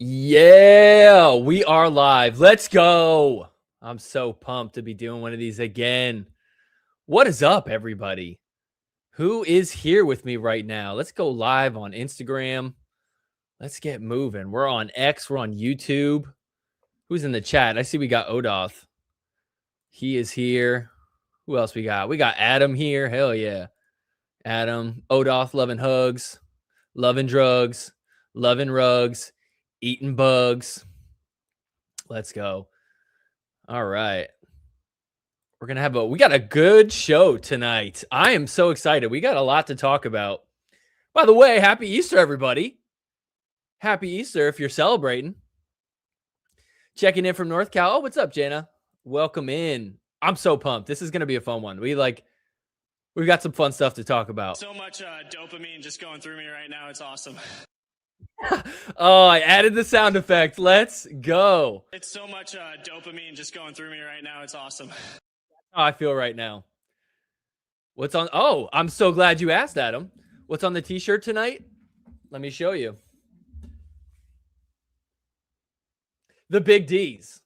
Yeah, we are live. Let's go. I'm so pumped to be doing one of these again. What is up, everybody? Who is here with me right now? Let's go live on Instagram. Let's get moving. We're on X. We're on YouTube. Who's in the chat? I see we got Odoth. He is here. Who else we got? We got Adam here. Hell yeah. Adam. Odoth loving hugs, loving drugs, loving rugs, eating bugs. Let's go. All right. We got a good show tonight. I am so excited. We got a lot to talk about. By the way, happy Easter, everybody. Happy Easter if you're celebrating. Checking in from North Cal. Oh, what's up, Jana? Welcome in. I'm so pumped. This is going to be a fun one. We've got some fun stuff to talk about. So much dopamine just going through me right now. It's awesome. Oh, I added the sound effect. Let's go. It's so much dopamine just going through me right now. It's awesome. How I feel right now. What's on? Oh, I'm so glad you asked, Adam. What's on the t-shirt tonight? Let me show you. The Big D's.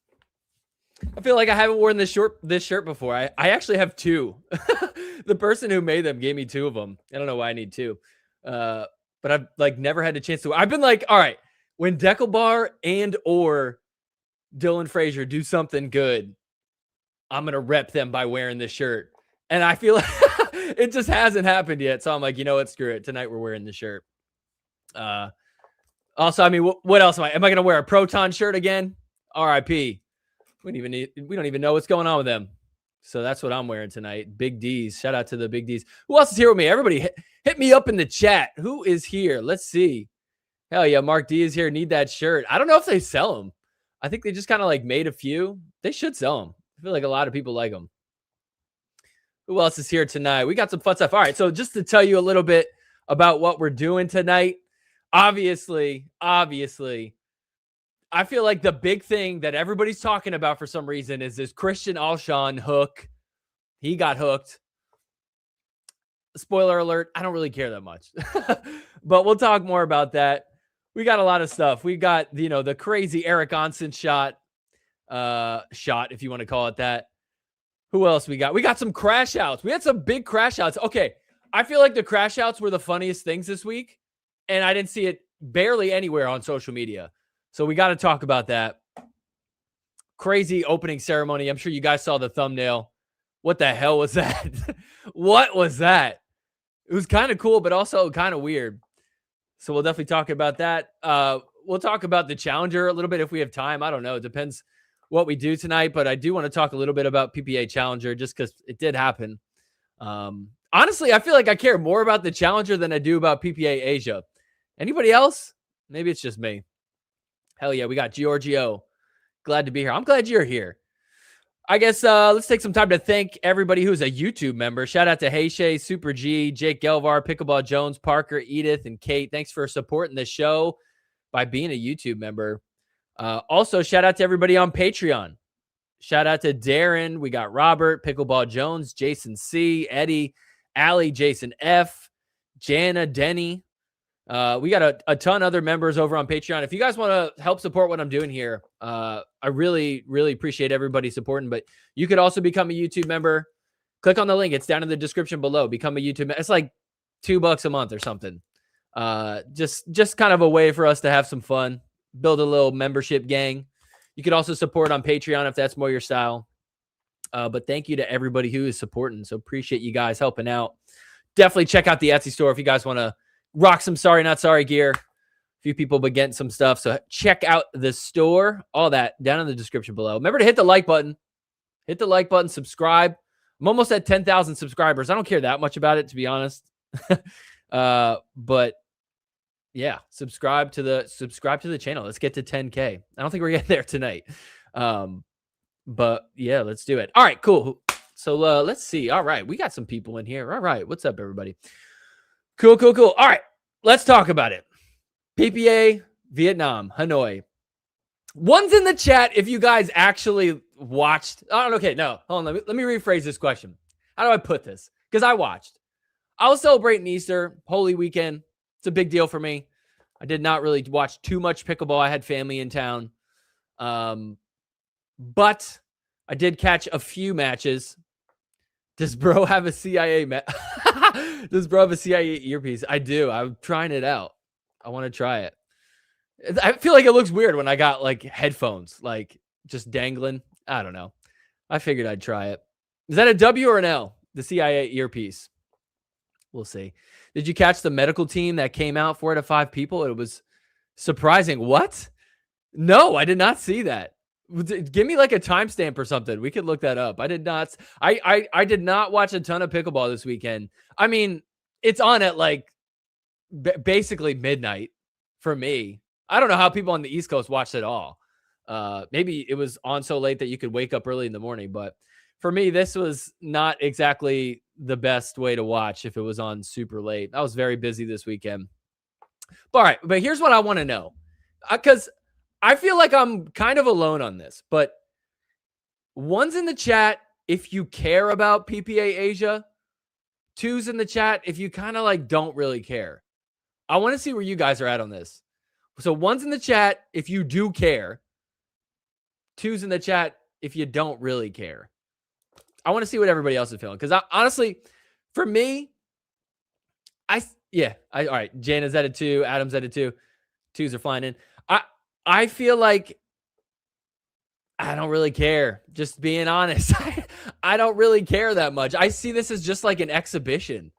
I feel like I haven't worn this shirt before. I actually have two. The person who made them gave me two of them. I don't know why I need two. But I've never had a chance to. I've been like, all right, when Pickleball and or Dylan Frazier do something good, I'm going to rep them by wearing this shirt. And I feel like it just hasn't happened yet. So I'm like, you know what? Screw it. Tonight we're wearing the shirt. Also, I mean, what else am I going to wear a Proton shirt again? RIP. We don't even know what's going on with them. So that's what I'm wearing tonight. Big D's. Shout out to the Big D's. Who else is here with me? Everybody hit me up in the chat. Who is here? Let's see. Hell yeah. Mark D is here. Need that shirt. I don't know if they sell them. I think they just kind of made a few. They should sell them. I feel like a lot of people like them. Who else is here tonight? We got some fun stuff. All right. So just to tell you a little bit about what we're doing tonight. Obviously, I feel like the big thing that everybody's talking about for some reason is this Christian Alshon hook. He got hooked. Spoiler alert, I don't really care that much. But we'll talk more about that. We got a lot of stuff. We got, the crazy Eric Oncins shot, if you want to call it that. Who else we got? We got some crash outs. We had some big crash outs. Okay, I feel like the crash outs were the funniest things this week, and I didn't see it barely anywhere on social media. So we got to talk about that. Crazy opening ceremony. I'm sure you guys saw the thumbnail. What the hell was that? What was that? It was kind of cool, but also kind of weird. So we'll definitely talk about that. We'll talk about the Challenger a little bit if we have time. I don't know. It depends what we do tonight, but I do want to talk a little bit about PPA Challenger just because it did happen. Honestly, I feel like I care more about the Challenger than I do about PPA Asia. Anybody else? Maybe it's just me. Hell yeah, we got Giorgio. Glad to be here. I'm glad you're here. I guess let's take some time to thank everybody who's a YouTube member. Shout out to Hey Shay, Super G, Jake Gelvar, Pickleball Jones, Parker, Edith, and Kate. Thanks for supporting the show by being a YouTube member. Also, shout out to everybody on Patreon. Shout out to Darren. We got Robert, Pickleball Jones, Jason C, Eddie, Allie, Jason F, Jana, Denny. We got a ton of other members over on Patreon. If you guys want to help support what I'm doing here, I really, really appreciate everybody supporting. But you could also become a YouTube member. Click on the link. It's down in the description below. Become a YouTube member. It's like $2 a month or something. Just kind of a way for us to have some fun, build a little membership gang. You could also support on Patreon if that's more your style. But thank you to everybody who is supporting. So appreciate you guys helping out. Definitely check out the Etsy store if you guys want to rock some Sorry Not Sorry gear. A few people been getting some stuff. So check out the store. All that down in the description below. Remember to hit the like button. Hit the like button. Subscribe. I'm almost at 10,000 subscribers. I don't care that much about it, to be honest. But yeah, subscribe to the channel. Let's get to 10K. I don't think we're getting there tonight. But yeah, let's do it. All right, cool. So let's see. All right, we got some people in here. All right, what's up, everybody? Cool. All right, let's talk about it. PPA, Vietnam, Hanoi. One's in the chat if you guys actually watched. Oh, okay, no. Hold on, let me rephrase this question. How do I put this? Because I watched. I was celebrating Easter, Holy Weekend. It's a big deal for me. I did not really watch too much pickleball. I had family in town. But I did catch a few matches. Does bro have a CIA Does bro have a CIA earpiece? I do. I'm trying it out. I want to try it. I feel like it looks weird when I got like headphones, like just dangling. I don't know. I figured I'd try it. Is that a W or an L? The CIA earpiece. We'll see. Did you catch the medical team that came out 4 out of 5 people? It was surprising. What? No, I did not see that. Give me like a timestamp or something. We could look that up. I did not. I did not watch a ton of pickleball this weekend. I mean, it's on at like basically midnight for me. I don't know how people on the East Coast watched it all. Maybe it was on so late that you could wake up early in the morning. But for me, this was not exactly the best way to watch if it was on super late. I was very busy this weekend. All right, but here's what I want to know. Because I feel like I'm kind of alone on this, but one's in the chat if you care about PPA Asia. Two's in the chat if you kind of like don't really care. I want to see where you guys are at on this. So one's in the chat if you do care. Two's in the chat if you don't really care. I want to see what everybody else is feeling. Because honestly, for me, all right. Jana's at a 2. Adam's at a 2. 2s are flying in. I feel like I don't really care. Just being honest. I don't really care that much. I see this as just like an exhibition.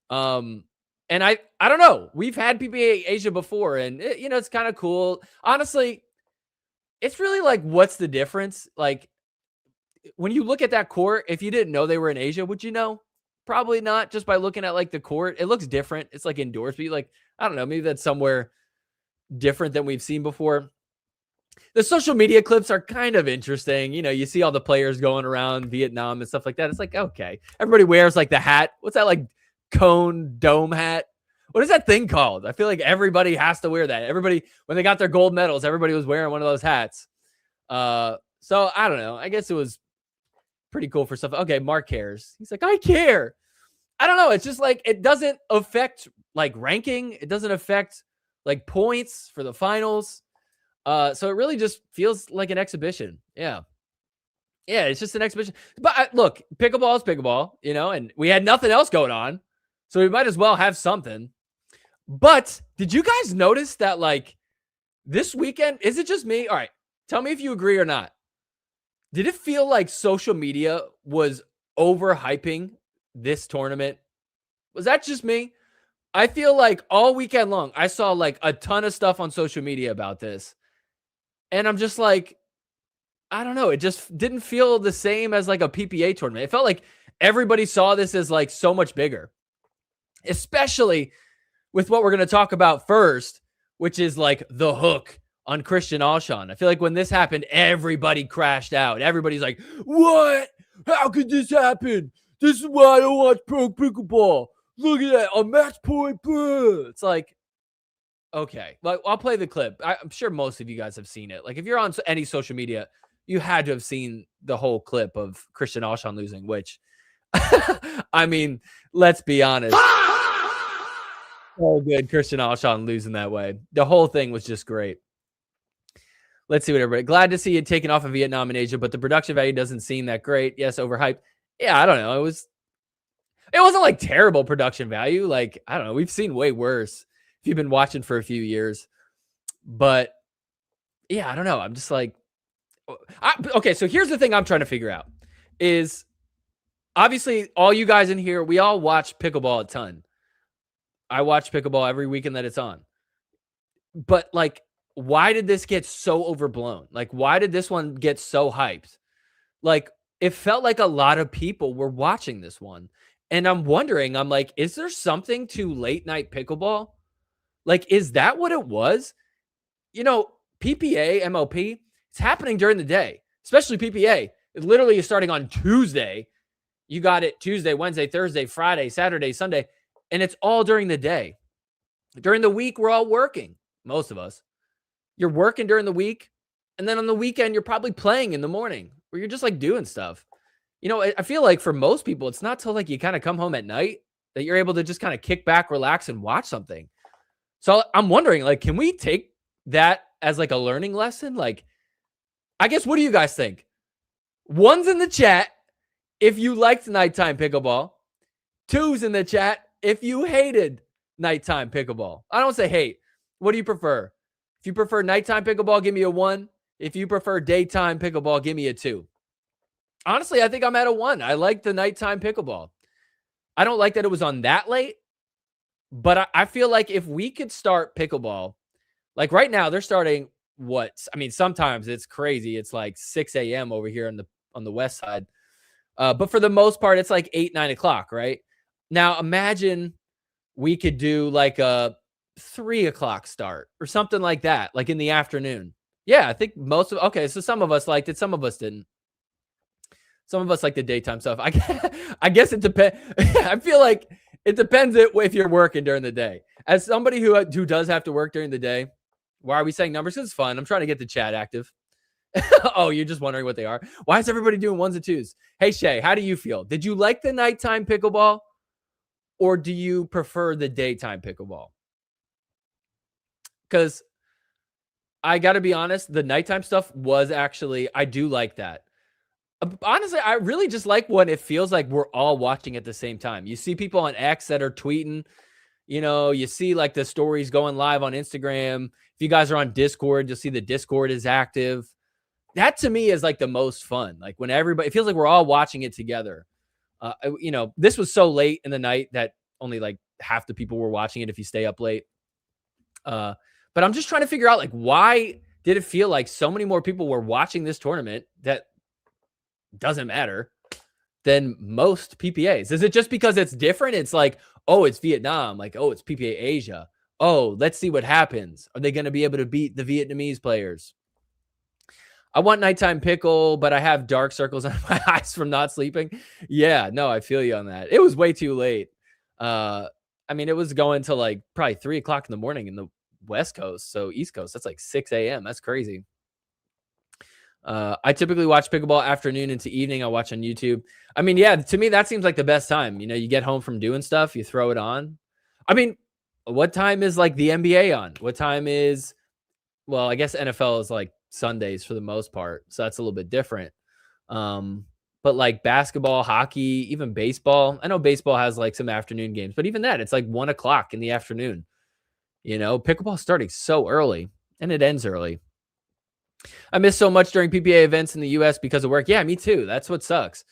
And I don't know. We've had PPA Asia before, and it's kind of cool. Honestly, it's really like, what's the difference? Like, when you look at that court, if you didn't know they were in Asia, would you know? Probably not. Just by looking at like the court, it looks different. It's like indoors, but like, I don't know, maybe that's somewhere different than we've seen before. The social media clips are kind of interesting. You see all the players going around Vietnam and stuff like that. It's like, okay, everybody wears like the hat. What's that, like cone dome hat? What is that thing called? I feel like everybody has to wear that. Everybody, when they got their gold medals, everybody was wearing one of those hats. So I don't know. I guess it was pretty cool for stuff. Okay, Mark cares. He's like, I care. I don't know. It's just like, it doesn't affect like ranking. It doesn't affect like points for the finals. So it really just feels like an exhibition. Yeah, it's just an exhibition. But look, pickleball is pickleball, and we had nothing else going on, so we might as well have something. But did you guys notice that like this weekend, is it just me? All right, tell me if you agree or not. Did it feel like social media was overhyping this tournament? Was that just me? I feel like all weekend long, I saw like a ton of stuff on social media about this. And I'm just like, I don't know. It just didn't feel the same as like a PPA tournament. It felt like everybody saw this as like so much bigger, especially with what we're going to talk about first, which is like the hook on Christian Alshon. I feel like when this happened, everybody crashed out. Everybody's like, what? How could this happen? This is why I don't watch pro pickleball. Look at that. A match point. It's like, okay. Well, I'll play the clip. I'm sure most of you guys have seen it. Like, if you're on any social media, you had to have seen the whole clip of Christian Alshon losing, which, I mean, let's be honest. So good, Christian Alshon losing that way. The whole thing was just great. Let's see what everybody. Glad to see it taken off of Vietnam and Asia, but the production value doesn't seem that great. Yes, overhyped. Yeah, I don't know. It wasn't like terrible production value. Like, I don't know. We've seen way worse if you've been watching for a few years. But yeah, I don't know. I'm just like, okay. So here's the thing I'm trying to figure out is obviously all you guys in here, we all watch pickleball a ton. I watch pickleball every weekend that it's on. But like, why did this get so overblown? Like, why did this one get so hyped? Like, it felt like a lot of people were watching this one. And I'm wondering, I'm like, is there something to late night pickleball? Like, is that what it was? PPA, MLP, it's happening during the day, especially PPA. It literally is starting on Tuesday. You got it Tuesday, Wednesday, Thursday, Friday, Saturday, Sunday, and it's all during the day. During the week, we're all working, most of us. You're working during the week, and then on the weekend, you're probably playing in the morning, or you're just like doing stuff. I feel like for most people, it's not till like you kind of come home at night that you're able to just kind of kick back, relax, and watch something. So I'm wondering, like, can we take that as like a learning lesson? Like, I guess, what do you guys think? One's in the chat if you liked nighttime pickleball. Two's in the chat if you hated nighttime pickleball. I don't say hate. What do you prefer? If you prefer nighttime pickleball, give me a 1. If you prefer daytime pickleball, give me a 2. Honestly, I think I'm at a 1. I like the nighttime pickleball. I don't like that it was on that late, but I feel like if we could start pickleball, like right now, they're starting sometimes it's crazy. It's like 6 a.m. over here on the west side. But for the most part, it's like 8, 9 o'clock, right? Now, imagine we could do like a 3 o'clock start or something like that, like in the afternoon. Yeah, I think so some of us liked it, some of us didn't. Some of us like the daytime stuff. I guess it depends. I feel like it depends if you're working during the day. As somebody who does have to work during the day, why are we saying numbers? It's fun. I'm trying to get the chat active. Oh, you're just wondering what they are. Why is everybody doing 1s and 2s? Hey, Shay, how do you feel? Did you like the nighttime pickleball or do you prefer the daytime pickleball? Because I got to be honest, the nighttime stuff was actually, I do like that. Honestly, I really just like when it feels like we're all watching at the same time. You see people on X that are tweeting, you see like the stories going live on Instagram. If you guys are on Discord, you'll see the Discord is active. That to me is like the most fun. Like when it feels like we're all watching it together. This was so late in the night that only like half the people were watching it if you stay up late. But I'm just trying to figure out, like, why did it feel like so many more people were watching this tournament that doesn't matter than most PPAs? Is it just because it's different? It's like, oh, it's Vietnam. Like, oh, it's PPA Asia. Oh, let's see what happens. Are they going to be able to beat the Vietnamese players? I want nighttime pickle, but I have dark circles on my eyes from not sleeping. Yeah, no, I feel you on that. It was way too late. It was going to like probably 3 o'clock in the morning in the West Coast. So East Coast, that's like 6 a.m. That's crazy. I typically watch pickleball afternoon into evening. I watch on YouTube. To me, that seems like the best time. You get home from doing stuff, you throw it on. What time is like the NBA on? What time is, well, I guess NFL is like Sundays for the most part. So that's a little bit different. But like basketball, hockey, even baseball. I know baseball has like some afternoon games, but even that, it's like 1 o'clock in the afternoon. Pickleball starting so early and it ends early. I miss so much during PPA events in the US because of work. Yeah, me too. That's what sucks.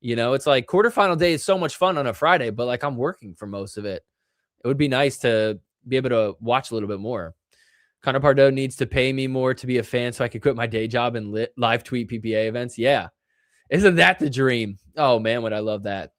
It's like quarterfinal day is so much fun on a Friday, but like I'm working for most of it. It would be nice to be able to watch a little bit more. Connor Pardo needs to pay me more to be a fan so I could quit my day job and live tweet PPA events. Yeah. Isn't that the dream? Oh, man, would I love that.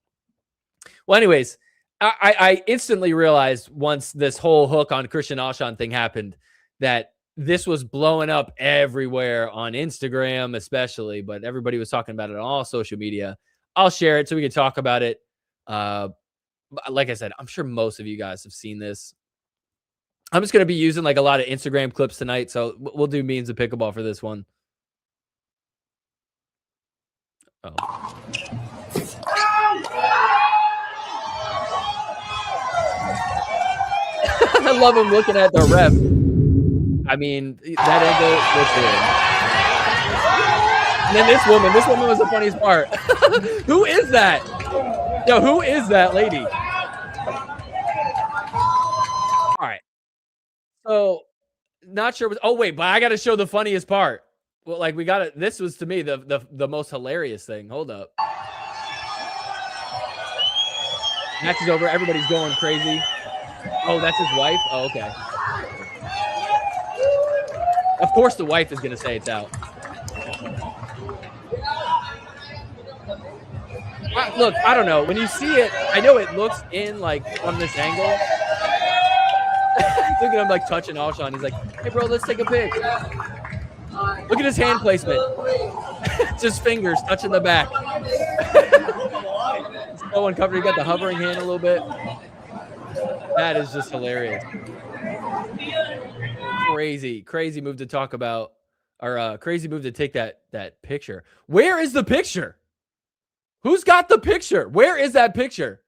Well, anyways, I instantly realized once this whole hook on Christian Alshon thing happened that this was blowing up everywhere on Instagram, especially, but everybody was talking about it on all social media. I'll share it so we can talk about it. Like I said, I'm sure most of you guys have seen this. I'm just going to be using like a lot of Instagram clips tonight. So we'll do memes of pickleball for this one. Oh. I love him looking at the ref. That angle was good. And then this woman was the funniest part. Who is that? Yo, who is that lady? All right. So, not sure. Oh, wait, but I got to show the funniest part. Well, like we got it. This was to me the most hilarious thing. Hold up. Match is over. Everybody's going crazy. Oh, that's his wife? Oh, okay. Of course the wife is going to say it's out. Look, I don't know. When you see it, I know it looks in like from this angle. Look at him like touching Alshon. He's like, hey, bro, let's take a pic. Look at his hand placement. Just fingers touching the back. So uncovered. He got the hovering hand a little bit. That is just hilarious. Crazy move to talk about, or crazy move to take that picture. Where is the picture? Who's got the picture? Where is that picture?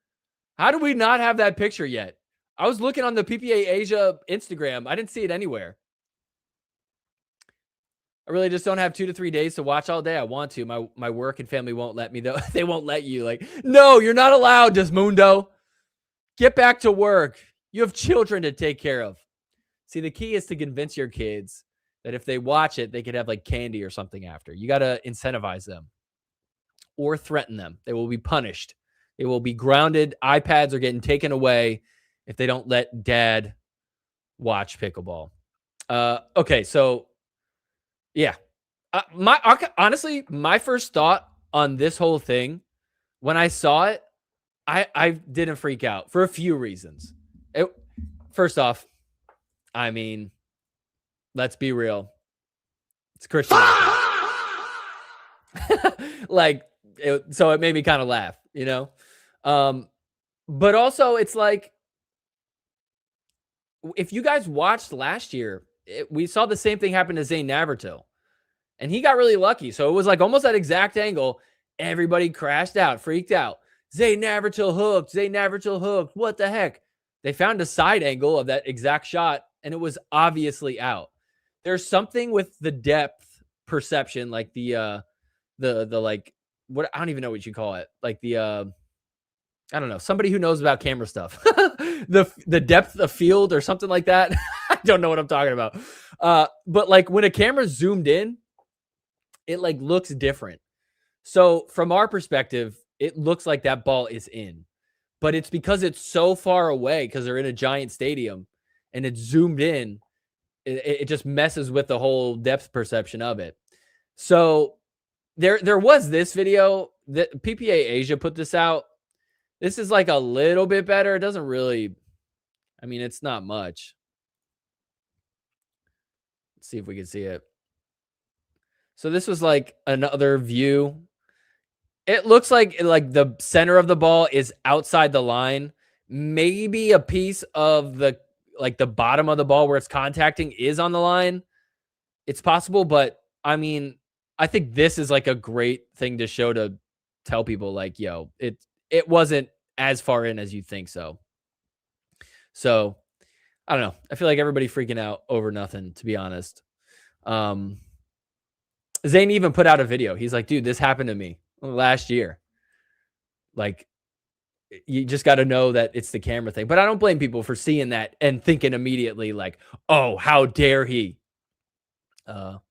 How do we not have that picture yet? I was looking on the PPA Asia Instagram. I didn't see it anywhere. I really just don't have 2 to 3 days to watch all day. I want to. My work and family won't let me, though. They won't let you. Like, no, you're not allowed, Desmundo. Get back to work. You have children to take care of. See, the key is to convince your kids that if they watch it, they could have like candy or something after. You got to incentivize them or threaten them. They will be punished. They will be grounded. iPads are getting taken away if they don't let dad watch pickleball. Okay, so yeah. Honestly, my first thought on this whole thing, when I saw it, I didn't freak out for a few reasons. First off, I mean, let's be real. It's Christian. So it made me kind of laugh, you know? But also it's like, if you guys watched last year, we saw the same thing happen to Zane Navratil. And he got really lucky. So it was like almost that exact angle. Everybody crashed out, freaked out. Zane Navratil hooked. Zane Navratil hooked. What the heck? They found a side angle of that exact shot, and it was obviously out. There's something with the depth perception, like the like, what, I don't even know what you call it. Like the I don't know, somebody who knows about camera stuff. the depth of field or something like that. I don't know what I'm talking about. But like when a camera zoomed in, it like looks different. So from our perspective, it looks like that ball is in, but it's because it's so far away because they're in a giant stadium and it's zoomed in. It just messes with the whole depth perception of it. So there was this video that PPA Asia put this out. This is like a little bit better. It doesn't really, I mean, it's not much. Let's see if we can see it. So this was like another view. It looks like the center of the ball is outside the line. Maybe a piece of the bottom of the ball where it's contacting is on the line. It's possible, but I mean, I think this is like a great thing to show, to tell people like, yo, it wasn't as far in as you think so. So I don't know. I feel like everybody freaking out over nothing, to be honest. Zane even put out a video. He's like, dude, this happened to me last year. Like, you just got to know that it's the camera thing. But I don't blame people for seeing that and thinking immediately like, oh, how dare he? But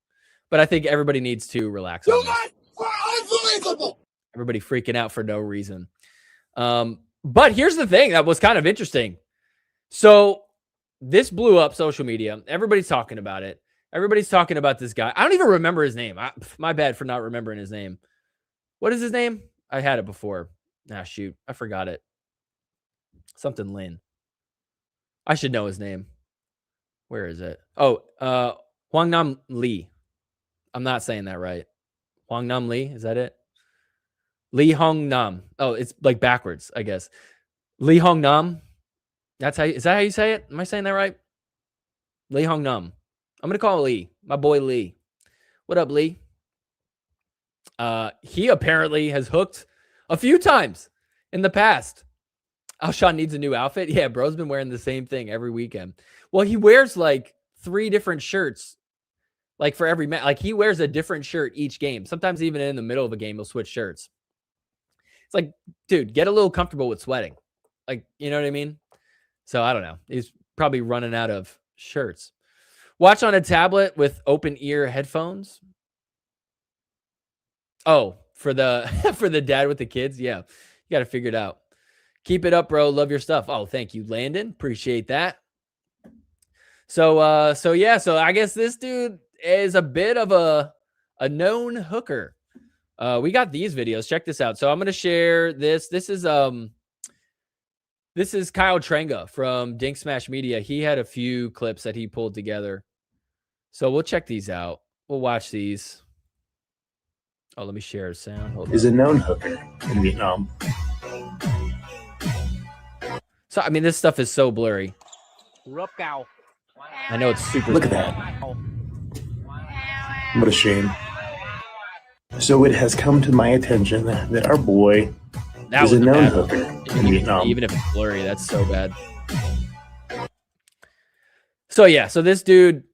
I think everybody needs to relax on this. Unbelievable. Everybody freaking out for no reason. But here's the thing that was kind of interesting. So this blew up social media. Everybody's talking about it. Everybody's talking about this guy. I don't even remember his name. My bad for not remembering his name. What is his name? I had it before. Ah, shoot. I forgot it. Something Lin. I should know his name. Where is it? Oh, Hwang Nam Lee. I'm not saying that right. Hwang Nam Lee. Is that it? Lee Hong Nam. Oh, it's like backwards, I guess. Lee Hong Nam. Is that how you say it? Am I saying that right? Lee Hong Nam. I'm going to call Lee. My boy Lee. What up, Lee? He apparently has hooked a few times in the past. Alshon needs a new outfit. Yeah, bro's been wearing the same thing every weekend. Well, he wears like 3 different shirts, like for every match. Like he wears a different shirt each game. Sometimes even in the middle of a game, he'll switch shirts. It's like, dude, get a little comfortable with sweating. Like, you know what I mean? So I don't know. He's probably running out of shirts. Watch on a tablet with open ear headphones. Oh, for the dad with the kids. Yeah. You got to figure it out. Keep it up, bro. Love your stuff. Oh, thank you, Landon. Appreciate that. So yeah. So I guess this dude is a bit of a known hooker. We got these videos. Check this out. So I'm going to share this. This is Kyle Trenga from Dink Smash Media. He had a few clips that he pulled together. So we'll check these out. We'll watch these. Oh, let me share a sound. Hold is on. a known hooker in Vietnam. So, I mean, this stuff is so blurry. I know it's super. Look at that. What a shame. So it has come to my attention that our boy is a known hooker in Vietnam. Even if it's blurry, that's so bad. So yeah, so this dude,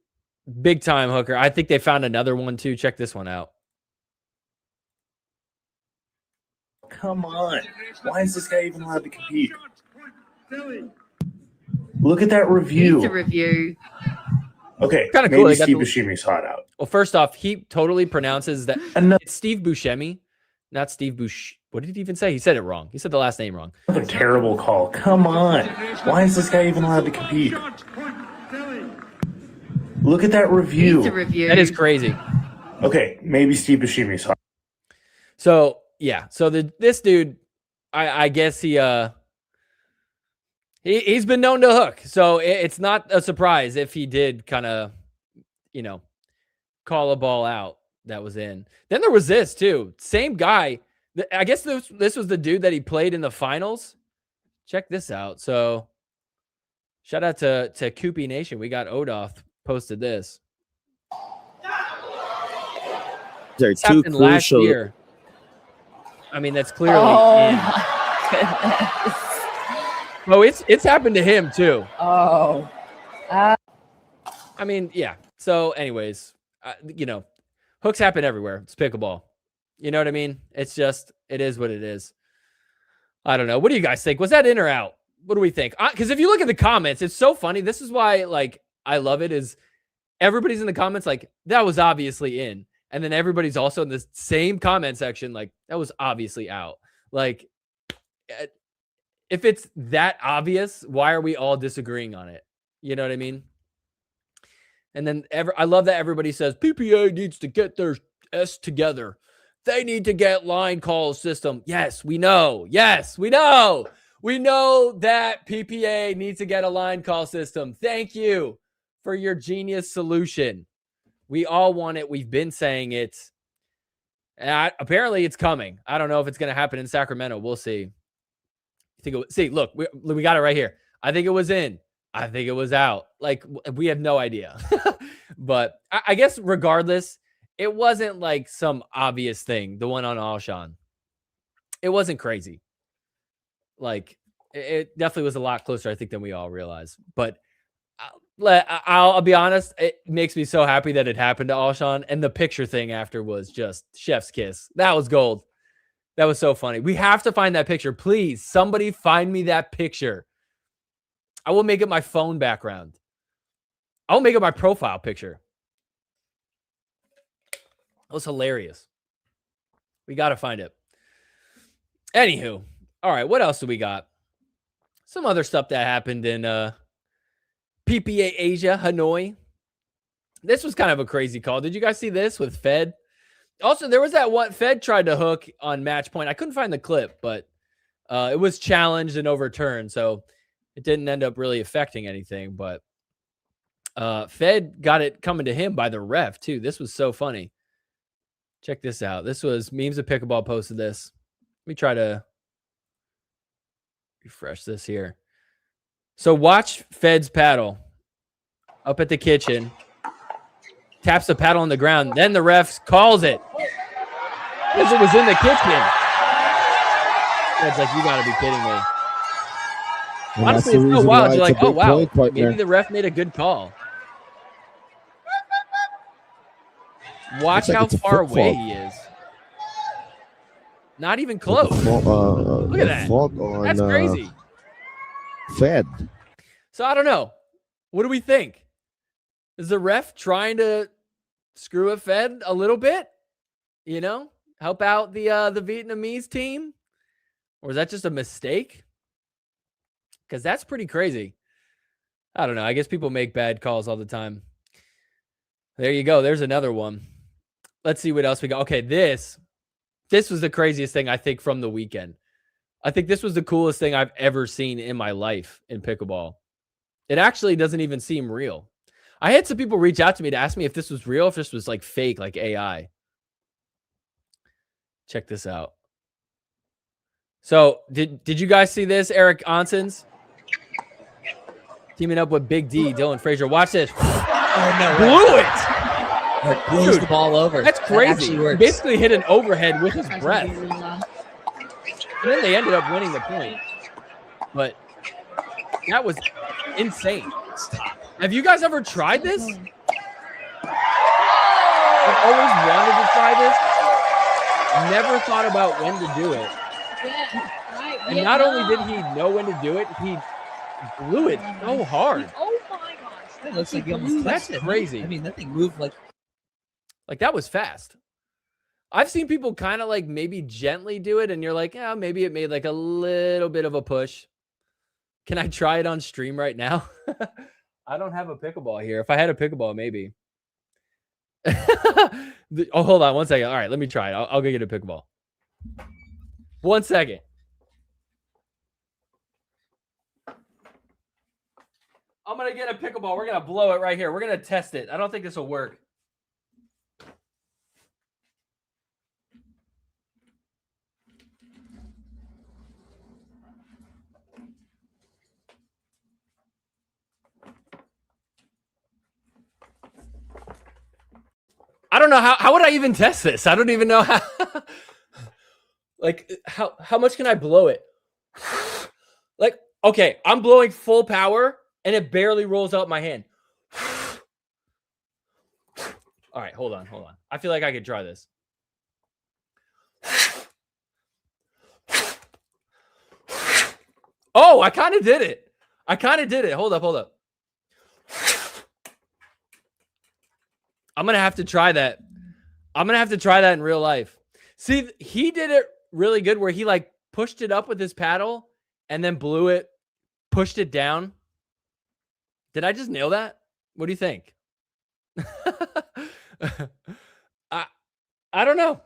big time hooker. I think they found another one too. Check this one out. Come on. Why is this guy even allowed to compete? Look at that review. It's a review. Okay, Kinda maybe cool, they got Steve the- Buscemi's hot out. Well, first off, he totally pronounces that it's Steve Buscemi, not Steve Bush. What did he even say? He said it wrong. He said the last name wrong. Another terrible call. Come on. Why is this guy even allowed to compete? Look at that review. It's a review. That is crazy. Okay, maybe Steve Buscemi's hot. So yeah, so this dude, I guess he's been known to hook, so it's not a surprise if he did kind of, call a ball out that was in. Then there was this too, same guy. I guess this was the dude that he played in the finals. Check this out. So shout out to Koopy Nation. We got Odoth posted this. They're This too happened last crucial. year. I mean, that's clearly Oh in. my goodness. Oh, it's happened to him too. Oh. I mean, yeah. So, anyways, hooks happen everywhere. It's pickleball. You know what I mean? It's just, it is what it is. I don't know. What do you guys think? Was that in or out? What do we think? Because if you look at the comments, it's so funny. This is why, I love it. Is everybody's in the comments like that was obviously in, and then everybody's also in the same comment section like that was obviously out. Like, if it's that obvious, why are we all disagreeing on it? You know what I mean? And then I love that everybody says PPA needs to get their S together. They need to get line call system. Yes, we know. Yes, we know. We know that PPA needs to get a line call system. Thank you for your genius solution. We all want it. We've been saying it. And apparently it's coming. I don't know if it's going to happen in Sacramento. We'll see. See, look, we got it right here. I think it was in. I think it was out. Like, we have no idea. But I guess regardless, it wasn't like some obvious thing, the one on Alshon. It wasn't crazy. Like, it definitely was a lot closer, I think, than we all realize. But I'll be honest, it makes me so happy that it happened to Alshon. And the picture thing after was just chef's kiss. That was gold. That was so funny. We have to find that picture. Please, somebody find me that picture. I will make it my phone background. I will make it my profile picture. That was hilarious. We got to find it. Anywho. All right. What else do we got? Some other stuff that happened in PPA Asia, Hanoi. This was kind of a crazy call. Did you guys see this with Fed? Also, there was that one Fed tried to hook on match point. I couldn't find the clip, but it was challenged and overturned. So it didn't end up really affecting anything. But Fed got it coming to him by the ref, too. This was so funny. Check this out. This was Memes of Pickleball posted this. Let me try to refresh this here. So watch Fed's paddle up at the kitchen. Taps the paddle on the ground. Then the ref calls it. Because it was in the kitchen. Fed's like, you got to be kidding me. And Honestly, that's the it's so reason wild. why You're it's a like, oh, big wow. play, partner. Maybe the ref made a good call. Watch Looks like how it's a far foot away fault. he is. Not even close. Look at that. That's crazy. Fed. So I don't know. What do we think? Is the ref trying to screw a Fed a little bit? Help out the Vietnamese team? Or is that just a mistake? Because that's pretty crazy. I don't know. I guess people make bad calls all the time. There you go. There's another one. Let's see what else we got. Okay, this was the craziest thing, I think, from the weekend. I think this was the coolest thing I've ever seen in my life in pickleball. It actually doesn't even seem real. I had some people reach out to me to ask me if this was real, if this was like fake, like AI. Check this out. So did you guys see this? Eric Oncins teaming up with Big D, Dylan Frazier. Watch this. Oh, no. Blew it. Or blows Dude, the ball over. That's That crazy. actually He works. basically hit an overhead with his breath. And then they ended up winning the point. But that was insane. Have you guys ever tried this? I've always wanted to try this. Never thought about when to do it. And not only did he know when to do it, he blew it so hard. Oh my gosh. It looks like he almost That's touched it. crazy. I mean, that thing moved like That was fast. I've seen people kind of like maybe gently do it, and you're like, yeah, maybe it made like a little bit of a push. Can I try it on stream right now? I don't have a pickleball here. If I had a pickleball, maybe. Oh, hold on 1 second. All right, let me try it. I'll go get a pickleball. 1 second. I'm going to get a pickleball. We're going to blow it right here. We're going to test it. I don't think this will work. I don't know how would I even test this? I don't even know how. Like how much can I blow it? Like, okay, I'm blowing full power and it barely rolls out my hand. All right, hold on. I feel like I could try this. Oh, I kind of did it. Hold up. I'm going to have to try that. In real life. See, he did it really good where he like pushed it up with his paddle and then blew it, pushed it down. Did I just nail that? What do you think? I don't know.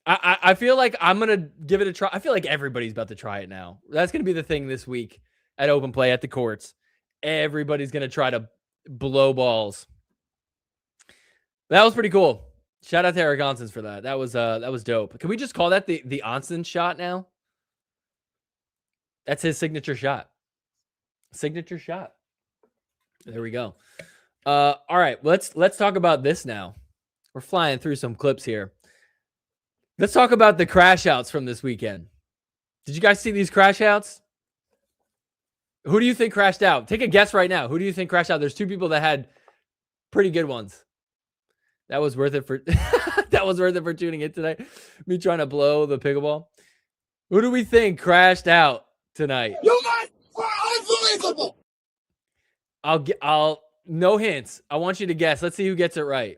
I feel like I'm going to give it a try. I feel like everybody's about to try it now. That's going to be the thing this week at Open Play at the courts. Everybody's going to try to blow balls. That was pretty cool. Shout out to Eric Oncins for that. That was dope. Can we just call that the Oncins shot now? That's his signature shot. There we go. All right, let's talk about this now. We're flying through some clips here. Let's talk about the crash outs from this weekend. Did you guys see these crash outs? Who do you think crashed out? Take a guess right now. Who do you think crashed out? There's two people that had pretty good ones. That was worth it for tuning in tonight. Me trying to blow the pickleball. Who do we think crashed out tonight? You guys are unbelievable. I'll no hints. I want you to guess. Let's see who gets it right.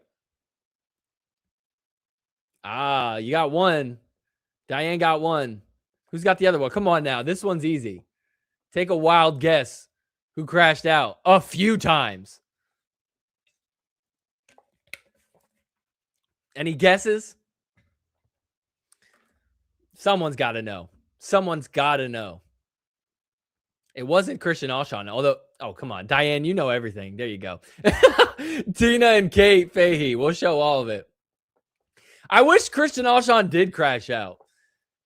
You got one. Diane got one. Who's got the other one? Come on now. This one's easy. Take a wild guess. Who crashed out a few times? Any guesses? Someone's got to know. It wasn't Christian Alshon, although, oh, come on. Diane, you know everything. There you go. Tina and Kate Fahey. We'll show all of it. I wish Christian Alshon did crash out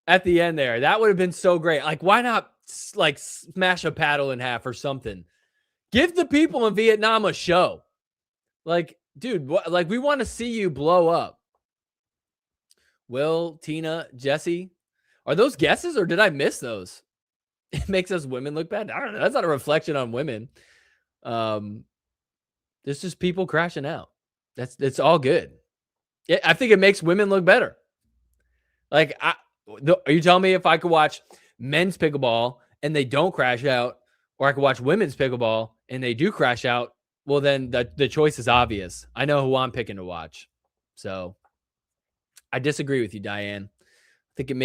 at the end there. That would have been so great. Like, why not, like, smash a paddle in half or something? Give the people in Vietnam a show. Like, dude, like, we want to see you blow up. Will, Tina, Jesse, are those guesses or did I miss those? It makes us women look bad. I don't know. That's not a reflection on women. There's just people crashing out. It's all good. I think it makes women look better. Like, are you telling me if I could watch men's pickleball and they don't crash out, or I could watch women's pickleball and they do crash out? Well, then the choice is obvious. I know who I'm picking to watch. So I disagree with you, Diane. I think it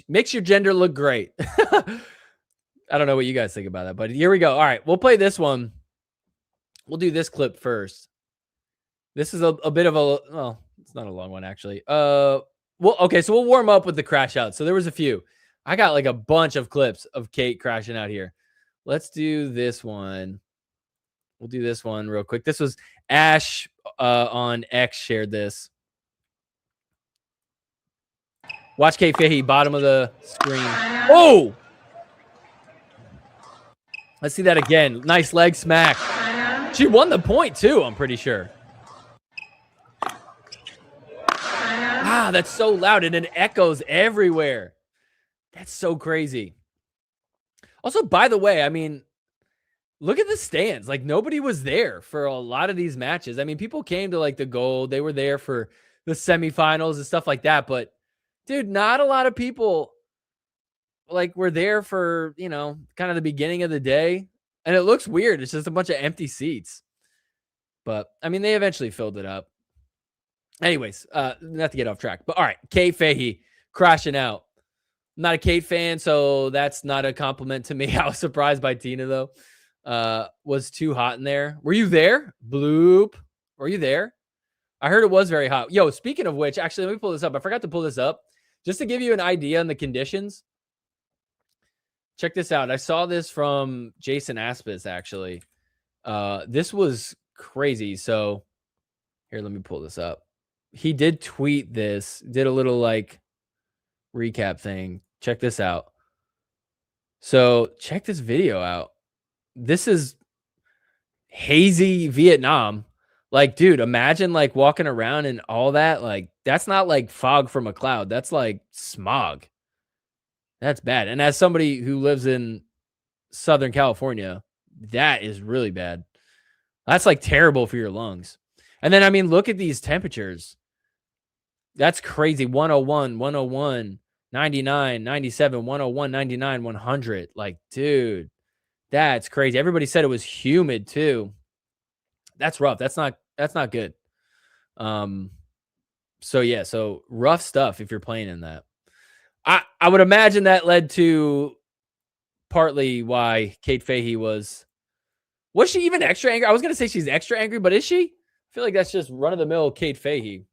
makes your gender look great. I don't know what you guys think about that, but here we go. All right, we'll play this one. We'll do this clip first. This is a bit of a, well, it's not a long one actually. Well, okay, so we'll warm up with the crash out. So there was a few. I got like a bunch of clips of Kate crashing out here. Let's do this one. We'll do this one real quick. This was Ash on X shared this. Watch Kate Fahey, bottom of the screen. Oh! Let's see that again. Nice leg smack. She won the point too, I'm pretty sure. Ah, that's so loud and it echoes everywhere. That's so crazy. Also, by the way, I mean, look at the stands. Like nobody was there for a lot of these matches. I mean, people came to like the gold. They were there for the semifinals and stuff like that. But dude, not a lot of people like were there for, kind of the beginning of the day. And it looks weird. It's just a bunch of empty seats. But I mean, they eventually filled it up. Anyways, not to get off track, but all right. Kate Fahey crashing out. I'm not a Kate fan, so that's not a compliment to me. I was surprised by Tina though. Was too hot in there. Were you there? Bloop. Were you there? I heard it was very hot. Yo, speaking of which, actually, let me pull this up. I forgot to pull this up just to give you an idea on the conditions. Check this out. I saw this from Jason Aspis, actually. This was crazy. So here, let me pull this up. He did tweet this, did a little like recap thing. Check this out. So check this video out. This is hazy Vietnam. Like, dude, imagine like walking around and all that. Like, that's not like fog from a cloud. That's like smog. That's bad. And as somebody who lives in Southern California, that is really bad. That's like terrible for your lungs. And then, I mean, look at these temperatures. That's crazy. 101, 101, 99, 97, 101, 99, 100. Like, dude, that's crazy. Everybody said it was humid too. That's rough. That's not good. So yeah, so rough stuff if you're playing in that. I would imagine that led to partly why Kate Fahey was she even extra angry? I was going to say she's extra angry, but is she? I feel like that's just run-of-the-mill Kate Fahey.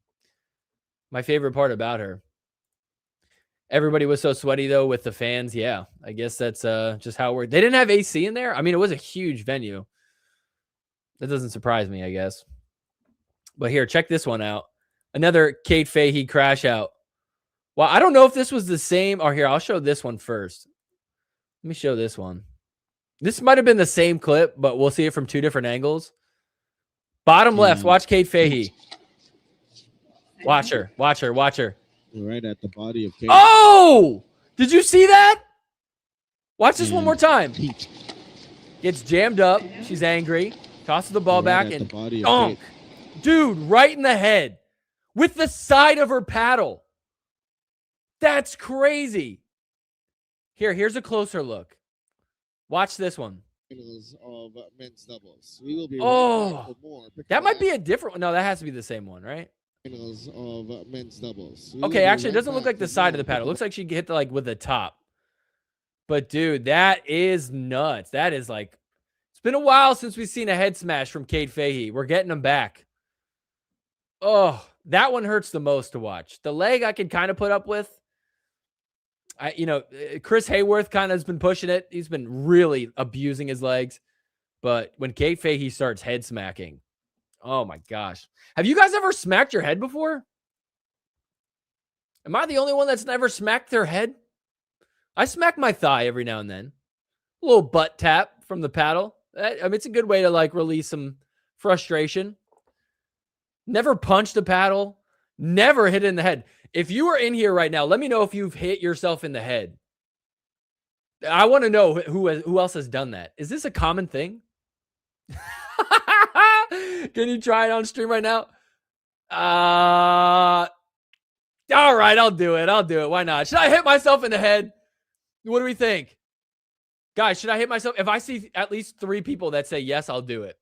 My favorite part about her. Everybody was so sweaty, though, with the fans. Yeah, I guess that's just how it worked. They didn't have AC in there? I mean, it was a huge venue. That doesn't surprise me, I guess. But here, check this one out. Another Kate Fahey crash out. Well, I don't know if this was the same. Or here, I'll show this one first. Let me show this one. This might have been the same clip, but we'll see it from two different angles. Bottom left, watch Kate Fahey. Watch her, watch her, watch her. Right at the body of Kate. Oh! Did you see that? Watch this one more time. Gets jammed up. She's angry. Tosses the ball back and donk. Dude, right in the head. With the side of her paddle. That's crazy. Here's a closer look. Watch this one. Of men's doubles. We will be for more. That might be a different one. No, that has to be the same one, right? Of men's doubles. Okay, actually, it doesn't look like the side of the paddle. It looks like she hit with the top. But dude, that is nuts. That is like, it's been a while since we've seen a head smash from Kate Fahey. We're getting them back. Oh, that one hurts the most to watch. The leg I can kind of put up with. Chris Hayworth kind of has been pushing it. He's been really abusing his legs. But when Kate Fahey starts head smacking, oh my gosh. Have you guys ever smacked your head before? Am I the only one that's never smacked their head? I smack my thigh every now and then. A little butt tap from the paddle. I mean, it's a good way to like release some frustration. Never punched a paddle. Never hit it in the head. If you are in here right now, let me know if you've hit yourself in the head. I want to know who else has done that. Is this a common thing? Can you try it on stream right now? All right, I'll do it. Why not? Should I hit myself in the head? What do we think? Guys, should I hit myself? If I see at least 3 people that say yes, I'll do it.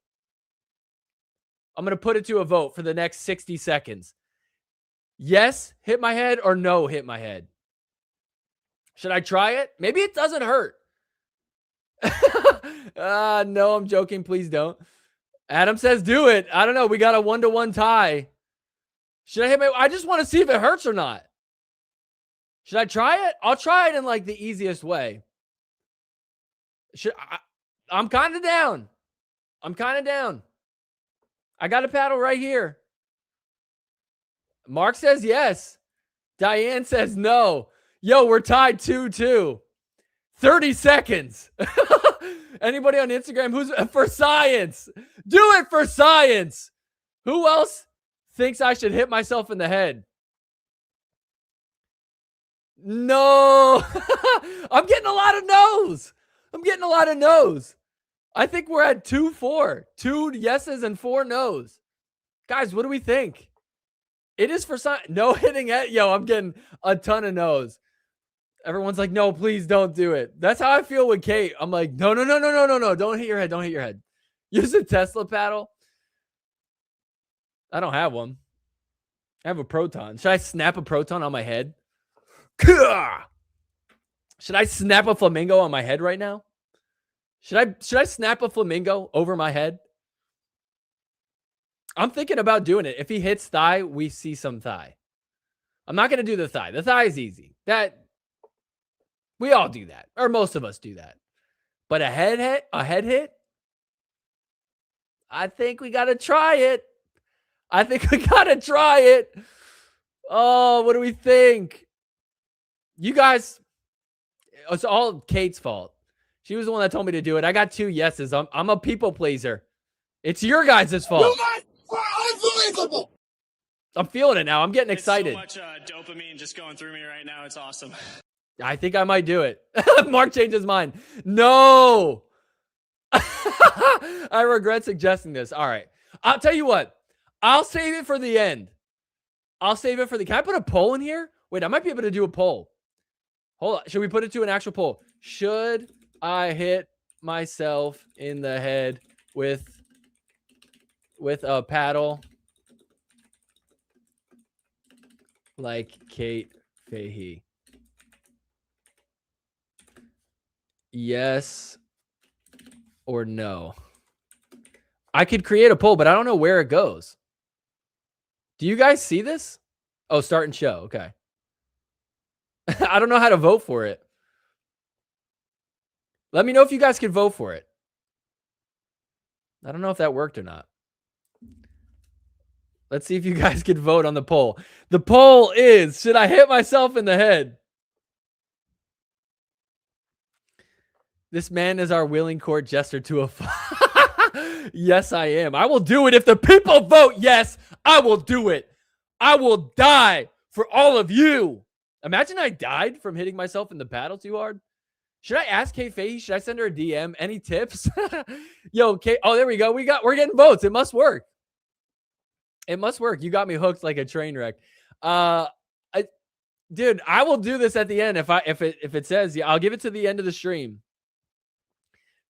I'm going to put it to a vote for the next 60 seconds. Yes, hit my head, or no, hit my head. Should I try it? Maybe it doesn't hurt. No, I'm joking. Please don't. Adam says do it. I don't know. We got a 1-1 tie. Should I hit my... I just want to see if it hurts or not. Should I try it? I'll try it in like the easiest way. I'm kind of down. I got a paddle right here. Mark says yes. Diane says no. Yo, we're tied 2-2. 30 seconds. Anybody on Instagram who's for science? Do it for science. Who else thinks I should hit myself in the head? No. I'm getting a lot of no's. I think we're at 2-4. 2 yeses and 4 nos. Guys, what do we think? It is for some no hitting it. Yo, I'm getting a ton of no's. Everyone's like, no, please don't do it. That's how I feel with Kate. I'm like, no. Don't hit your head. Don't hit your head. Use a Tesla paddle. I don't have one. I have a proton. Should I snap a proton on my head? Should I snap a flamingo on my head right now? Should I snap a flamingo over my head? I'm thinking about doing it. If he hits thigh, we see some thigh. I'm not going to do the thigh. The thigh is easy. That we all do that, or most of us do that. But a head hit, I think we got to try it. Oh, what do we think? You guys, it's all Kate's fault. She was the one that told me to do it. I got 2 yeses. I'm a people pleaser. It's your guys' fault. You guys are unbelievable. I'm feeling it now. I'm getting excited. It's so much dopamine just going through me right now. It's awesome. I think I might do it. Mark changed his mind. No. I regret suggesting this. All right. I'll tell you what. I'll save it for the end. Can I put a poll in here? Wait, I might be able to do a poll. Hold on. Should we put it to an actual poll? Should I hit myself in the head with a paddle like Kate Fahey? Yes or no? I could create a poll, but I don't know where it goes. Do you guys see this? Oh, start and show. Okay. I don't know how to vote for it. Let me know if you guys can vote for it. I don't know if that worked or not. Let's see if you guys can vote on the poll. The poll is, should I hit myself in the head? This man is our willing court jester to a Yes, I am. I will do it. If the people vote yes, I will do it. I will die for all of you. Imagine I died from hitting myself in the paddle too hard. Should I ask Kate Fahey? Should I send her a DM? Any tips? Yo, Kate. Oh, there we go. We're getting votes. It must work. It must work. You got me hooked like a train wreck. Dude, I will do this at the end if it says, yeah, I'll give it to the end of the stream.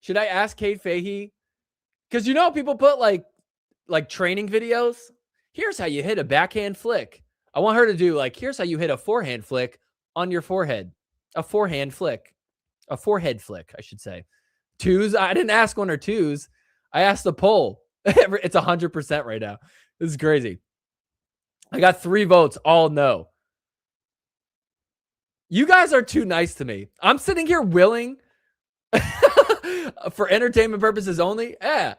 Should I ask Kate Fahey? Because you know people put like training videos. Here's how you hit a backhand flick. I want her to do here's how you hit a forehand flick on your forehead. A forehand flick. A forehead flick, I should say. 2s. I didn't ask 1 or 2s. I asked the poll. It's 100% right now. This is crazy. I got 3 votes, all no. You guys are too nice to me. I'm sitting here willing for entertainment purposes only. Yeah.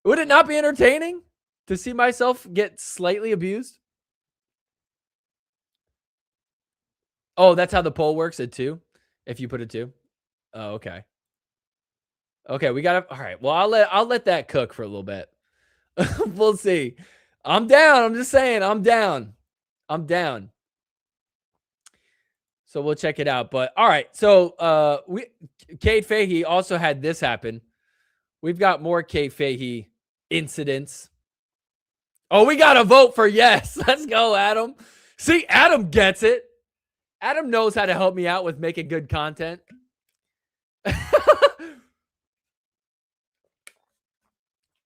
Would it not be entertaining to see myself get slightly abused? Oh, that's how the poll works at 2. If you put it 2. Oh, okay. Okay, we got to. All right. Well, I'll let that cook for a little bit. We'll see. I'm down. I'm just saying, I'm down. So we'll check it out. But all right. So Kate Fahey also had this happen. We've got more Kate Fahey incidents. Oh, we got to vote for yes. Let's go, Adam. See, Adam gets it. Adam knows how to help me out with making good content.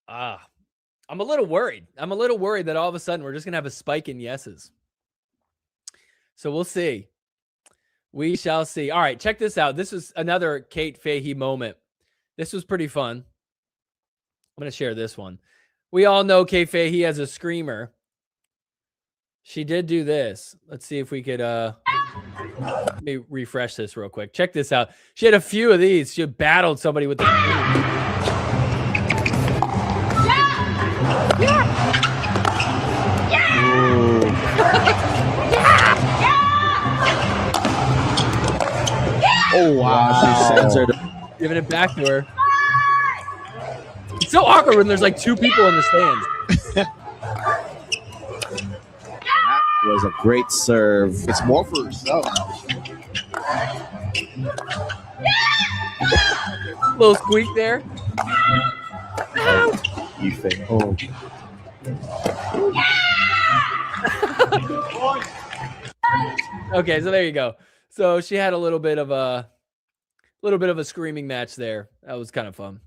I'm a little worried. That all of a sudden we're just going to have a spike in yeses. So we'll see. We shall see. All right, check this out. This is another Kate Fahey moment. This was pretty fun. I'm going to share this one. We all know Kate Fahey as a screamer. She did do this. Let's see if we could let me refresh this real quick. Check this out. She had a few of these. She battled somebody with the Oh, wow. She censored. Giving it back to her. It's so awkward when there's 2 people in the stands. That was a great serve. It's more for herself. Little squeak there. You think? Oh. Okay, so there you go. So she had a little bit of a screaming match there. That was kind of fun.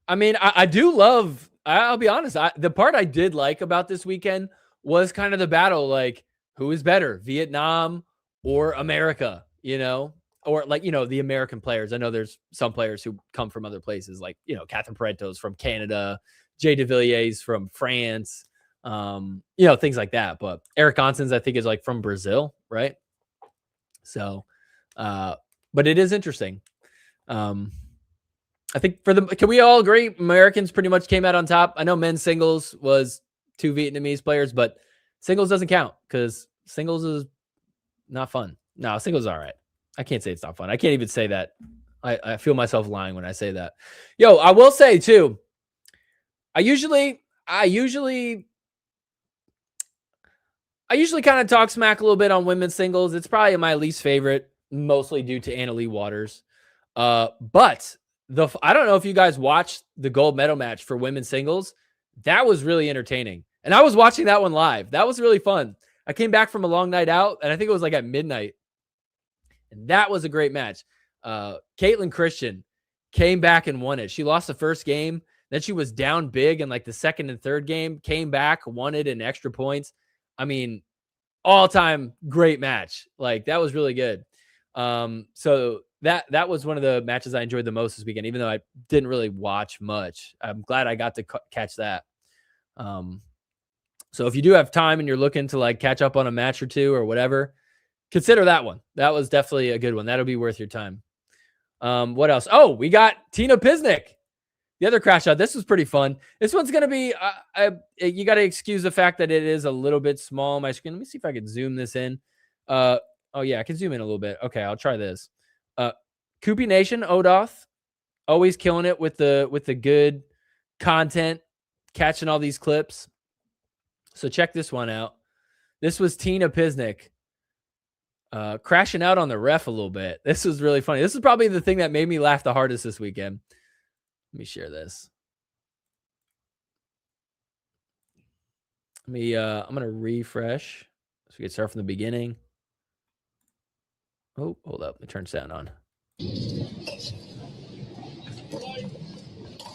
I mean, I do love, I'll be honest, the part I did like about this weekend was kind of the battle, like, who is better, Vietnam or America, you know? Or like, you know, the American players. I know there's some players who come from other places, like, you know, Catherine Parento's from Canada, Jay de Villiers from France, you know, things like that. But Eric Oncins, I think, is like from Brazil, right? So, but it is interesting. I think can we all agree Americans pretty much came out on top? I know men's singles was 2 Vietnamese players, but singles doesn't count because singles is not fun. No, singles is all right. I can't say it's not fun. I can't even say that. I feel myself lying when I say that. Yo, I will say too, I usually kind of talk smack a little bit on women's singles. It's probably my least favorite, mostly due to Anna Leigh Waters. But I don't know if you guys watched the gold medal match for women's singles. That was really entertaining. And I was watching that one live. That was really fun. I came back from a long night out, and I think it was like at midnight. And that was a great match. Caitlin Christian came back and won it. She lost the first game. Then she was down big in like the second and third game, came back, won it in extra points. I mean, all-time great match. Like, that was really good. So that was one of the matches I enjoyed the most this weekend, even though I didn't really watch much. I'm glad I got to catch that. So if you do have time and you're looking to like catch up on a match or two or whatever, consider that one. That was definitely a good one. That'll be worth your time. What else? Oh, we got Tina Pisnik, the other crash out. This was pretty fun. This one's going to be, you got to excuse the fact that it is a little bit small on my screen. Let me see if I can zoom this in. Oh yeah, I can zoom in a little bit. Okay, I'll try this. Koopy Nation, Odoth, always killing it with the good content, catching all these clips. So check this one out. This was Tina Pisnik crashing out on the ref a little bit. This was really funny. This is probably the thing that made me laugh the hardest this weekend. Let me share this. I'm gonna refresh so we can start from the beginning. Oh, hold up. Let me turn sound on.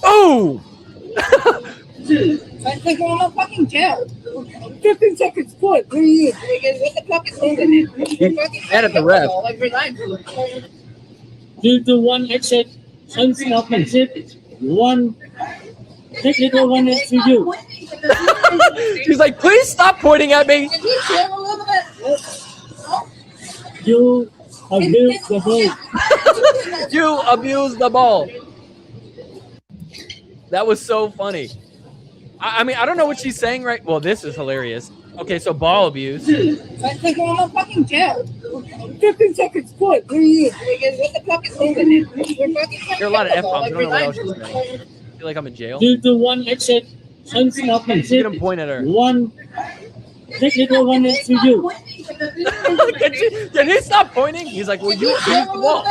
Oh! I think I'm a fucking jail. 15 seconds, what? What the fuck is it? And at the ref. Due to one exit, unsportsmanship, one technical one is to you. She's like, please stop pointing at me. You abuse the ball. You abuse the ball. That was so funny. I mean, I don't know what she's saying, right? Well, this is hilarious. Okay, so ball abuse. I think I'm a fucking jail. 15 seconds, what? What the fuck is it? There are a lot of F-bombs. I don't know what else she's saying. I feel like I'm in jail. Due to one exit, unsportsmanship, Get him point at her. one technical one is to you. Can he stop pointing? He's like, well, you abuse the ball.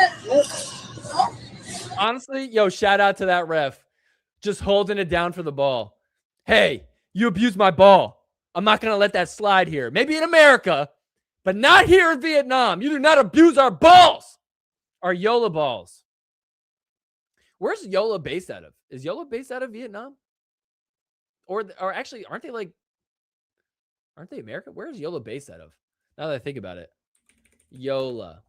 Honestly, yo, shout out to that ref. Just holding it down for the ball. Hey, you abused my ball. I'm not going to let that slide here. Maybe in America, but not here in Vietnam. You do not abuse our balls. Our Yola balls. Where's Yola based out of? Is Yola based out of Vietnam? Or actually, aren't they American? Where's Yola based out of? Now that I think about it. Yola.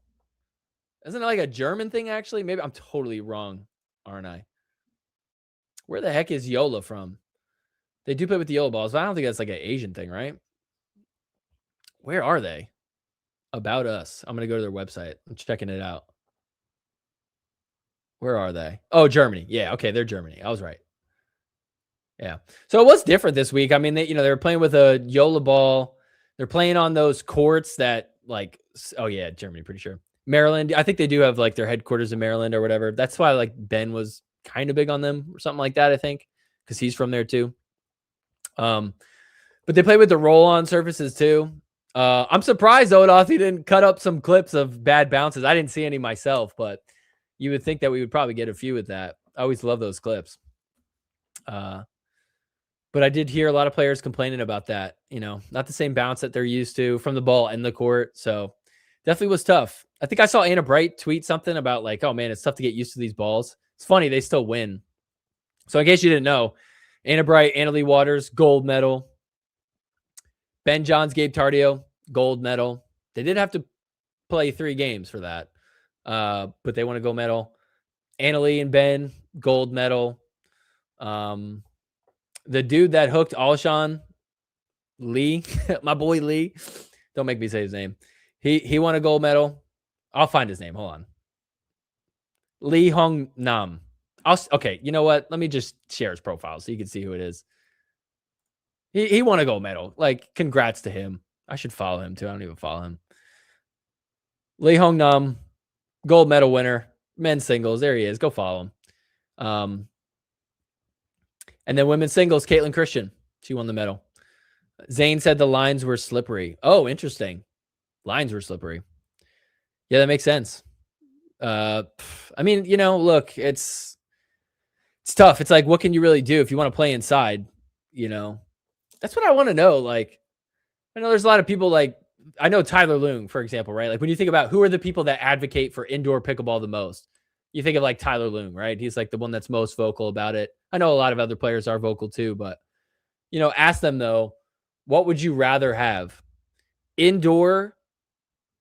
Isn't it like a German thing, actually? Maybe I'm totally wrong, aren't I? Where the heck is Yola from? They do play with the Yola balls, but I don't think that's like an Asian thing, right? Where are they? About Us. I'm going to go to their website. I'm checking it out. Where are they? Oh, Germany. Yeah, okay, they're Germany. I was right. Yeah. So it was different this week. I mean, they were playing with a Yola ball. They're playing on those courts that like, oh yeah, Germany, pretty sure. Maryland. I think they do have like their headquarters in Maryland or whatever. That's why like Ben was kind of big on them or something like that, I think, because he's from there too. But they play with the roll-on surfaces too. I'm surprised Odoth didn't cut up some clips of bad bounces. I didn't see any myself, but you would think that we would probably get a few with that. I always love those clips. But I did hear a lot of players complaining about that, not the same bounce that they're used to from the ball in the court. So definitely was tough. I think I saw Anna Bright tweet something about like, oh man, it's tough to get used to these balls. It's funny. They still win. So in case you didn't know, Anna Bright, Anna Lee Waters, gold medal. Ben Johns, Gabe Tardio, gold medal. They did have to play 3 games for that. But they won a gold medal. Anna Lee and Ben, gold medal. The dude that hooked Alshon, Lee, my boy Lee, don't make me say his name. He won a gold medal. I'll find his name. Hold on. Lee Hong Nam. Okay, you know what? Let me just share his profile so you can see who it is. He won a gold medal. Like, congrats to him. I should follow him too. I don't even follow him. Lee Hong Nam, gold medal winner, men's singles. There he is. Go follow him. And then women's singles, Caitlin Christian. She won the medal. Zane said the lines were slippery. Oh, interesting. Lines were slippery. Yeah, that makes sense. I mean, look, it's tough. It's like, what can you really do if you want to play inside? That's what I want to know. Like, I know there's a lot of people I know Tyler Loong, for example, right? Like when you think about who are the people that advocate for indoor pickleball the most, you think of like Tyler Loong, right? He's like the one that's most vocal about it. I know a lot of other players are vocal too, but ask them though, what would you rather have? Indoor,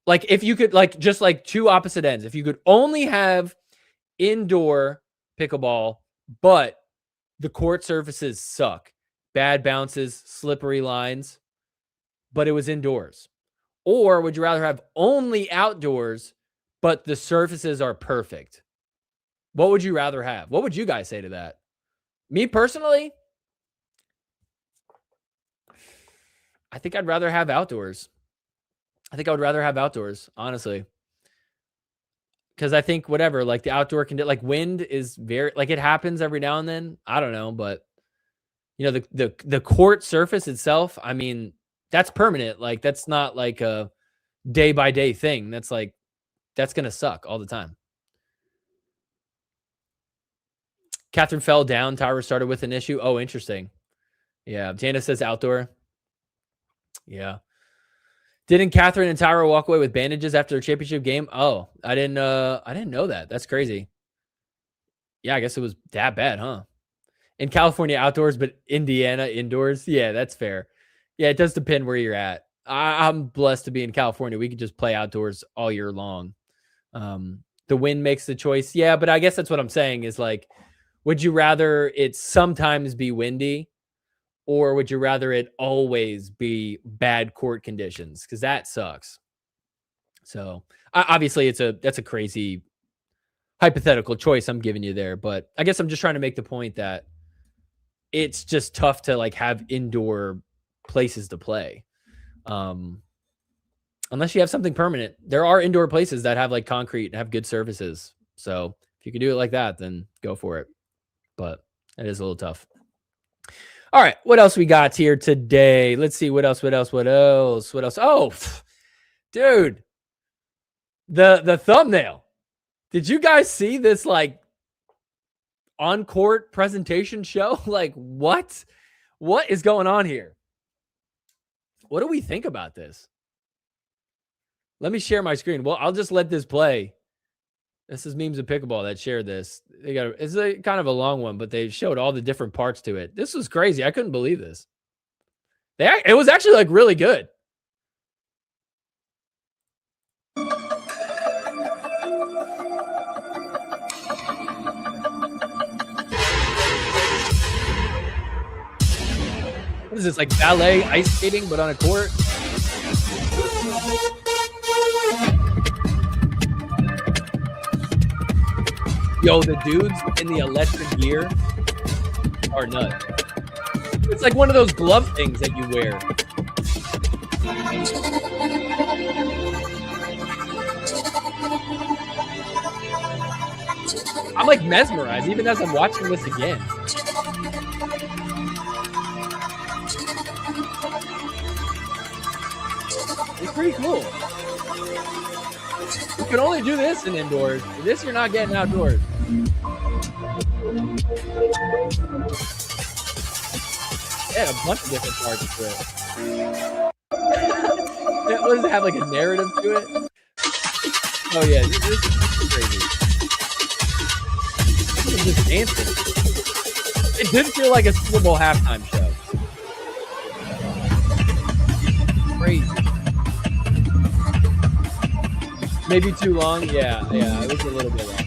like if you could just two opposite ends, if you could only have indoor pickleball, but the court surfaces suck, bad bounces, slippery lines, but it was indoors. Or would you rather have only outdoors, but the surfaces are perfect? What would you rather have? What would you guys say to that? Me personally, I think I'd rather have outdoors. I think I would rather have outdoors, honestly. Because I think whatever, like the outdoor wind is very, it happens every now and then. I don't know, but the court surface itself, I mean, that's permanent. Like that's not like a day by day thing. That's going to suck all the time. Catherine fell down. Tower started with an issue. Oh, interesting. Yeah. Jana says outdoor. Yeah. Didn't Catherine and Tyra walk away with bandages after their championship game? Oh, I didn't know that. That's crazy. Yeah, I guess it was that bad, huh? In California outdoors, but Indiana indoors. Yeah, that's fair. Yeah, it does depend where you're at. I'm blessed to be in California. We could just play outdoors all year long. The wind makes the choice. Yeah, but I guess that's what I'm saying is like, would you rather it sometimes be windy? Or would you rather it always be bad court conditions? Because that sucks. So obviously that's a crazy hypothetical choice I'm giving you there. But I guess I'm just trying to make the point that it's just tough to have indoor places to play. Unless you have something permanent. There are indoor places that have concrete and have good surfaces. So if you can do it like that, then go for it. But it is a little tough. All right, what else we got here today? Let's see what else. Oh, dude, the thumbnail. Did you guys see this on-court presentation show? What is going on here? What do we think about this? Let me share my screen. Well, I'll just let this play. This is Memes of Pickleball that shared this. It's kind of a long one, but they showed all the different parts to it. This was crazy. I couldn't believe this. It was actually really good. What is this, ballet ice skating, but on a court? Yo, the dudes in the electric gear are nuts. It's like one of those glove things that you wear. I'm mesmerized even as I'm watching this again. It's pretty cool. You can only do this in indoors. This you're not getting outdoors. Yeah, a bunch of different parts to it. What does it have, like a narrative to it? Oh yeah, this is crazy. People just dancing. It did feel like a Super Bowl halftime show. Crazy. Maybe too long. Yeah, it was a little bit long.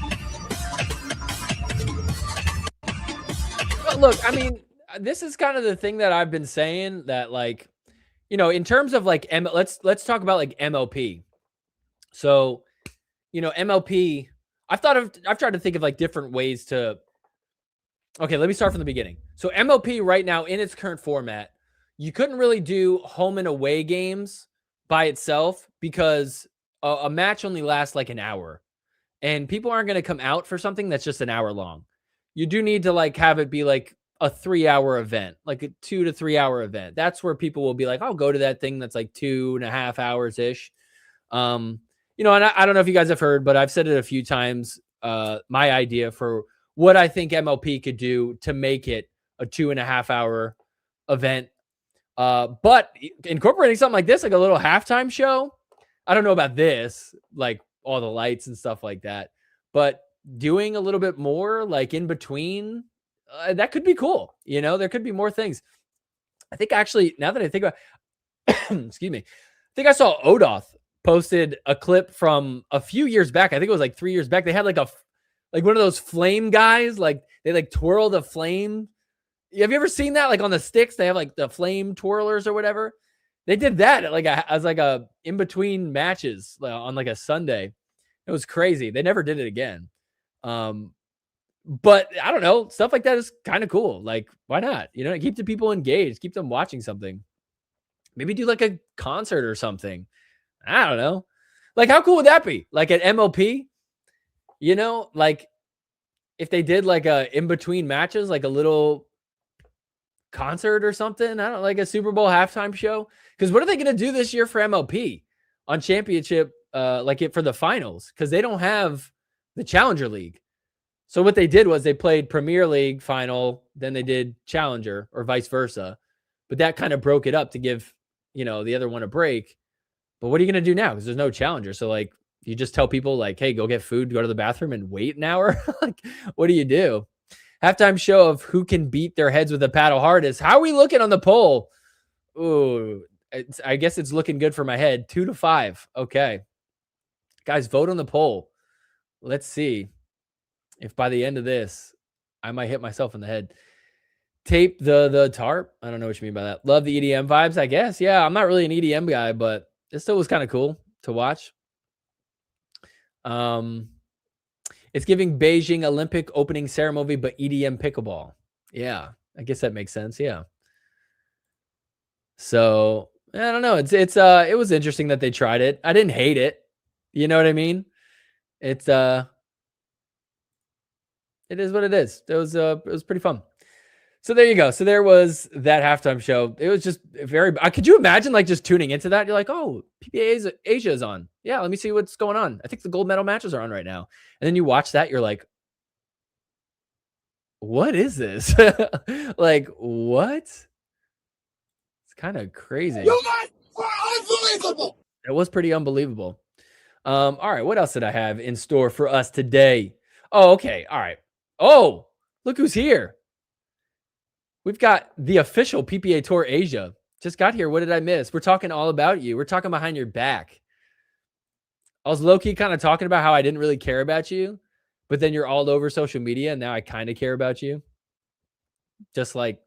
But look, I mean, this is kind of the thing that I've been saying, that like, you know, in terms of like let's talk about like MLP. So, you know, MLP, I've tried to think of like different ways to. Okay, let me start from the beginning. So MLP right now in its current format, you couldn't really do home and away games by itself because a match only lasts like an hour, and people aren't going to come out for something that's just an hour long. You do need to like have it be like a 3-hour event, like a 2 to 3 hour event. That's where people will be like, I'll go to that thing that's like 2.5 hours ish. You know, and I don't know if you guys have heard, but I've said it a few times. My idea for what I think MLP could do to make it a 2.5 hour event. But incorporating something like this, like a little halftime show, I don't know about this, like all the lights and stuff like that, but doing a little bit more like in between, that could be cool. You know, there could be more things. I think actually, now that I think about, excuse me, I think I saw Odoth posted a clip from a few years back. I think it was like 3 years back. They had like one of those flame guys, like they like twirl the flame. Have you ever seen that? Like on the sticks, they have like the flame twirlers or whatever. They did that as like a in between matches on like a Sunday. It was crazy. They never did it again. But I don't know. Stuff like that is kind of cool. Like, why not? You know, keep the people engaged, keep them watching something. Maybe do like a concert or something. I don't know. Like, how cool would that be? Like at MLP, you know, like if they did like a in between matches, like a little concert or something. I don't like a Super Bowl halftime show. Because what are they going to do this year for MLP on championship, like it for the finals? Because they don't have the Challenger League. So what they did was they played Premier League final, then they did Challenger or vice versa. But that kind of broke it up to give, you know, the other one a break. But what are you going to do now? Because there's no Challenger. So like you just tell people like, hey, go get food, go to the bathroom and wait an hour. Like, what do you do? Halftime show of who can beat their heads with a paddle hardest. How are we looking on the poll? Ooh, I guess it's looking good for my head. 2-5. Okay. Guys, vote on the poll. Let's see if by the end of this, I might hit myself in the head. Tape the tarp. I don't know what you mean by that. Love the EDM vibes, I guess. Yeah, I'm not really an EDM guy, but it still was kind of cool to watch. It's giving Beijing Olympic opening ceremony, but EDM pickleball. Yeah, I guess that makes sense. Yeah. So I don't know. It was interesting that they tried it. I didn't hate it. You know what I mean? It is what it is. It was pretty fun. So there you go. So there was that halftime show. It was just very. Could you imagine like just tuning into that? You're like, oh, PPA Asia is on. Yeah, let me see what's going on. I think the gold medal matches are on right now. And then you watch that, you're like, what is this? Like, what? It's kind of crazy. You guys were unbelievable. It was pretty unbelievable. All right, what else did I have in store for us today? Oh, okay. All right. Oh, look who's here. We've got the official PPA Tour Asia. Just got here. What did I miss? We're talking all about you. We're talking behind your back. I was low-key kind of talking about how I didn't really care about you, but then you're all over social media, and now I kind of care about you. Just like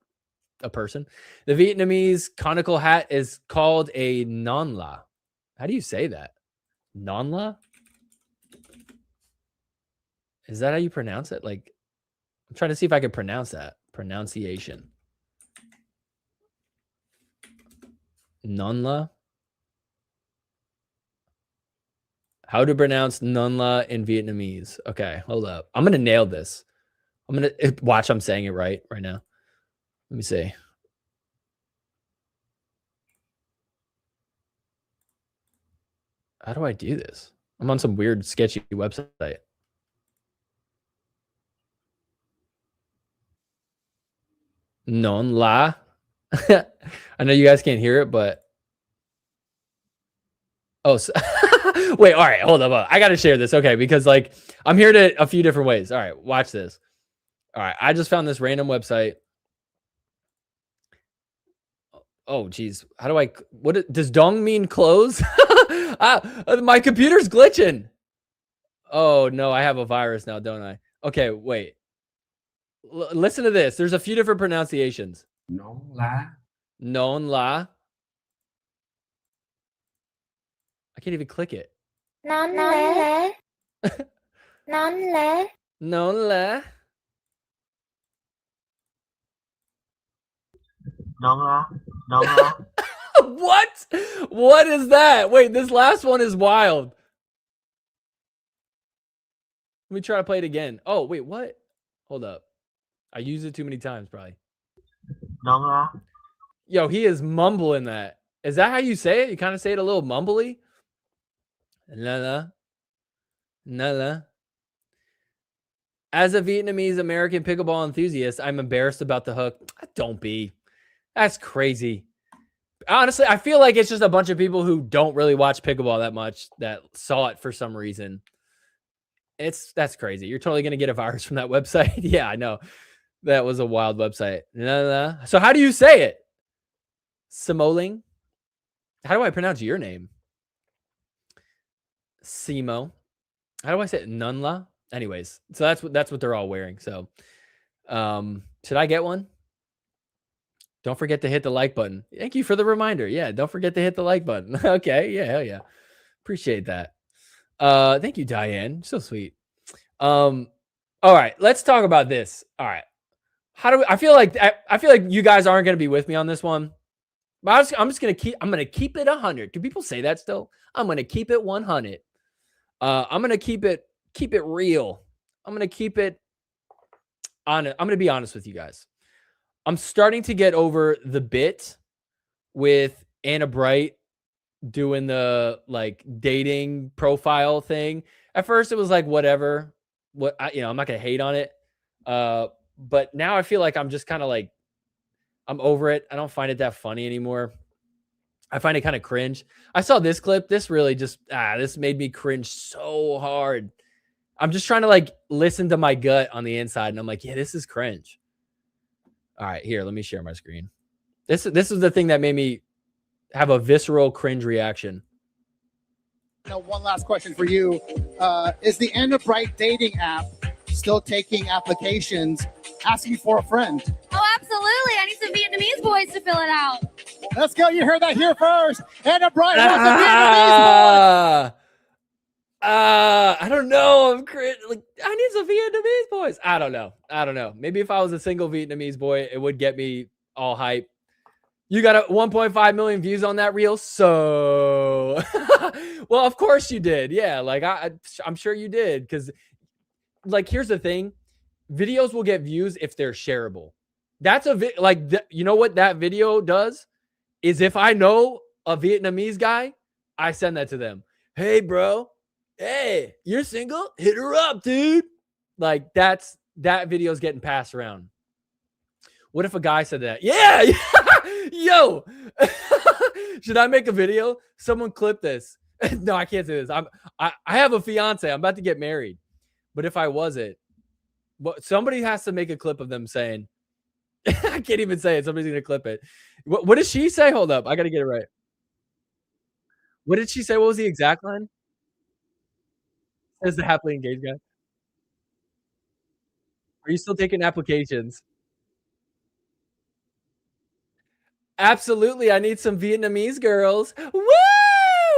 a person. The Vietnamese conical hat is called a non la. How do you say that? Non la? Is that how you pronounce it? Like, I'm trying to see if I can pronounce that. Pronunciation. Non la? How to pronounce non la in Vietnamese. Okay, hold up. I'm going to nail this. I'm going to watch. I'm saying it right now. Let me see. How do I do this? I'm on some weird, sketchy website. Non la. I know you guys can't hear it, but so wait, all right, hold up. I gotta share this, okay? Because like I'm hearing it a few different ways. All right, watch this. All right, I just found this random website. Oh, geez, how do I? Does dong mean close? My computer's glitching. Oh no, I have a virus now, don't I? Okay, wait. Listen to this. There's a few different pronunciations. Non la. Non la. I can't even click it. Non le. Non le. Non la. Non la. Non la. What? What is that? Wait, this last one is wild. Let me try to play it again. Oh, wait, what? Hold up. I used it too many times, probably. Non la. Yo, he is mumbling that. Is that how you say it? You kind of say it a little mumbly? La la. La la. As a Vietnamese American pickleball enthusiast, I'm embarrassed about the hook. Don't be. That's crazy. Honestly, I feel like it's just a bunch of people who don't really watch pickleball that much that saw it for some reason. That's crazy. You're totally gonna get a virus from that website. Yeah, I know. That was a wild website. So how do you say it? Simoling? How do I pronounce your name? Simo. How do I say it? Nunla? Anyways, so that's what they're all wearing. So should I get one? Don't forget to hit the like button. Thank you for the reminder. Yeah, don't forget to hit the like button. Okay, yeah, hell yeah. Appreciate that. Thank you, Diane. So sweet. All right, let's talk about this. All right. I feel like you guys aren't gonna be with me on this one. But I'm gonna keep it 100. Do people say that still? I'm gonna keep it 100. I'm gonna keep it real. I'm gonna keep it honest. I'm gonna be honest with you guys. I'm starting to get over the bit with Anna Bright doing the like dating profile thing. At first it was like whatever. I'm not gonna hate on it. But now I feel like I'm just kind of like I'm over it. I don't find it that funny anymore. I find it kind of cringe. I saw this clip. This really just this made me cringe so hard. I'm just trying to like listen to my gut on the inside, and I'm like, yeah, this is cringe. All right, here, let me share my screen. This is the thing that made me have a visceral cringe reaction. Now, one last question for you. Is the Anna Bright dating app still taking applications asking for a friend? Oh, absolutely. I need some Vietnamese boys to fill it out. Let's go. You heard that here first. Anna Bright wants a Vietnamese boy. I don't know. I'm like, I need some Vietnamese boys. I don't know. Maybe if I was a single Vietnamese boy, it would get me all hype. You got 1.5 million views on that reel. So, well, of course you did. Yeah. Like I'm sure you did. Cause like, here's the thing. Videos will get views if they're shareable. That's you know what that video does is if I know a Vietnamese guy, I send that to them. Hey, bro. Hey, you're single? Hit her up, dude. Like that video is getting passed around. What if a guy said that? Yeah. Yo, should I make a video? Someone clip this. No, I can't say this. I have a fiance. I'm about to get married. But if I wasn't, somebody has to make a clip of them saying, I can't even say it. Somebody's going to clip it. What did she say? Hold up. I got to get it right. What did she say? What was the exact line? As the happily engaged guy. Are you still taking applications? Absolutely. I need some Vietnamese girls. Woo!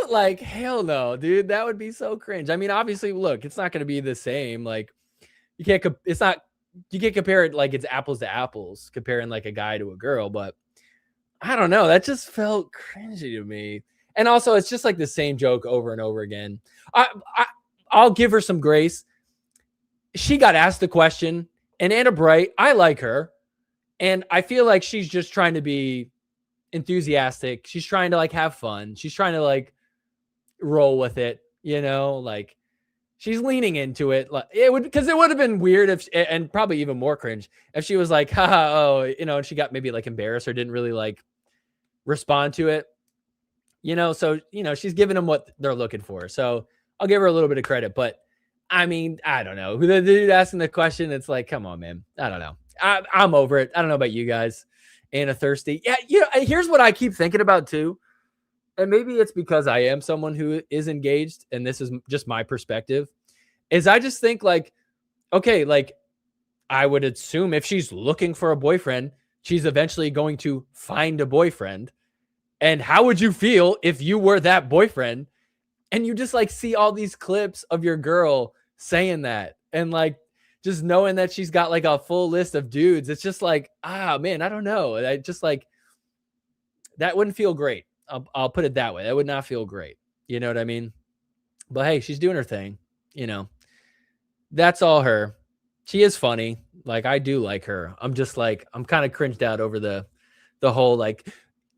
Like, hell no, dude. That would be so cringe. I mean, obviously, look, it's not going to be the same. Like, you can't compare it like it's apples to apples, comparing like a guy to a girl. But I don't know. That just felt cringy to me. And also, it's just like the same joke over and over again. I'll give her some grace. She got asked the question, and Anna Bright, I like her. And I feel like she's just trying to be enthusiastic. She's trying to like have fun. She's trying to like roll with it, like she's leaning into it. Like it would, because it would have been weird if, and probably even more cringe if she was like, haha, oh, and she got maybe like embarrassed or didn't really like respond to it. So she's giving them what they're looking for. So I'll give her a little bit of credit, but I mean, I don't know. The dude asking the question, it's like, come on, man. I don't know. I'm over it. I don't know about you guys. Anna thirsty. Yeah, here's what I keep thinking about too. And maybe it's because I am someone who is engaged, and this is just my perspective, is I just think like, okay, like I would assume if she's looking for a boyfriend, she's eventually going to find a boyfriend. And how would you feel if you were that boyfriend and you just like see all these clips of your girl saying that and like just knowing that she's got like a full list of dudes? It's just like, man, I don't know. I just like, that wouldn't feel great. I'll put it that way. That would not feel great. You know what I mean? But hey, she's doing her thing. That's all her. She is funny. Like I do like her. I'm just like, I'm kind of cringed out over the whole like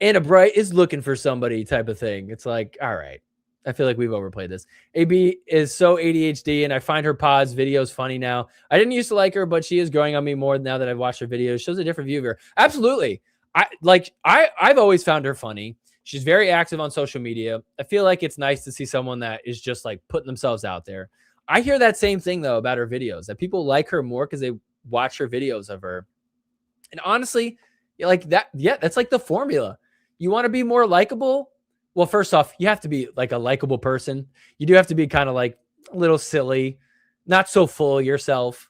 Anna Bright is looking for somebody type of thing. It's like, all right. I feel like we've overplayed this. AB is so ADHD, and I find her pods videos funny now. I didn't used to like her, but she is growing on me more now that I've watched her videos. Shows a different view of her. Absolutely. I've always found her funny. She's very active on social media. I feel like it's nice to see someone that is just like putting themselves out there. I hear that same thing though about her videos, that people like her more because they watch her videos of her. And honestly, like that, yeah, that's like the formula. You want to be more likable? Well, first off, you have to be like a likable person. You do have to be kind of like a little silly, not so full of yourself,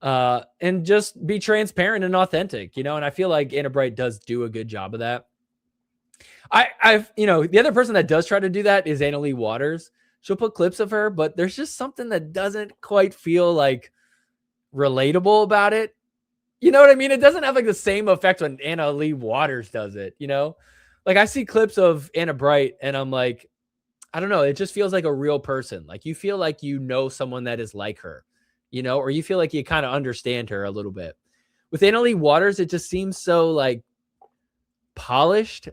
and just be transparent and authentic, And I feel like Anna Bright does do a good job of that. The other person that does try to do that is Annalie Waters. She'll put clips of her, but there's just something that doesn't quite feel like relatable about it. You know what I mean? It doesn't have like the same effect when Annalie Waters does it, Like I see clips of Anna Bright and I'm like, I don't know. It just feels like a real person. Like you feel like someone that is like her, or you feel like you kind of understand her a little bit. With Annalie Waters, it just seems so like polished.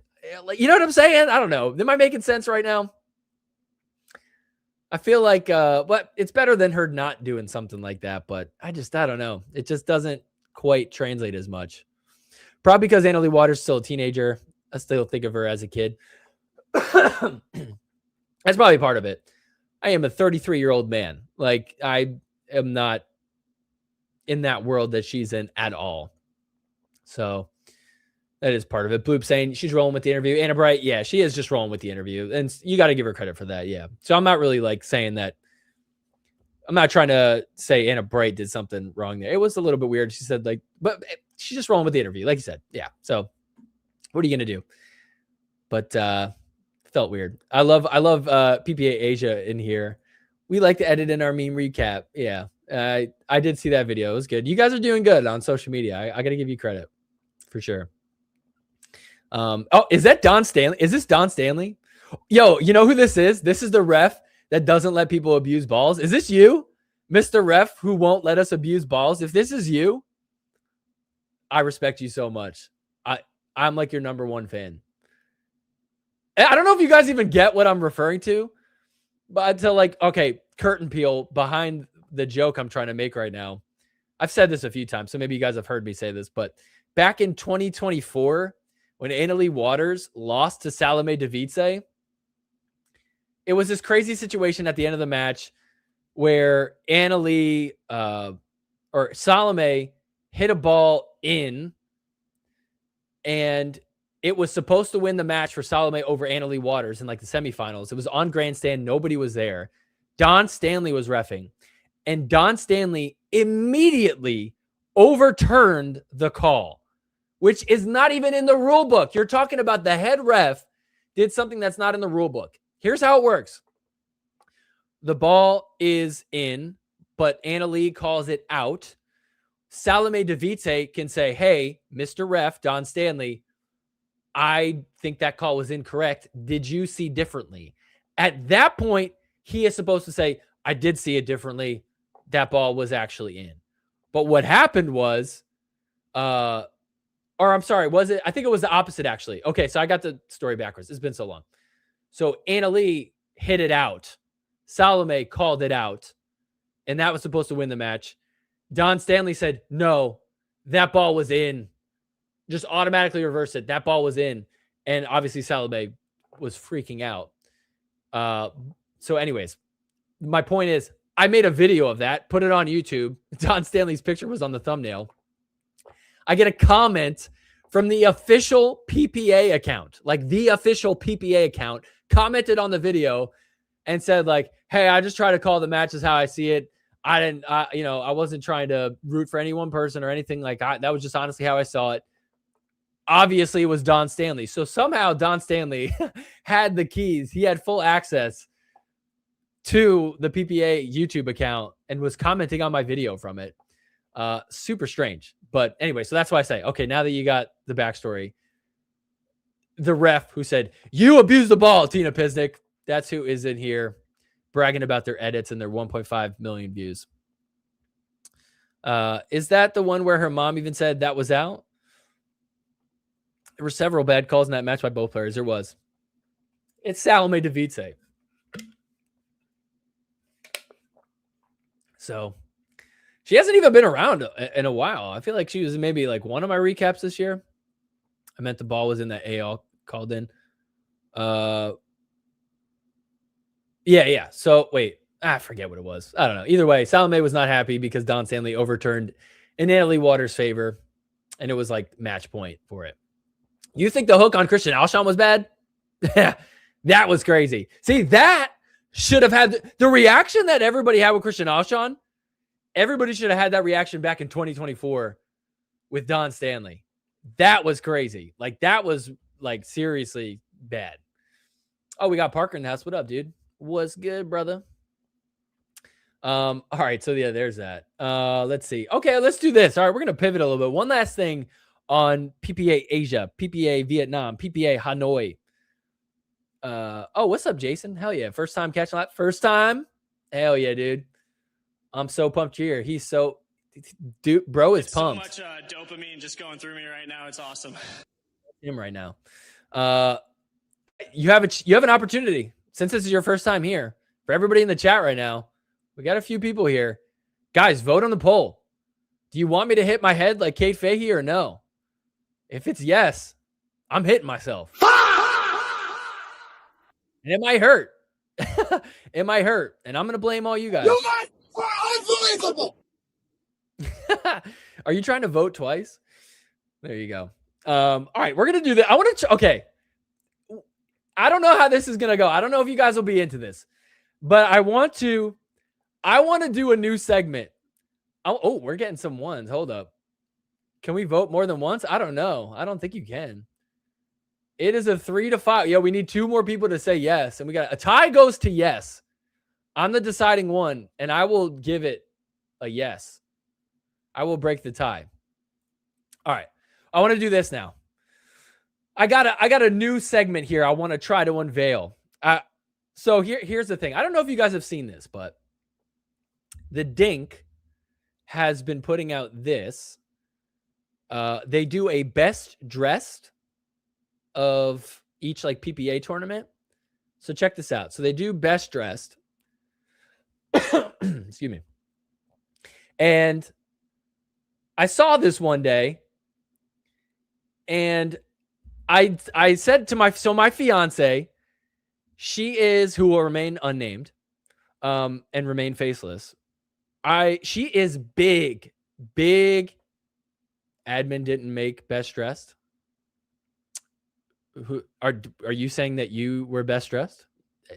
You know what I'm saying? I don't know. Am I making sense right now? I feel like, but it's better than her not doing something like that. But I don't know. It just doesn't quite translate as much. Probably because Annalie Waters is still a teenager. I still think of her as a kid. That's probably part of it. I am a 33-year-old man. Like I am not in that world that she's in at all. So that is part of it. Bloop saying she's rolling with the interview. Anna Bright, yeah, she is just rolling with the interview. And you got to give her credit for that, yeah. So I'm not really like saying that. I'm not trying to say Anna Bright did something wrong there. It was a little bit weird. She said like, but she's just rolling with the interview, like you said. Yeah, so what are you going to do? But felt weird. I love PPA Asia in here. We like to edit in our meme recap. Yeah, I did see that video. It was good. You guys are doing good on social media. I got to give you credit for sure. Is that Don Stanley? Is this Don Stanley? Yo, you know who this is? This is the ref that doesn't let people abuse balls. Is this you, Mr. Ref, who won't let us abuse balls? If this is you, I respect you so much. I'm like your number one fan. I don't know if you guys even get what I'm referring to, but until like, okay, curtain peel behind the joke I'm trying to make right now. I've said this a few times, so maybe you guys have heard me say this, but back in 2024, when Annalie Waters lost to Salome Device, it was this crazy situation at the end of the match where Salome hit a ball in, and it was supposed to win the match for Salome over Annalie Waters in like the semifinals. It was on grandstand. Nobody was there. Don Stanley was reffing, and Don Stanley immediately overturned the call, which is not even in the rule book. You're talking about the head ref did something that's not in the rule book. Here's how it works. The ball is in, but Annalie calls it out. Salome Device can say, hey, Mr. Ref, Don Stanley, I think that call was incorrect. Did you see differently? At that point, he is supposed to say, I did see it differently. That ball was actually in. But what happened was, or I'm sorry, was it? I think it was the opposite, actually. Okay, so I got the story backwards. It's been so long. So Annalie hit it out. Salome called it out. and that was supposed to win the match. Don Stanley said, no, that ball was in. Just automatically reversed it. That ball was in. And obviously Salome was freaking out. So anyways, my point is I made a video of that, put it on YouTube. Don Stanley's picture was on the thumbnail. I get a comment from the official PPA account, like the official PPA account, commented on the video and said like, hey, I just try to call the matches how I see it. I wasn't trying to root for any one person or anything like that. That was just honestly how I saw it. Obviously, it was Don Stanley. So somehow Don Stanley had the keys. He had full access to the PPA YouTube account and was commenting on my video from it. Super strange. But anyway, so that's why I say, okay, now that you got the backstory, the ref who said, you abused the ball, Tina Pisnik, that's who is in here bragging about their edits and their 1.5 million views. Is that the one where her mom even said that was out? There were several bad calls in that match by both players. There was. It's Salome Device. So she hasn't even been around in a while. I feel like she was maybe like one of my recaps this year. I meant the ball was in that AL called in. Yeah. So wait, I forget what it was. I don't know. Either way, Salome was not happy because Don Stanley overturned in Natalie Waters' favor, and it was like match point for it. You think the hook on Christian Alshon was bad? That was crazy. See, that should have had the reaction that everybody had with Christian Alshon. Everybody should have had that reaction back in 2024 with Don Stanley. That was crazy. Like, that was like seriously bad. Oh, we got Parker in the house. What up, dude? What's good, brother? All right. So yeah, there's that. Let's see. Okay, let's do this. All right, we're gonna pivot a little bit. One last thing on PPA Asia, PPA Vietnam, PPA Hanoi. Oh, what's up, Jason? Hell yeah. First time catching that. First time. Hell yeah, dude. I'm so pumped here. He's so, dude, bro is pumped. So much dopamine just going through me right now. It's awesome. Him right now. You have an opportunity since this is your first time here. For everybody in the chat right now, we got a few people here. Guys, vote on the poll. Do you want me to hit my head like Kate Fahey or no? If it's yes, I'm hitting myself. And it might hurt. It might hurt. And I'm going to blame all you guys. You guys are unbelievable. Are you trying to vote twice? There you go. All right, we're going to do that. I want to, okay. I don't know how this is going to go. I don't know if you guys will be into this, but I want to do a new segment. Oh, we're getting some ones. Hold up. Can we vote more than once? I don't know. I don't think you can. It is a 3 to 5. Yeah, we need 2 more people to say yes. And we got a tie goes to yes. I'm the deciding one, and I will give it a yes. I will break the tie. All right. I want to do this now. I got a new segment here I want to try to unveil. So here's the thing. I don't know if you guys have seen this, but the Dink has been putting out this. They do a best dressed of each like PPA tournament. So check this out. So they do best dressed. Excuse me. And I saw this one day, and I said to my fiance, she is, who will remain unnamed, and remain faceless. She is big. Admin didn't make best dressed. Who are you saying that you were best dressed?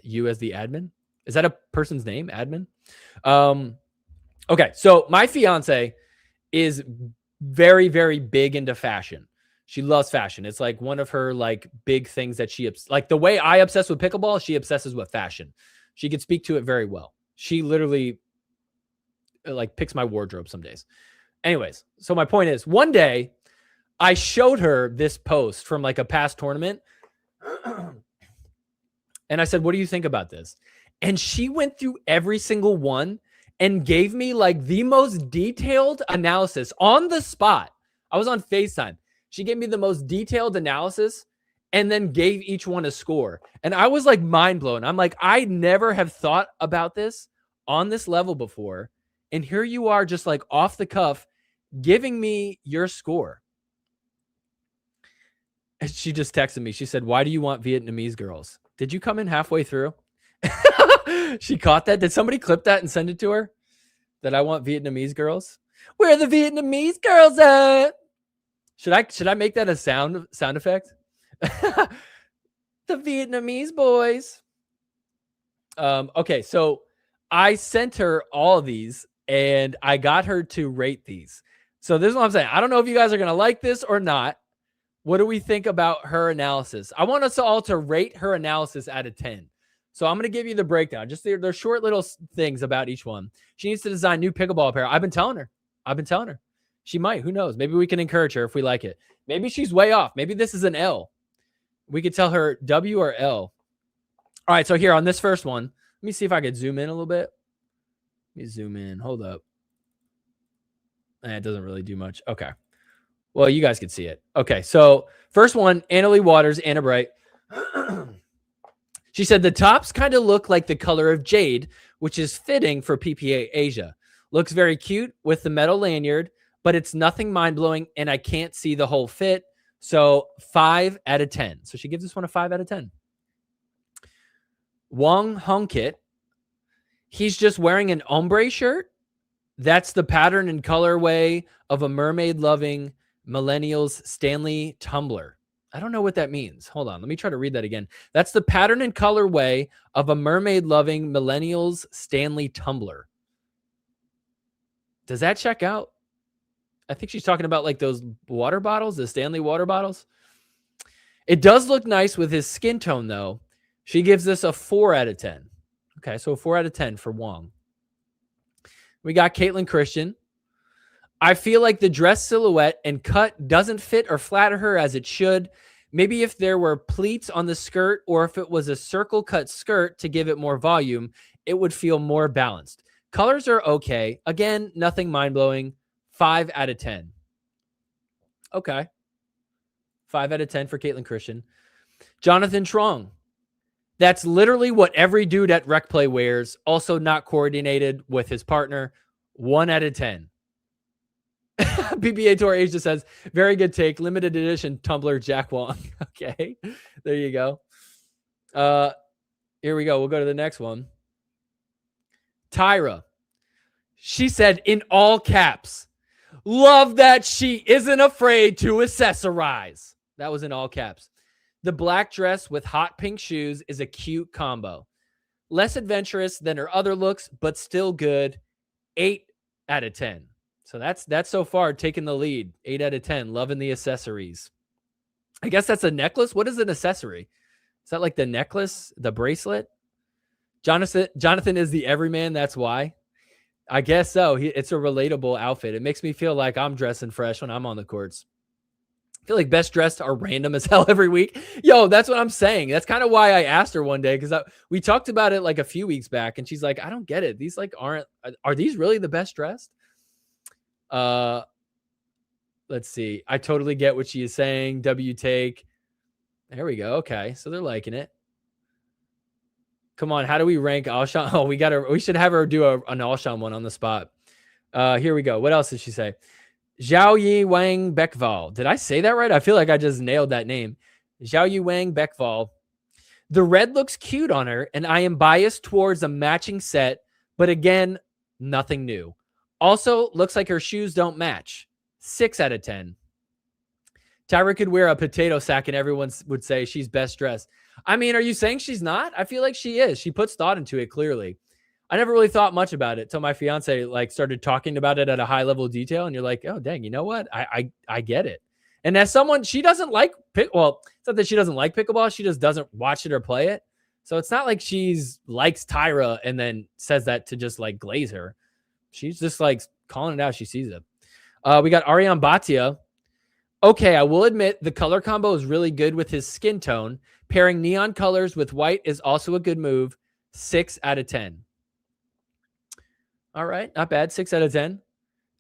You as the admin? Is that a person's name? Admin? Okay. So my fiance is very, very big into fashion. She loves fashion. It's like one of her like big things that like the way I obsess with pickleball, she obsesses with fashion. She could speak to it very well. She literally like picks my wardrobe some days. Anyways, so my point is, one day I showed her this post from like a past tournament. And I said, what do you think about this? And she went through every single one and gave me like the most detailed analysis on the spot. I was on FaceTime. She gave me the most detailed analysis and then gave each one a score. And I was like mind blown. I'm like, I never have thought about this on this level before. And here you are just like off the cuff giving me your score. And she just texted me. She said, why do you want Vietnamese girls? Did you come in halfway through? She caught that. Did somebody clip that and send it to her? That I want Vietnamese girls? Where are the Vietnamese girls at? Should I make that a sound effect? The Vietnamese boys. Okay, so I sent her all of these and I got her to rate these. So this is what I'm saying. I don't know if you guys are going to like this or not. What do we think about her analysis? I want us all to rate her analysis out of 10. So I'm going to give you the breakdown. Just they're short little things about each one. She needs to design new pickleball apparel. I've been telling her. She might. Who knows? Maybe we can encourage her if we like it. Maybe she's way off. Maybe this is an L. We could tell her W or L. All right. So here on this first one, let me see if I could zoom in a little bit. Let me zoom in. Hold up. It doesn't really do much. Okay. Well, you guys can see it. Okay. So first one, Annalie Waters, Anna Bright. She said the tops kind of look like the color of jade, which is fitting for PPA Asia. Looks very cute with the metal lanyard, but it's nothing mind-blowing, and I can't see the whole fit. So 5 out of 10. So she gives this one a 5 out of 10. Wong Hongkit. He's just wearing an ombre shirt. That's the pattern and colorway of a mermaid-loving millennials Stanley tumbler. I don't know what that means. Hold on. Let me try to read that again. That's the pattern and colorway of a mermaid-loving millennials Stanley tumbler. Does that check out? I think she's talking about like those water bottles, the Stanley water bottles. It does look nice with his skin tone, though. She gives this a 4 out of 10. Okay, so a 4 out of 10 for Wong. We got Caitlin Christian. I feel like the dress silhouette and cut doesn't fit or flatter her as it should. Maybe if there were pleats on the skirt or if it was a circle cut skirt to give it more volume, it would feel more balanced. Colors are okay. Again, nothing mind-blowing. 5 out of 10. Okay. 5 out of 10 for Caitlin Christian. Jonathan Trong. That's literally what every dude at Rec Play wears. Also not coordinated with his partner. 1 out of 10. PPA Tour Asia says, very good take. Limited edition tumbler Jack Wong. Okay. There you go. Here we go. We'll go to the next one. Tyra. She said in all caps, love that she isn't afraid to accessorize. That was in all caps. The black dress with hot pink shoes is a cute combo. Less adventurous than her other looks, but still good. 8 out of 10. So that's so far taking the lead. 8 out of 10. Loving the accessories. I guess that's a necklace. What is an accessory? Is that like the necklace, the bracelet? Jonathan is the everyman. That's why. I guess so. It's a relatable outfit. It makes me feel like I'm dressing fresh when I'm on the courts. I feel like best dressed are random as hell every week. Yo, that's what I'm saying. That's kind of why I asked her one day, because we talked about it like a few weeks back, and she's like, I don't get it. These like are these really the best dressed? Let's see. I totally get what she is saying. W take. There we go. Okay. So they're liking it. Come on. How do we rank Alshon? Oh, we should have her do an Alshon one on the spot. Here we go. What else did she say? Zhao Yi Wang Bekval. Did I say that right? I feel like I just nailed that name. Zhao Yi Wang Bekval. The red looks cute on her, and I am biased towards a matching set, but again, nothing new. Also, looks like her shoes don't match. 6 out of 10. Tyra could wear a potato sack, and everyone would say she's best dressed. I mean, are you saying she's not? I feel like she is. She puts thought into it, clearly. I never really thought much about it till my fiance like started talking about it at a high level detail, and you're like, oh dang, you know what? I get it. And as someone, she doesn't like well, it's not that she doesn't like pickleball, she just doesn't watch it or play it. So it's not like she's likes Tyra and then says that to just like glaze her. She's just like calling it out. She sees it. We got Ariane Bhatia. Okay, I will admit the color combo is really good with his skin tone. Pairing neon colors with white is also a good move. 6 out of 10. All right, not bad. 6 out of 10.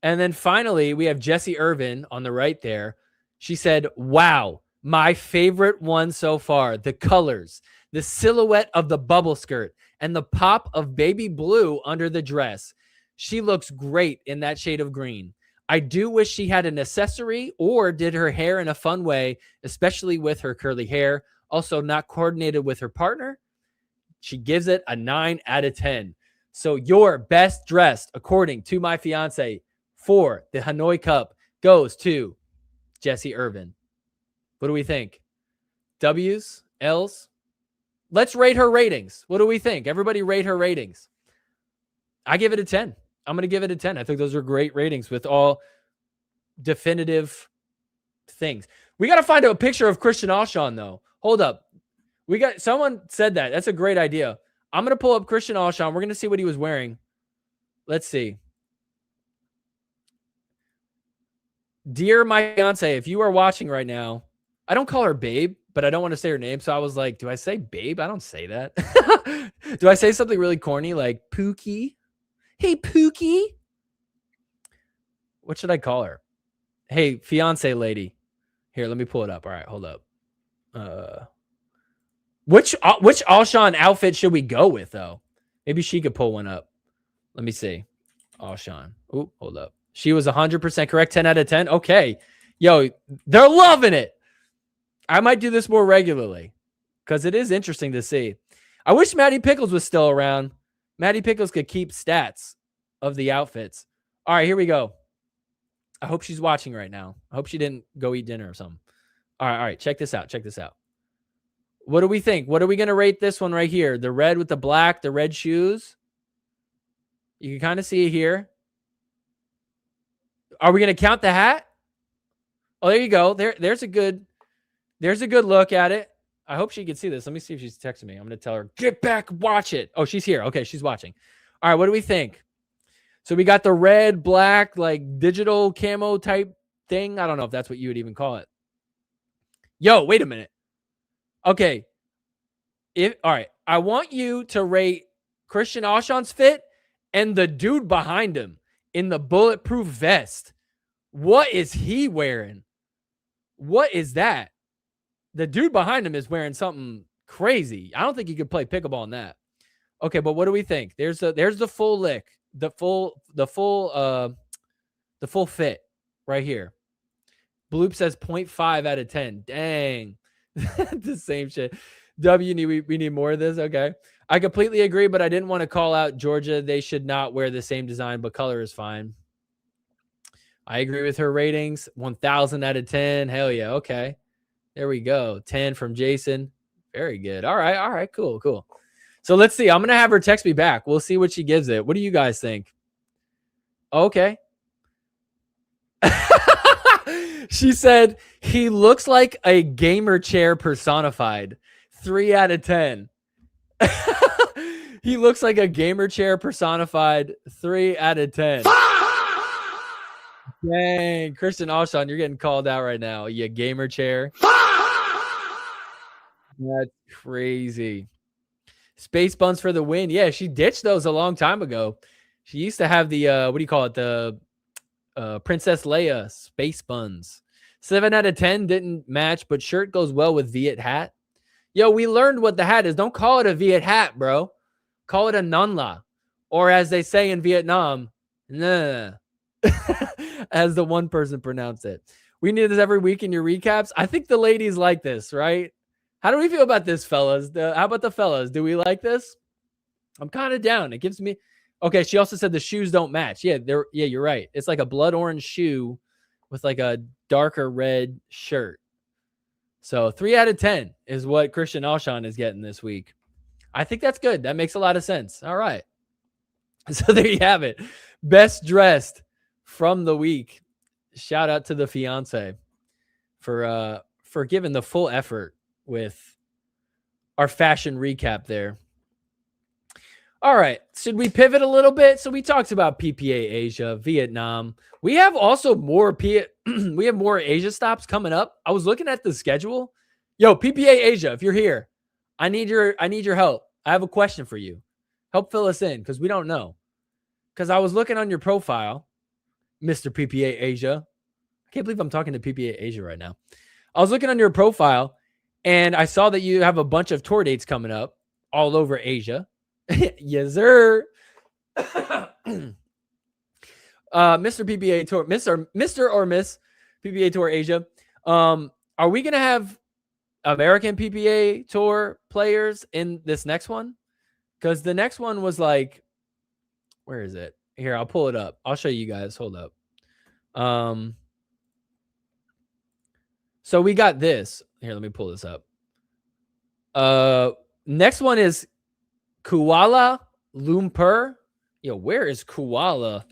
And then finally, we have Jessie Irvin on the right there. She said, wow, my favorite one so far. The colors, the silhouette of the bubble skirt, and the pop of baby blue under the dress. She looks great in that shade of green. I do wish she had an accessory or did her hair in a fun way, especially with her curly hair. Also, not coordinated with her partner. She gives it a 9 out of 10. So your best dressed, according to my fiance, for the Hanoi Cup goes to Jessie Irvin. What do we think? W's? L's? Let's rate her ratings. What do we think? Everybody rate her ratings. I give it a 10. I'm going to give it a 10. I think those are great ratings with all definitive things. We got to find a picture of Christian Alshon, though. Hold up. Someone said that. That's a great idea. I'm going to pull up Christian Alshon. We're going to see what he was wearing. Let's see. Dear my fiance, if you are watching right now, I don't call her babe, but I don't want to say her name. So I was like, do I say babe? I don't say that. Do I say something really corny like Pookie? Hey, Pookie. What should I call her? Hey, fiance lady. Here, let me pull it up. All right, hold up. Which Alshon outfit should we go with, though? Maybe she could pull one up. Let me see. Alshon. Oh, hold up. She was 100% correct. 10 out of 10. Okay. Yo, they're loving it. I might do this more regularly because it is interesting to see. I wish Maddie Pickles was still around. Maddie Pickles could keep stats of the outfits. All right, here we go. I hope she's watching right now. I hope she didn't go eat dinner or something. All right. Check this out. What do we think? What are we going to rate this one right here? The red with the black, the red shoes. You can kind of see it here. Are we going to count the hat? Oh, there you go. There's a good look at it. I hope she can see this. Let me see if she's texting me. I'm going to tell her, get back, watch it. Oh, she's here. Okay, she's watching. All right, what do we think? So we got the red, black, like digital camo type thing. I don't know if that's what you would even call it. Yo, wait a minute. Okay. All right. I want you to rate Christian Alshon's fit and the dude behind him in the bulletproof vest. What is he wearing? What is that? The dude behind him is wearing something crazy. I don't think he could play pickleball in that. Okay, but what do we think? There's the full lick, the full fit right here. Bloop says 0.5 out of 10. Dang. The same shit. We need more of this. Okay. I completely agree, but I didn't want to call out Georgia. They should not wear the same design, but color is fine. I agree with her ratings. 1,000 out of 10. Hell yeah. Okay. There we go. 10 from Jason. Very good. All right. Cool. So let's see. I'm going to have her text me back. We'll see what she gives it. What do you guys think? Okay. She said, he looks like a gamer chair personified. 3 out of 10. He looks like a gamer chair personified. 3 out of 10. Dang, Christian Alshon, you're getting called out right now. You gamer chair. That's crazy. Space buns for the win. Yeah, she ditched those a long time ago. She used to have the what do you call it? The Princess Leia space buns. 7 out of 10 didn't match, but shirt goes well with Viet hat. Yo, we learned what the hat is. Don't call it a Viet hat, bro. Call it a nunla. Or as they say in Vietnam, nah. As the one person pronounced it. We need this every week in your recaps. I think the ladies like this, right? How do we feel about this, fellas? How about the fellas? Do we like this? I'm kind of down. It gives me... Okay, she also said the shoes don't match. Yeah, you're right. It's like a blood orange shoe with like a darker red shirt. So 3 out of 10 is what Christian Alshon is getting this week. I think that's good. That makes a lot of sense. All right. So there you have it. Best dressed from the week. Shout out to the fiance for giving the full effort with our fashion recap there. All right. Should we pivot a little bit? So we talked about PPA Asia, Vietnam. We have also more we have more Asia stops coming up. I was looking at the schedule. Yo, PPA Asia, if you're here, I need your help. I have a question for you. Help fill us in because we don't know. Because I was looking on your profile, Mr. PPA Asia. I can't believe I'm talking to PPA Asia right now. I was looking on your profile and I saw that you have a bunch of tour dates coming up all over Asia. Yes, sir. Mr. PPA Tour, Mr. or Miss PPA Tour Asia. Are we gonna have American PPA Tour players in this next one? Because the next one was like, where is it? Here, I'll pull it up. I'll show you guys. Hold up. So we got this. Here, let me pull this up. Next one is Kuala Lumpur. Yo, where is Kuala?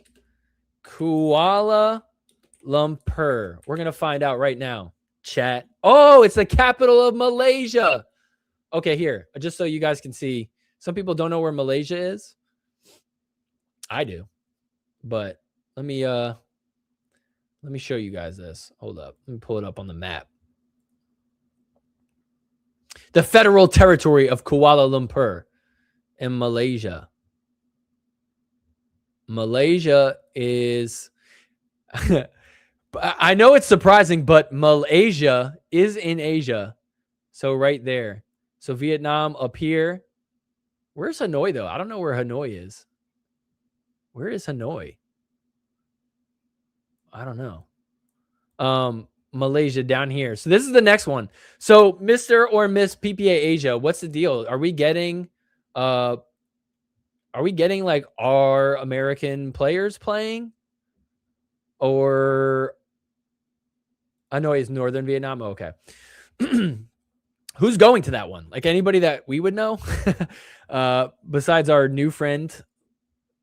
Kuala Lumpur. We're gonna find out right now. Chat. Oh, it's the capital of Malaysia. Okay, here, just so you guys can see. Some people don't know where Malaysia is. I do, but let me show you guys this. Hold up. Let me pull it up on the map. The federal territory of Kuala Lumpur in Malaysia. Malaysia is, I know it's surprising, but Malaysia is in Asia. So right there. So Vietnam up here. Where's Hanoi though? I don't know where Hanoi is. Where is Hanoi? I don't know. Malaysia down here. So this is the next one. So Mr. or Miss PPA Asia, what's the deal? Are we getting like our American players playing? Or Hanoi is Northern Vietnam. Oh, okay. Who's going to that one? Like anybody that we would know? Besides our new friend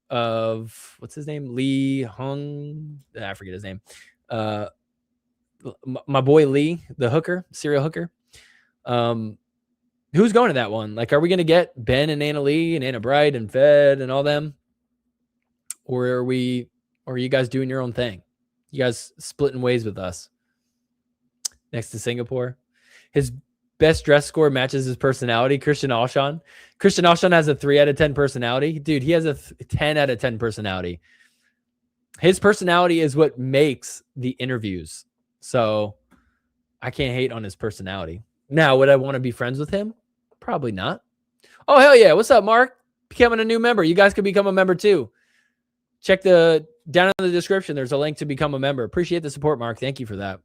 of what's his name? Lee Hung. I forget his name. My boy Lee, the hooker, serial hooker. Who's going to that one? Like, are we going to get Ben and Anna Lee and Anna Bright and Fed and all them? Or are you guys doing your own thing? You guys splitting ways with us? Next to Singapore. His best dress score matches his personality. Christian Alshon. Christian Alshon has a 3 out of 10 personality. Dude, he has a 10 out of 10 personality. His personality is what makes the interviews. So I can't hate on his personality. Now, would I want to be friends with him? Probably not. Oh, hell yeah. What's up, Mark? Becoming a new member. You guys could become a member too. Check down in the description. There's a link to become a member. Appreciate the support, Mark. Thank you for that.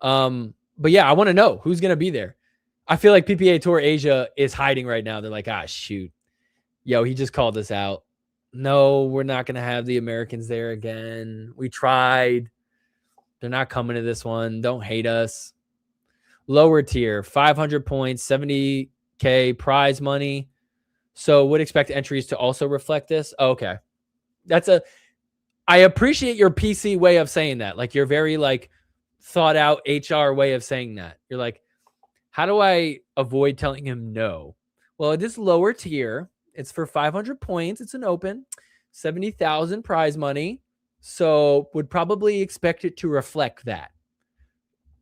But yeah, I want to know who's going to be there. I feel like PPA Tour Asia is hiding right now. They're like, shoot. Yo, he just called us out. No, we're not going to have the Americans there again. We tried. They're not coming to this one. Don't hate us. Lower tier, 500 points, 70K prize money. So would expect entries to also reflect this. Oh, okay. I appreciate your PC way of saying that. Like your very like thought out HR way of saying that. You're like, how do I avoid telling him no? Well, it is lower tier. It's for 500 points. It's an open, 70,000 prize money. So would probably expect it to reflect that.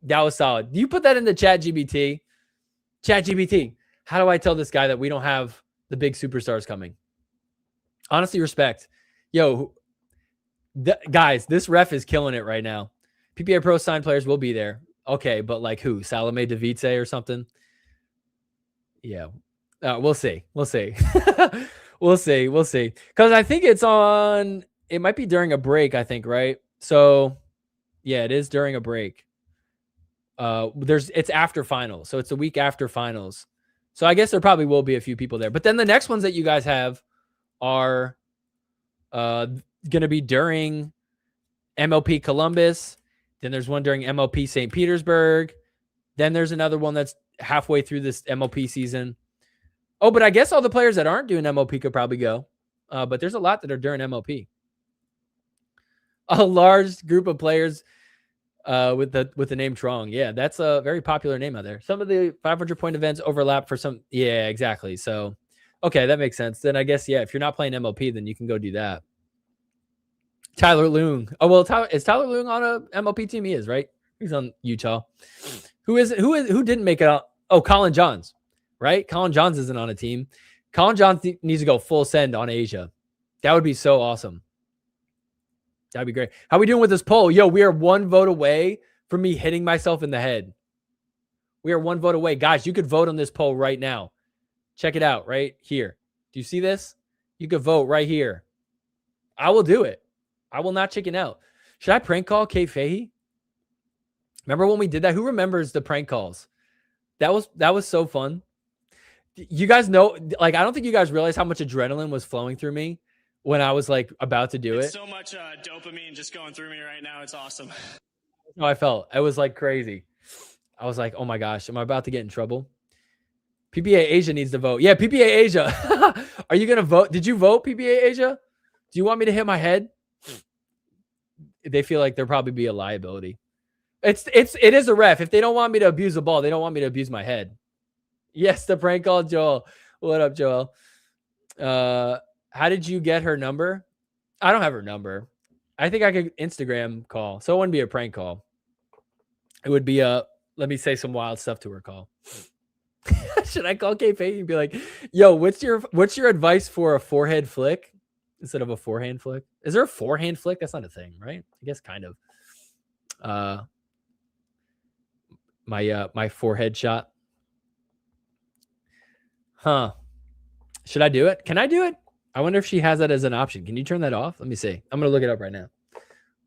That was solid. You put that in the chat GPT. Chat GPT. How do I tell this guy that we don't have the big superstars coming? Honestly, respect. Yo, guys, this ref is killing it right now. PPA Pro signed players will be there. Okay, but like who? Salome DeVite or something? Yeah. We'll see. We'll see. We'll see. We'll see. Because I think it might be during a break, I think, right? So, yeah, it is during a break. It's after finals. So it's a week after finals. So I guess there probably will be a few people there. But then the next ones that you guys have are going to be during MLP Columbus. Then there's one during MLP St. Petersburg. Then there's another one that's halfway through this MLP season. Oh, but I guess all the players that aren't doing MLP could probably go. But there's a lot that are during MLP. A large group of players with the name Trong. Yeah, that's a very popular name out there. Some of the 500 point events overlap for some. Yeah, exactly. So, okay, that makes sense. Then I guess, yeah, if you're not playing MLP, then you can go do that. Tyler Leung. Oh, well, is Tyler Leung on a MLP team? He is, right? He's on Utah. Who didn't make it out? Oh, Colin Johns, right? Colin Johns isn't on a team. Colin Johns needs to go full send on Asia. That would be so awesome. That'd be great. How we doing with this poll? Yo, we are 1 vote away from me hitting myself in the head. We are 1 vote away. Guys, you could vote on this poll right now. Check it out right here. Do you see this? You could vote right here. I will do it. I will not chicken out. Should I prank call Kate Fahey? Remember when we did that? Who remembers the prank calls? That was so fun. You guys know, like, I don't think you guys realize how much adrenaline was flowing through me when I was like about to do it. So much dopamine just going through me right now. It's awesome. That's how I felt. It was like crazy. I was like, oh my gosh, am I about to get in trouble? PPA Asia needs to vote. Yeah, PPA Asia. Are you going to vote? Did you vote, PPA Asia? Do you want me to hit my head? They feel like there'll probably be a liability. It is a ref. If they don't want me to abuse the ball, they don't want me to abuse my head. Yes, the prank call, Joel. What up, Joel? How did you get her number? I don't have her number. I think I could Instagram call. So it wouldn't be a prank call. It would be a, let me say some wild stuff to her call. Should I call Kate Fahey and be like, yo, what's your advice for a forehead flick instead of a forehand flick? Is there a forehand flick? That's not a thing, right? I guess kind of. My forehead shot. Huh. Should I do it? Can I do it? I wonder if she has that as an option. Can you turn that off? Let me see. I'm going to look it up right now.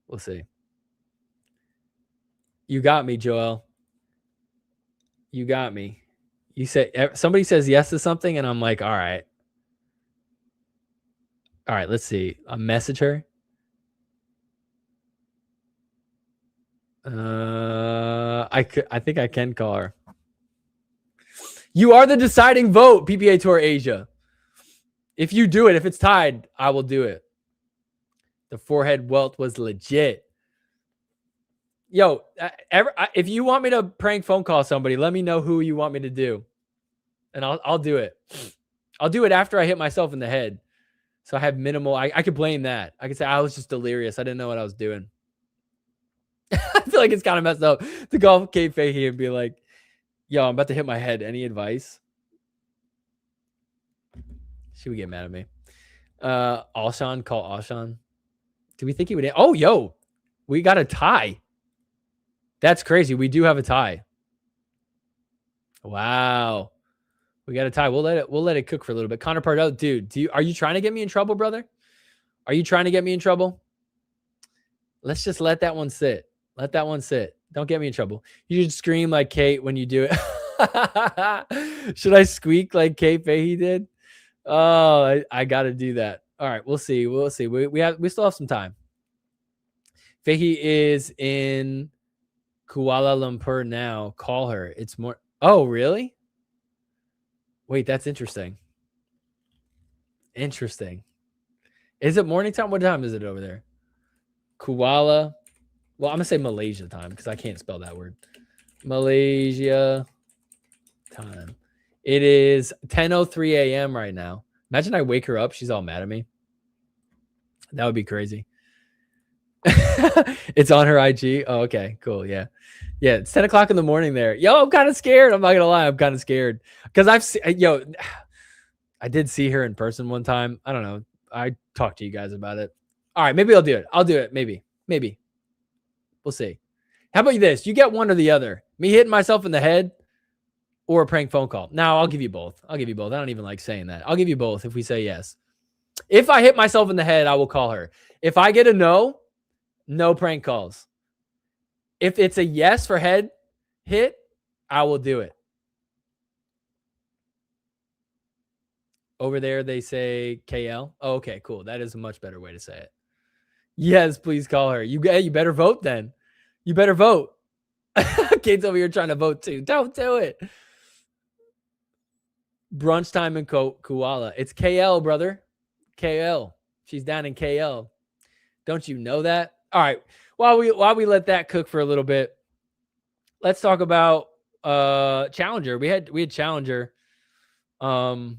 We'll see. You got me, Joel. You got me. You say somebody says yes to something and I'm like, all right. All right, let's see. I message her. I think I can call her. You are the deciding vote, PPA Tour Asia. If you do it, if it's tied, I will do it. The forehead welt was legit. Yo, if you want me to prank phone call somebody, let me know who you want me to do. And I'll do it. I'll do it after I hit myself in the head. So I have minimal, I could blame that. I could say I was just delirious. I didn't know what I was doing. I feel like it's kind of messed up to call Kate Fahey and be like, yo, I'm about to hit my head. Any advice? She would get mad at me. Alshon, call Alshon. Do we think he would? Oh, yo, we got a tie. That's crazy. We do have a tie. Wow. We got a tie. We'll let it cook for a little bit. Connor Pardo, dude, are you trying to get me in trouble, brother? Are you trying to get me in trouble? Let's just let that one sit. Let that one sit. Don't get me in trouble. You should scream like Kate when you do it. Should I squeak like Kate Fahey did? Oh, I got to do that. All right, we'll see. We'll see. We still have some time. Fahey is in Kuala Lumpur now. Call her. It's more. Oh, really? Wait, that's interesting. Interesting. Is it morning time? What time is it over there? Kuala. Well, I'm going to say Malaysia time because I can't spell that word. Malaysia time. It is 10:03 a.m. right now. Imagine I wake her up. She's all mad at me. That would be crazy. It's on her IG. Oh, okay, cool. Yeah. Yeah. It's 10 o'clock in the morning there. Yo, I'm kind of scared. I'm not going to lie. I'm kind of scared because I did see her in person one time. I don't know. I talked to you guys about it. All right. Maybe I'll do it. I'll do it. Maybe. We'll see. How about this? You get one or the other. Me hitting myself in the head or a prank phone call. Now I'll give you both. I don't even like saying that. I'll give you both if we say yes. If I hit myself in the head, I will call her. If I get a no prank calls. If it's a yes for head hit, I will do it. Over there, they say KL. Oh, okay, cool. That is a much better way to say it. Yes, please call her. You better vote then. You better vote. Kate's over here trying to vote too. Don't do it. Brunch time in Kuala. It's KL, brother. KL. She's down in KL. Don't you know that? All right. While we let that cook for a little bit, let's talk about Challenger. We had Challenger. Do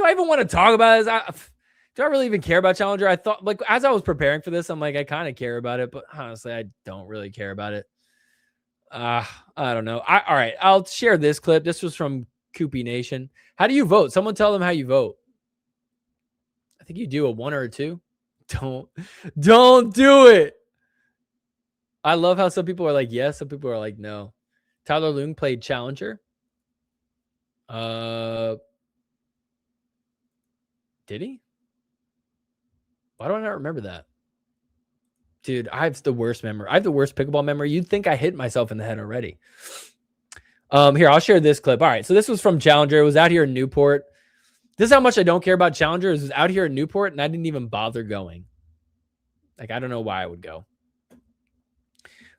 I even want to talk about this? Do I really even care about Challenger? I thought, like, as I was preparing for this, I'm like, I kind of care about it, but honestly, I don't really care about it. I don't know. All right. I'll share this clip. This was from Koopy Nation. How do you vote? Someone tell them how you vote. I think you do a 1 or a 2. Don't do it. I love how some people are like, yes. Some people are like, no. Tyler Loong played Challenger. Did he? Why do I not remember that? Dude, I have the worst memory. I have the worst pickleball memory. You'd think I hit myself in the head already. Here, I'll share this clip. All right, so this was from Challenger. It was out here in Newport. This is how much I don't care about Challenger. It was out here in Newport, and I didn't even bother going. Like, I don't know why I would go.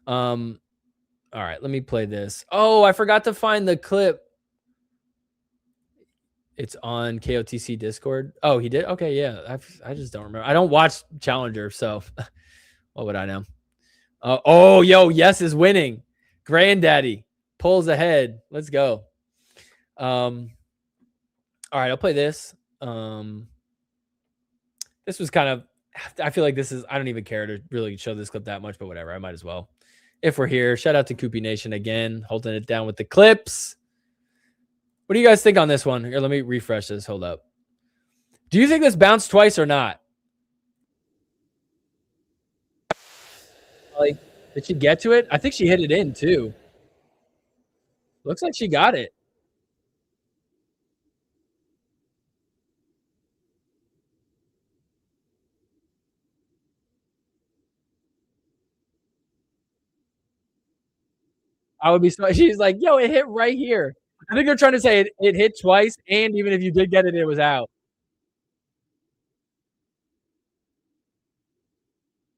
All right, let me play this. Oh, I forgot to find the clip. It's on KOTC Discord. Oh, he did? Okay, yeah. I just don't remember. I don't watch Challenger, so what would I know? Oh, yo, Yes is winning. Granddaddy pulls ahead. Let's go. All right, I'll play this. This was kind of, I feel like this is, I don't even care to really show this clip that much, but whatever. I might as well. If we're here, shout out to Koopy Nation again, holding it down with the clips. What do you guys think on this one? Here, let me refresh this. Hold up. Do you think this bounced twice or not? Like, did she get to it? I think she hit it in too. Looks like she got it. I would be so. She's like, yo, it hit right here. I think they're trying to say it hit twice, and even if you did get it, it was out.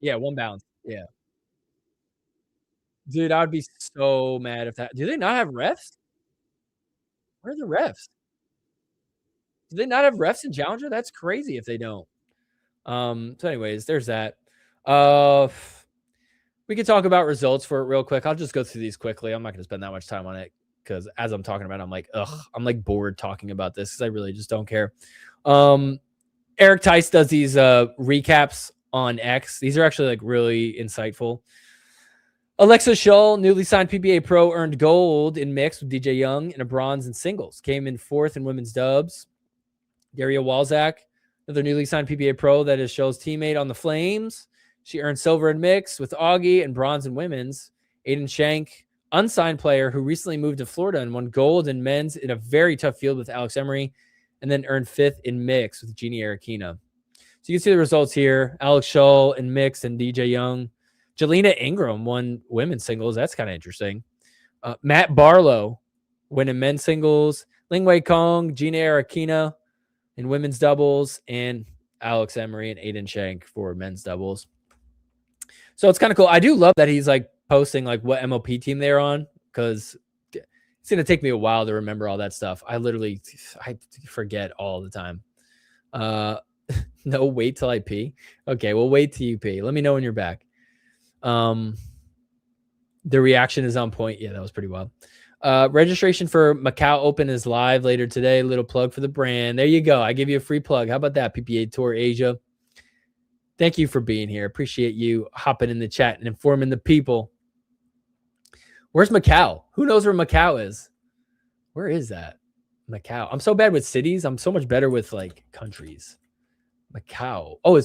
Yeah, one bounce. Yeah. Dude, I would be so mad if that. Do they not have refs? Where are the refs? Do they not have refs in Challenger? That's crazy if they don't. So anyways, there's that. We could talk about results for it real quick. I'll just go through these quickly. I'm not going to spend that much time on it because as I'm talking about it, I'm like, ugh, I'm like bored talking about this because I really just don't care. Eric Tice does these recaps on X. These are actually like really insightful. Alexa Schull, newly signed PPA Pro, earned gold in mixed with DJ Young and a bronze in singles. Came in 4th in women's dubs. Daria Walzak, another newly signed PPA Pro that is Schull's teammate on the Flames. She earned silver in mixed with Augie and bronze in women's. Aiden Shank, unsigned player who recently moved to Florida and won gold in men's in a very tough field with Alex Emery, and then earned 5th in mixed with Jeannie Arakina. So you can see the results here. Alex Schull in mixed and DJ Young. Jelena Ingram won women's singles. That's kind of interesting. Matt Barlow winning men's singles. Lingwei Kong, Gina Arakina in women's doubles, and Alex Emery and Aiden Shank for men's doubles. So it's kind of cool. I do love that he's like posting like what MOP team they're on because it's going to take me a while to remember all that stuff. I forget all the time. No, wait till I pee. Okay, well, wait till you pee. Let me know when you're back. The reaction is on point. Yeah, that was pretty wild. Registration for Macau Open is live later today. Little plug for the brand. There you go. I give you a free plug. How about that, PPA Tour Asia? Thank you for being here. Appreciate you hopping in the chat and informing the people. Where's Macau? Who knows where Macau is? Where is that? Macau. I'm so bad with cities. I'm so much better with like countries. Macau. Oh,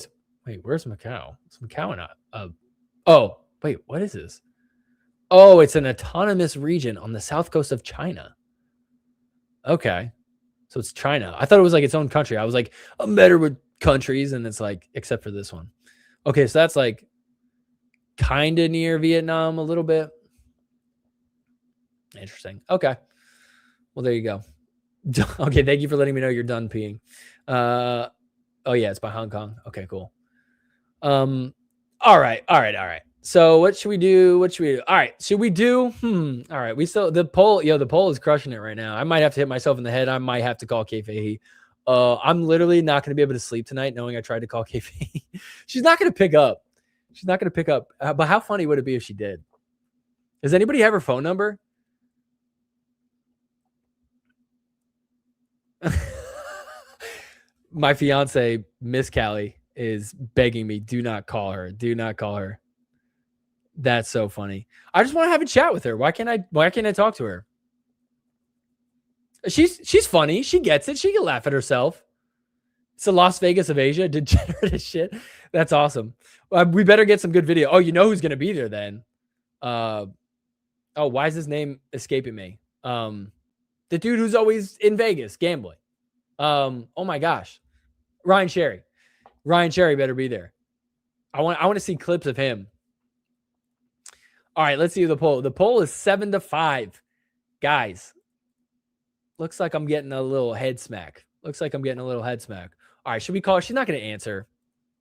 wait, where's Macau? It's Macau not. Oh, wait, what is this? Oh, it's an autonomous region on the south coast of China. Okay. So it's China. I thought it was like its own country. I was like, I'm better with countries, and it's like, except for this one. Okay, so that's like kind of near Vietnam a little bit. Interesting. Okay. Well, there you go. Okay, thank you for letting me know you're done peeing. Oh, yeah, it's by Hong Kong. Okay, cool. All right. So what should we do? All right. Should we do? All right. The poll is crushing it right now. I might have to hit myself in the head. I might have to call Kay Fahey. I'm literally not going to be able to sleep tonight knowing I tried to call Kay Fahey. She's not going to pick up. But how funny would it be if she did? Does anybody have her phone number? My fiance, Miss Callie, is begging me, do not call her. Do not call her. That's so funny. I just want to have a chat with her. Why can't I talk to her? She's funny. She gets it. She can laugh at herself. It's the Las Vegas of Asia. Degenerate as shit. That's awesome. We better get some good video. Oh, you know who's going to be there then? Oh, why is his name escaping me? The dude who's always in Vegas gambling. Oh my gosh. Ryan Sherry. Ryan Sherry better be there. I want to see clips of him. All right, let's see the poll. The poll is 7-5. Guys, looks like I'm getting a little head smack. All right, should we call her? She's not going to answer.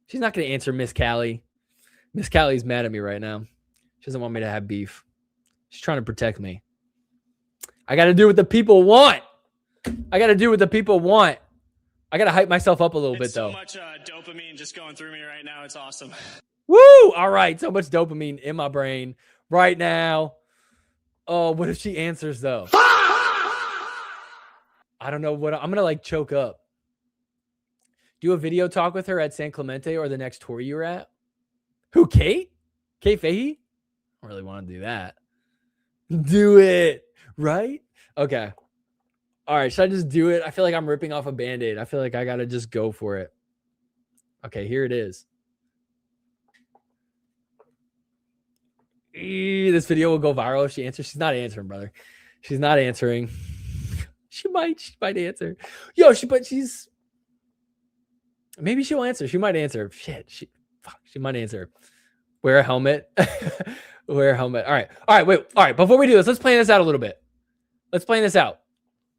She's not going to answer Miss Callie. Miss Callie's mad at me right now. She doesn't want me to have beef. She's trying to protect me. I got to do what the people want. I got to hype myself up a little bit, though. So much dopamine just going through me right now. It's awesome. Woo! All right, so much dopamine in my brain right now. Oh, what if she answers, though? I don't know what I'm gonna like choke up. Do a video talk with her at San Clemente or the next tour you were at. Who, Kate? Kate Fahey? I don't really want to do that. Do it, right? Okay. All right, should I just do it? I feel like I'm ripping off a Band-Aid. I feel like I gotta just go for it. Okay, here it is. This video will go viral if she answers. She's not answering, brother. She's not answering. She might answer. Yo, she's maybe she'll answer. She might answer. Shit, she might answer. Wear a helmet. Wear a helmet. All right, wait. All right, before we do this, let's plan this out a little bit.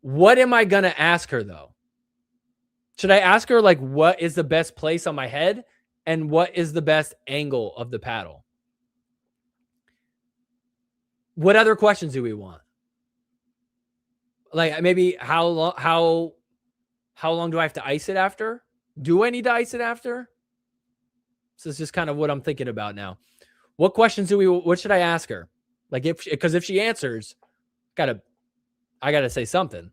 What am I gonna ask her though? Should I ask her like what is the best place on my head and what is the best angle of the paddle? What other questions do we want? Like maybe how long do I have to ice it after? Do I need to ice it after? This is just kind of what I'm thinking about now. What questions what should I ask her? Like because if she answers, I gotta say something.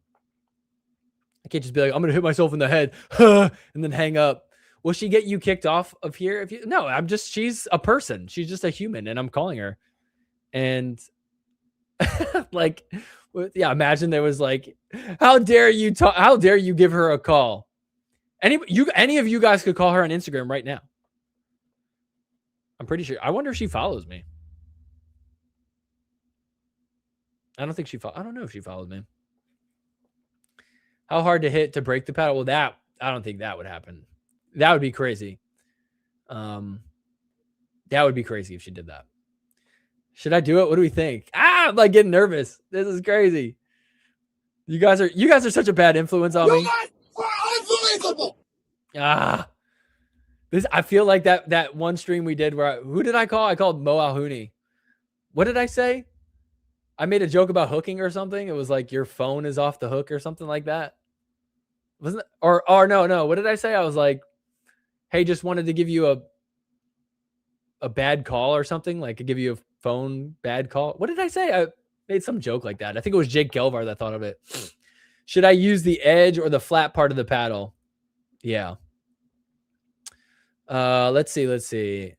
I can't just be like, I'm gonna hit myself in the head and then hang up. Will she get you kicked off of here? No, she's a person. She's just a human and I'm calling her. And like, yeah, imagine there was like, how dare you give her a call? Any of you guys could call her on Instagram right now. I'm pretty sure. I wonder if she follows me. I don't know if she follows me. How hard to hit to break the paddle? Well, I don't think that would happen. That would be crazy. That would be crazy if she did that. Should I do it? What do we think? I'm like getting nervous. This is crazy. You guys are such a bad influence on me. You guys are unbelievable. I feel like that one stream we did where who did I call? I called Mo Alhouni. What did I say? I made a joke about hooking or something. It was like your phone is off the hook or something like that. Wasn't it? Or no. What did I say? I was like, hey, just wanted to give you a bad call or something. Like I give you a phone bad call. What did I say? I made some joke like that. I think it was Jake Gelvar that thought of it. Should I use the edge or the flat part of the paddle? Yeah. Let's see.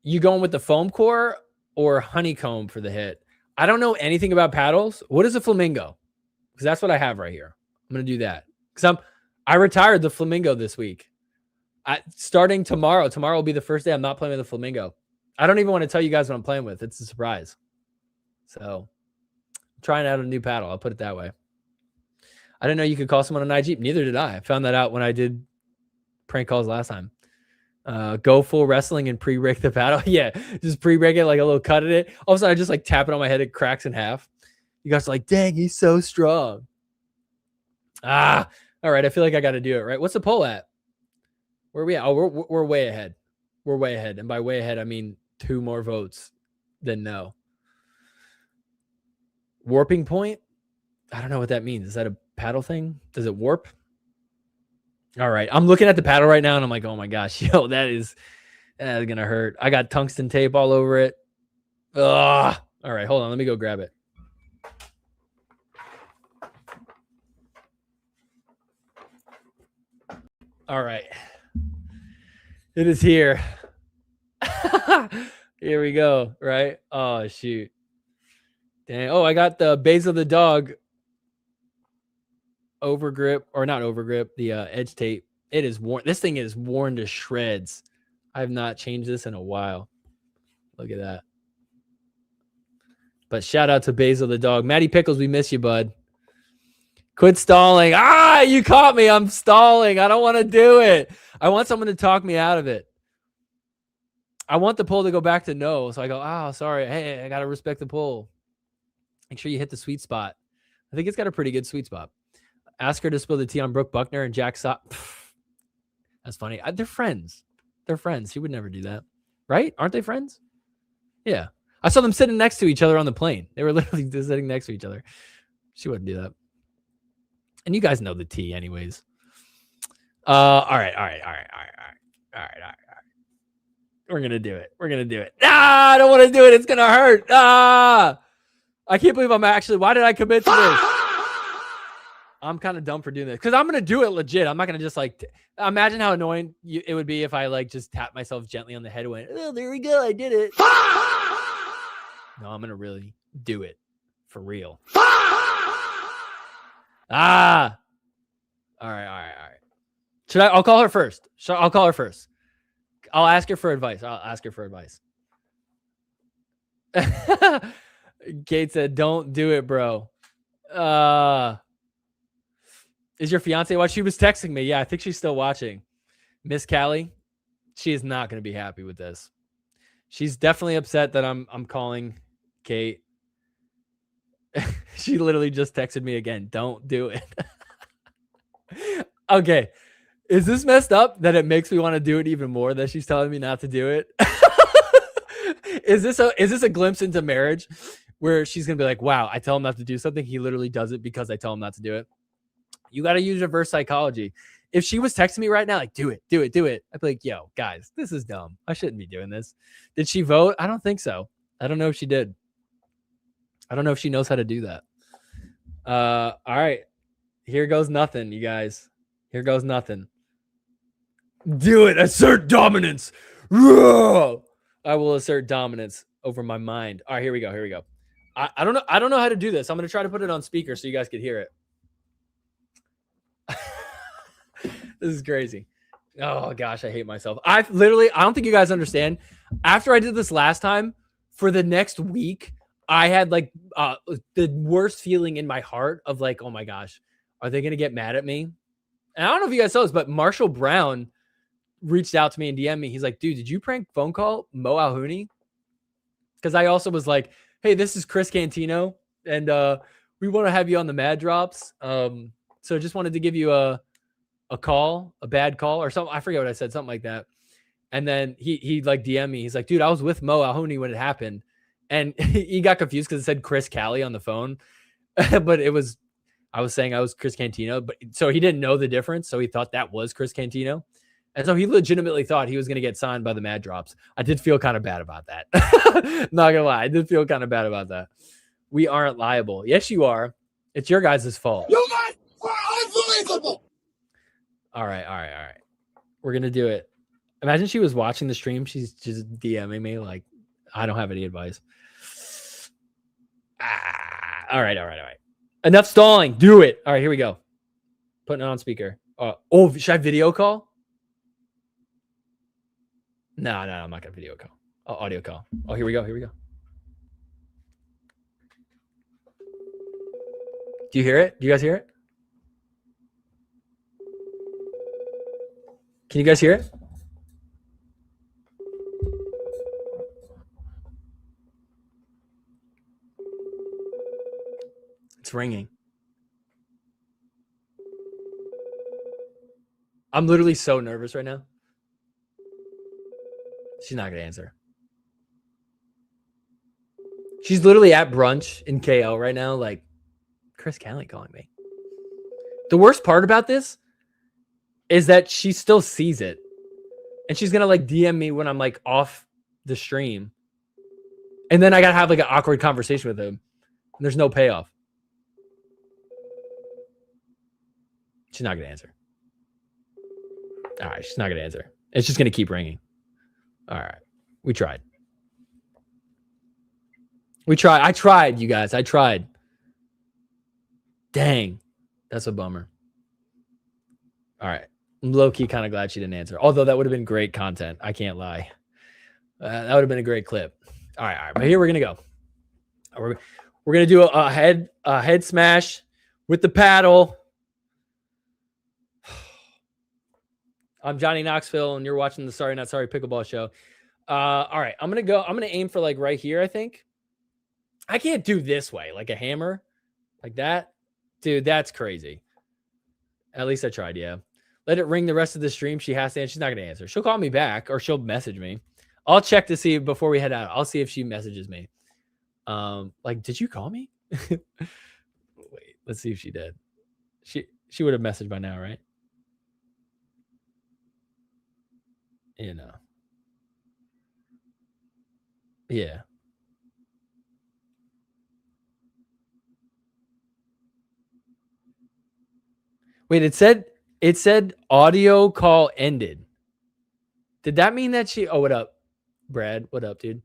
You going with the foam core or honeycomb for the hit? I don't know anything about paddles. What is a flamingo? Because that's what I have right here. I'm going to do that. Because I retired the flamingo this week. Starting tomorrow. Tomorrow will be the first day I'm not playing with the flamingo. I don't even want to tell you guys what I'm playing with. It's a surprise. So I'm trying out a new paddle. I'll put it that way. I didn't know you could call someone on IG. Neither did I. I found that out when I did prank calls last time. Go full wrestling and pre-break the paddle. Yeah, just pre-break it, like a little cut at it. All of a sudden, I just like tap it on my head. It cracks in half. You guys are like, dang, he's so strong. All right. I feel like I got to do it, right? What's the poll at? Where are we at? Oh, we're way ahead. We're way ahead. And by way ahead, I mean 2 more votes than no. Warping point? I don't know what that means. Is that a paddle thing? Does it warp? All right. I'm looking at the paddle right now and I'm like, oh my gosh, yo, that is going to hurt. I got tungsten tape all over it. Ugh. All right. Hold on. Let me go grab it. All right. It is here. Here we go. Right. Oh, shoot. Dang. Oh, I got the base of the dog overgrip, or not overgrip, the edge tape. It is worn. This thing is worn to shreds. I have not changed this in a while. Look at that. But shout out to Basil the dog. Matty Pickles, we miss you, bud. Quit stalling. You caught me. I'm stalling. I don't want to do it. I want someone to talk me out of it. I want the poll to go back to no. So I go, oh, sorry. Hey, I got to respect the poll. Make sure you hit the sweet spot. I think it's got a pretty good sweet spot. Ask her to spill the tea on Brooke Buckner and Jack That's funny. They're friends. They're friends. She would never do that. Right? Aren't they friends? Yeah. I saw them sitting next to each other on the plane. They were literally just sitting next to each other. She wouldn't do that. And you guys know the tea anyways. All right. We're going to do it. I don't want to do it. It's going to hurt. I can't believe why did I commit to this? I'm kind of dumb for doing this because I'm going to do it legit. I'm not going to just imagine how annoying it would be if I just tap myself gently on the head and went, oh, there we go. I did it. No, I'm going to really do it for real. All right. I'll call her first. I'll call her first. I'll ask her for advice. Kate said, don't do it, bro. Is your fiance watching? She was texting me. Yeah, I think she's still watching. Miss Callie, she is not going to be happy with this. She's definitely upset that I'm calling Kate. She literally just texted me again. Don't do it. Okay. Is this messed up that it makes me want to do it even more that she's telling me not to do it? Is this a glimpse into marriage where she's going to be like, wow, I tell him not to do something. He literally does it because I tell him not to do it. You got to use reverse psychology. If she was texting me right now, like, do it. I'd be like, yo, guys, this is dumb. I shouldn't be doing this. Did she vote? I don't think so. I don't know if she did. I don't know if she knows how to do that. All right. Here goes nothing, you guys. Here goes nothing. Do it. Assert dominance. I will assert dominance over my mind. All right, here we go. I don't know how to do this. I'm going to try to put it on speaker so you guys can hear it. This is crazy. Oh gosh, I hate myself. I don't think you guys understand. After I did this last time, for the next week, I had the worst feeling in my heart of oh my gosh, are they going to get mad at me? And I don't know if you guys saw this, but Marshall Brown reached out to me and DM'd me. He's like, dude, did you prank phone call Mo Alhouni? Because I also was like, hey, this is Chris Cantino, and we want to have you on the Mad Drops. So just wanted to give you a bad call or something. I forget what I said, something like that. And then he DM'd me. He's like, dude, I was with Mo Alhouni when it happened. And he got confused because it said Chris Callie on the phone. But I was saying I was Chris Cantino. But so he didn't know the difference. So he thought that was Chris Cantino. And so he legitimately thought he was going to get signed by the Mad Drops. I did feel kind of bad about that. Not going to lie. I did feel kind of bad about that. We aren't liable. Yes, you are. It's your guys' fault. You guys are unbelievable. All right. We're going to do it. Imagine she was watching the stream. She's just DMing me like, I don't have any advice. All right. Enough stalling. Do it. All right, here we go. Putting it on speaker. Should I video call? No, I'm not going to video call. Audio call. Oh, here we go. Do you hear it? Do you guys hear it? Can you guys hear it? It's ringing. I'm literally so nervous right now. She's not going to answer. She's literally at brunch in KL right now, like, Chris Callie calling me. The worst part about this is that she still sees it. And she's going to DM me when I'm off the stream. And then I got to have an awkward conversation with him. And there's no payoff. She's not going to answer. All right, she's not going to answer. It's just going to keep ringing. All right. We tried. I tried, you guys. I tried. Dang. That's a bummer. All right. I'm low-key kind of glad she didn't answer. Although that would have been great content. I can't lie. That would have been a great clip. All right. But here we're going to go. We're going to do a head smash with the paddle. I'm Johnny Knoxville, and you're watching the Sorry Not Sorry Pickleball Show. All right. I'm gonna aim for like right here, I think. I can't do this way, like a hammer, like that. Dude, that's crazy. At least I tried, yeah. Let it ring the rest of the stream. She has to answer. She's not gonna answer. She'll call me back or she'll message me. I'll check to see before we head out. I'll see if she messages me. Like, did you call me? Wait, let's see if she did. She would have messaged by now, right? You know. Yeah. Wait, it said audio call ended. Did that mean that she? Oh, what up, Brad? What up, dude?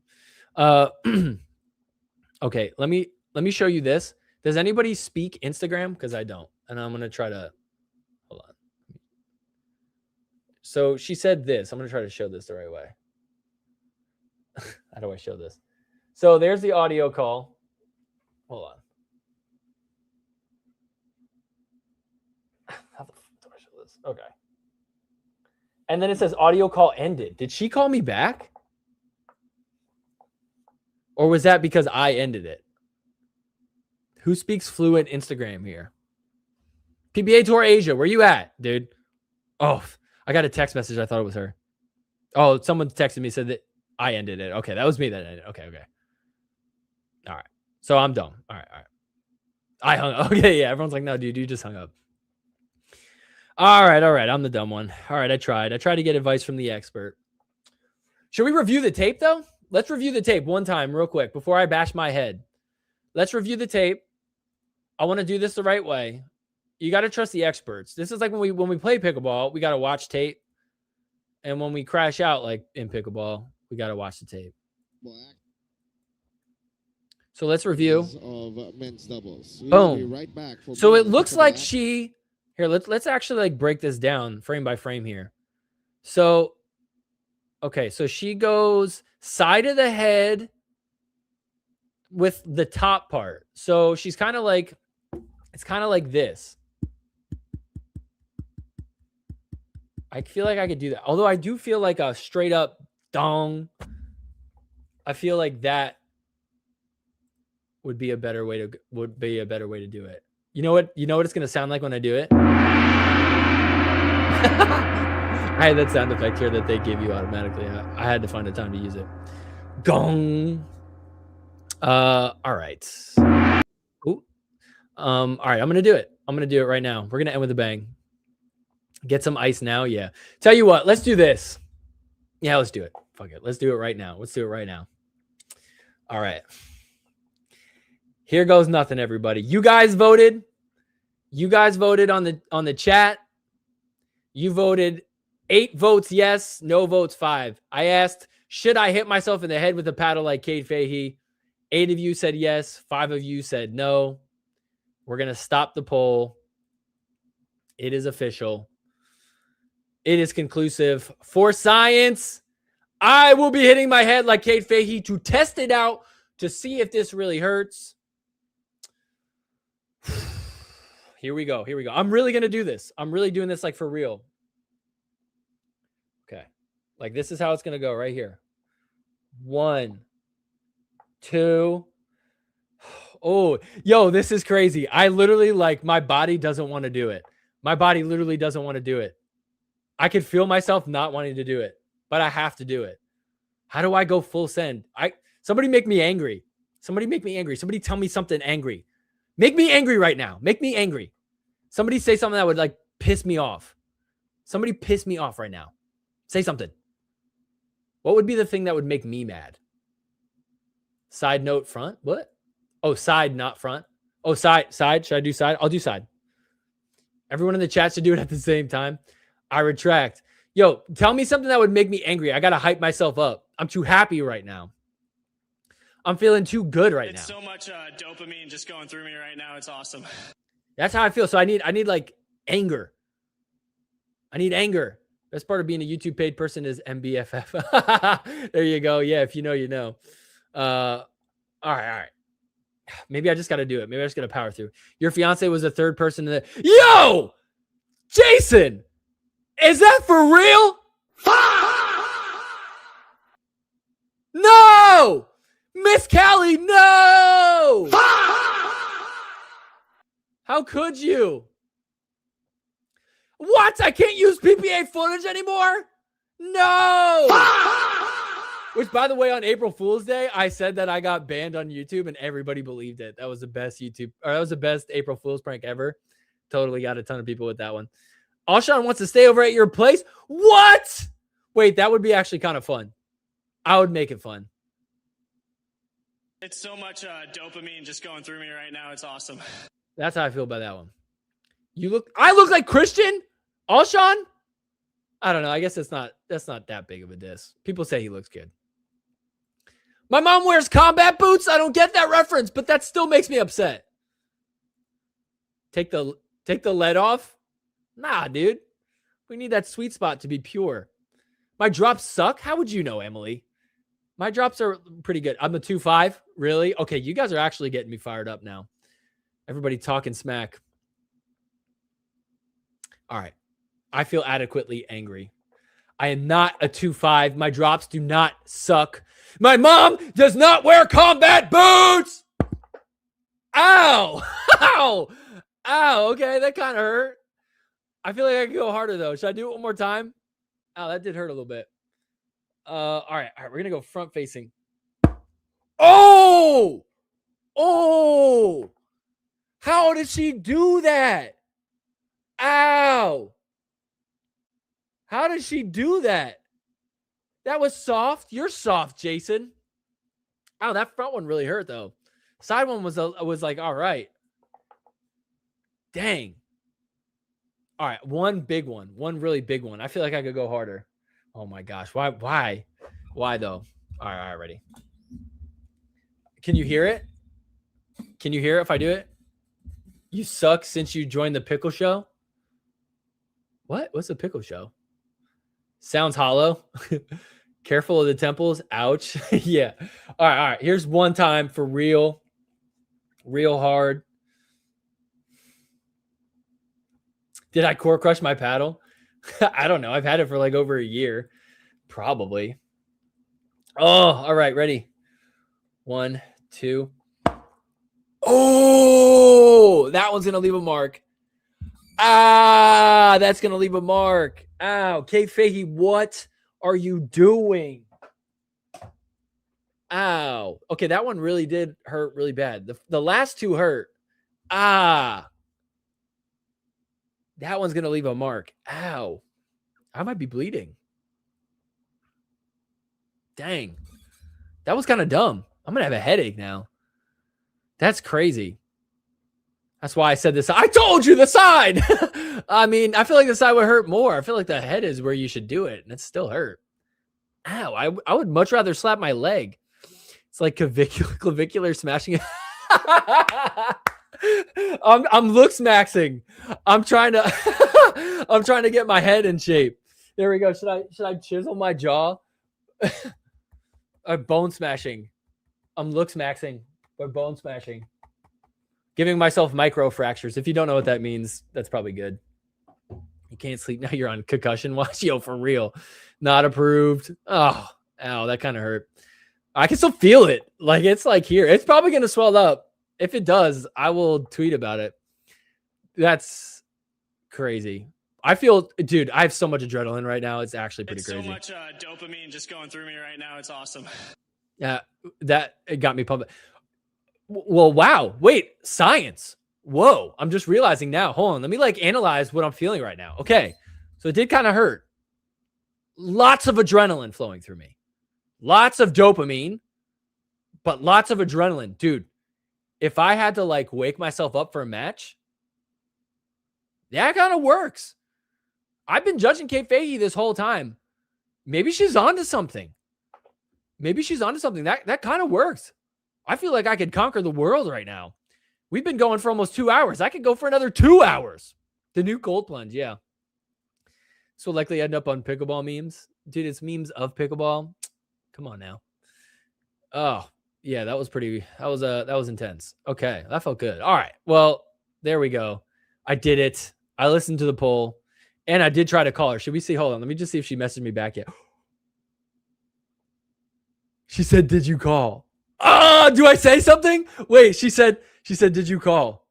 Okay, let me show you this. Does anybody speak Instagram? Because I don't, and I'm gonna try to hold on. So she said this. I'm gonna try to show this the right way. How do I show this? So there's the audio call. Hold on. How the fuck do I show this? Okay. And then it says audio call ended. Did she call me back? Or was that because I ended it? Who speaks fluent Instagram here? PPA Tour Asia, where you at, dude? Oh, I got a text message. I thought it was her. Oh, someone texted me, said that I ended it. Okay, that was me that ended it. Okay. All right. So I'm dumb. All right. I hung up. Okay, yeah. Everyone's like, no, dude, you just hung up. All right. I'm the dumb one. All right, I tried to get advice from the expert. Should we review the tape, though? Let's review the tape one time real quick before I bash my head. Let's review the tape. I want to do this the right way. You got to trust the experts. This is like when we play pickleball, we got to watch tape. And when we crash out, like in pickleball, we got to watch the tape. So let's review. Of men's doubles. Boom. Right back So it looks like she here. Let's actually like break this down frame by frame here. So, okay, so she goes side of the head with the top part. So she's kind of like, it's kind of like this. I feel like I could do that. Although I do feel like a straight up dong. I feel like that would be a better way to do it. You know what it's gonna sound like when I do it? I had that sound effect here that they give you automatically. I had to find a time to use it. Gong. All right. Ooh. All right, I'm gonna do it. I'm gonna do it right now. We're gonna end with a bang. Get some ice now. Yeah. Tell you what, let's do this. Yeah, let's do it. Fuck it. Let's do it right now. All right. Here goes nothing, everybody. You guys voted on the chat. You voted 8 votes yes, no votes 5. I asked, should I hit myself in the head with a paddle like Kate Fahey? 8 of you said yes. 5 of you said no. We're going to stop the poll. It is official. It is conclusive. For science, I will be hitting my head like Kate Fahey to test it out to see if this really hurts. Here we go. I'm really going to do this. I'm really doing this like for real. Okay. Like this is how it's going to go right here. 1, 2. Oh, yo, this is crazy. I literally like my body doesn't want to do it. My body literally doesn't want to do it. I could feel myself not wanting to do it, but I have to do it. How do I go full send? Somebody make me angry. Somebody tell me something angry. Make me angry right now. Make me angry. Somebody say something that would like piss me off. Somebody piss me off right now. Say something. What would be the thing that would make me mad? Side note front? What? Oh, side, not front. Oh, side. Should I do side? I'll do side. Everyone in the chat should do it at the same time. I retract. Yo, tell me something that would make me angry. I got to hype myself up. I'm too happy right now. I'm feeling too good right now. It's so much dopamine just going through me right now. It's awesome. That's how I feel. So I need like anger. I need anger. Best part of being a YouTube paid person is MBFF. There you go. Yeah, if you know, you know. All right. Maybe I just got to do it. Maybe I just got to power through. Your fiance was the third person in the... Yo! Jason! Is that for real? No! Miss Callie, no! How could you? What? I can't use PPA footage anymore? No! Which, by the way, on April Fool's Day, I said that I got banned on YouTube and everybody believed it. That was the best that was the best April Fool's prank ever. Totally got a ton of people with that one. Alshon wants to stay over at your place. What? Wait, that would be actually kind of fun. I would make it fun. It's so much dopamine just going through me right now. It's awesome. That's how I feel about that one. I look like Christian? Alshon? I don't know. I guess that's not that big of a diss. People say he looks good. My mom wears combat boots. I don't get that reference, but that still makes me upset. Take the lead off? Nah, dude. We need that sweet spot to be pure. My drops suck? How would you know, Emily? My drops are pretty good. I'm a 2.5. Really? Okay, you guys are actually getting me fired up now. Everybody talking smack. All right. I feel adequately angry. I am not a 2.5. My drops do not suck. My mom does not wear combat boots. Ow. Ow. Ow. Okay, that kind of hurt. I feel like I can go harder, though. Should I do it one more time? Oh, that did hurt a little bit. All right. We're going to go front facing. Oh! Oh! How did she do that? Ow! How did she do that? That was soft. You're soft, Jason. Oh, that front one really hurt, though. Side one was like, all right. Dang. All right, one big one. One really big one. I feel like I could go harder. Oh, my gosh. Why? Why, though? All right, ready. Can you hear it? Can you hear it if I do it? You suck since you joined the pickle show? What? What's the pickle show? Sounds hollow. Careful of the temples. Ouch. Yeah. All right. Here's one time for real. Real hard. Did I core crush my paddle? I don't know. I've had it for like over a year. Probably. Oh, all right. Ready? 1, 2. Oh, that one's going to leave a mark. Ah, that's going to leave a mark. Ow. Kate Fahey, what are you doing? Ow. Okay, that one really did hurt really bad. The last two hurt. Ah. That one's going to leave a mark. Ow. I might be bleeding. Dang. That was kind of dumb. I'm going to have a headache now. That's crazy. That's why I said this. I told you the side. I mean, I feel like the side would hurt more. I feel like the head is where you should do it, and it still hurt. Ow. I would much rather slap my leg. It's like clavicular smashing. I'm looks maxing. I'm trying to get my head in shape. There we go. Should I chisel my jaw? Bone smashing. I'm looks maxing or bone smashing. Giving myself micro fractures. If you don't know what that means, that's probably good. You can't sleep now. You're on concussion watch. Yo, for real. Not approved. Oh, ow, that kind of hurt. I can still feel it. Like it's like here. It's probably gonna swell up. If it does, I will tweet about it. That's crazy. I feel, dude, I have so much adrenaline right now. It's actually pretty crazy. So much dopamine just going through me right now. It's awesome. Yeah, it got me pumped. Well, wow. Wait, science. Whoa. I'm just realizing now. Hold on. Let me analyze what I'm feeling right now. Okay. So it did kind of hurt. Lots of adrenaline flowing through me. Lots of dopamine, but lots of adrenaline. Dude, if I had to wake myself up for a match, that kind of works. I've been judging Kate Fahey this whole time. Maybe she's onto something. That kind of works. I feel like I could conquer the world right now. We've been going for almost 2 hours. I could go for another 2 hours. The new cold plunge, yeah. So likely end up on pickleball memes. Dude, it's memes of pickleball. Come on now. Oh, yeah, that was intense. Okay, that felt good. All right. Well, there we go. I did it. I listened to the poll. And I did try to call her. Should we see? Hold on. Let me just see if she messaged me back yet. She said, did you call? Do I say something? Wait, she said, did you call?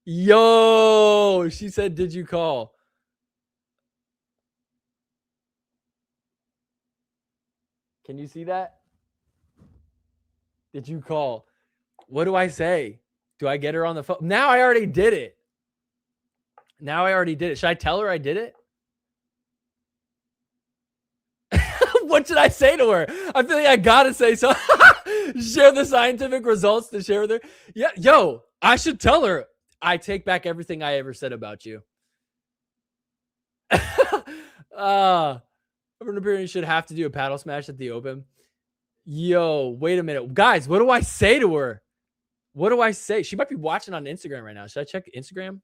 Yo, she said, did you call? Can you see that? Did you call? What do I say? Do I get her on the phone? Now I already did it. Should I tell her I did it? What should I say to her? I feel like I gotta say so. Share the scientific results to share with her. Yeah, yo, I should tell her. I take back everything I ever said about you. Urban Appearance should have to do a paddle smash at the Open. Yo, wait a minute. Guys, what do I say to her? What do I say? She might be watching on Instagram right now. Should I check Instagram?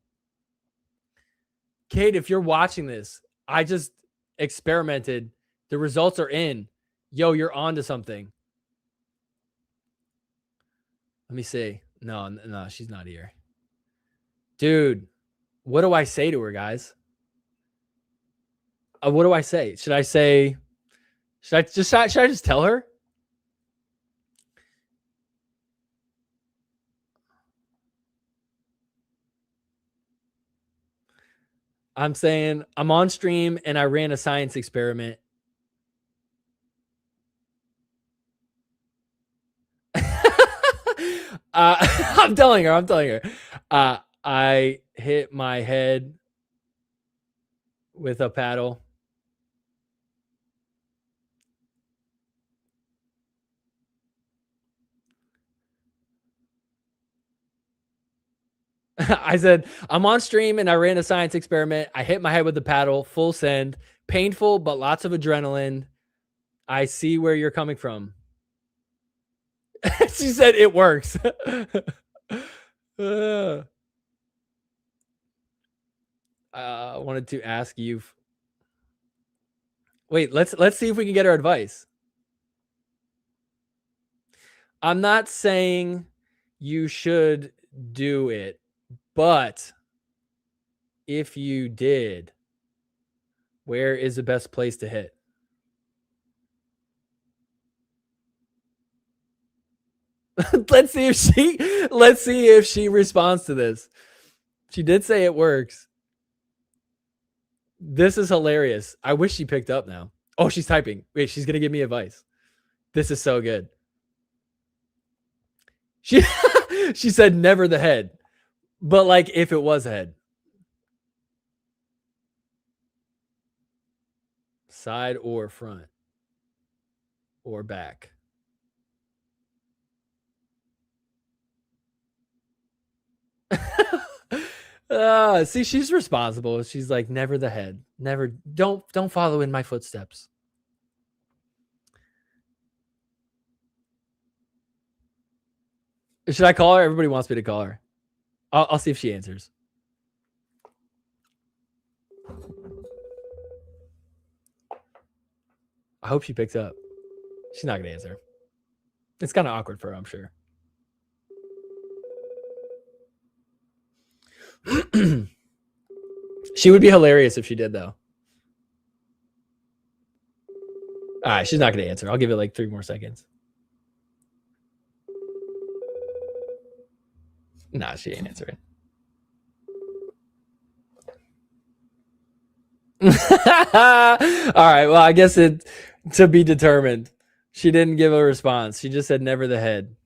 Kate, if you're watching this, I just experimented. The results are in. Yo, you're on to something. Let me see. No, she's not here. Dude, what do I say to her, guys? What do I say? Should I just tell her? I'm saying I'm on stream and I ran a science experiment. I'm telling her. I hit my head with a paddle. I said, I'm on stream and I ran a science experiment. I hit my head with the paddle, full send, painful, but lots of adrenaline. I see where you're coming from. She said it works. I wanted to ask you. Wait, let's see if we can get her advice. I'm not saying you should do it, but if you did, where is the best place to hit? Let's see if she responds to this. She did say it works. This is hilarious. I wish she picked up now. Oh, she's typing. Wait, she's going to give me advice. This is so good. She said never the head. But like if it was a head. Side or front or back. See, she's responsible. She's like, never the head. Never. Don't follow in my footsteps. Should I call her? Everybody wants me to call her. I'll see if she answers. I hope she picks up. She's not gonna answer. It's kind of awkward for her, I'm sure. She would be hilarious if she did, though. All right, she's not going to answer. I'll give it like 3 more seconds. Nah, she ain't answering. All right, well, I guess it to be determined. She didn't give a response. She just said never the head.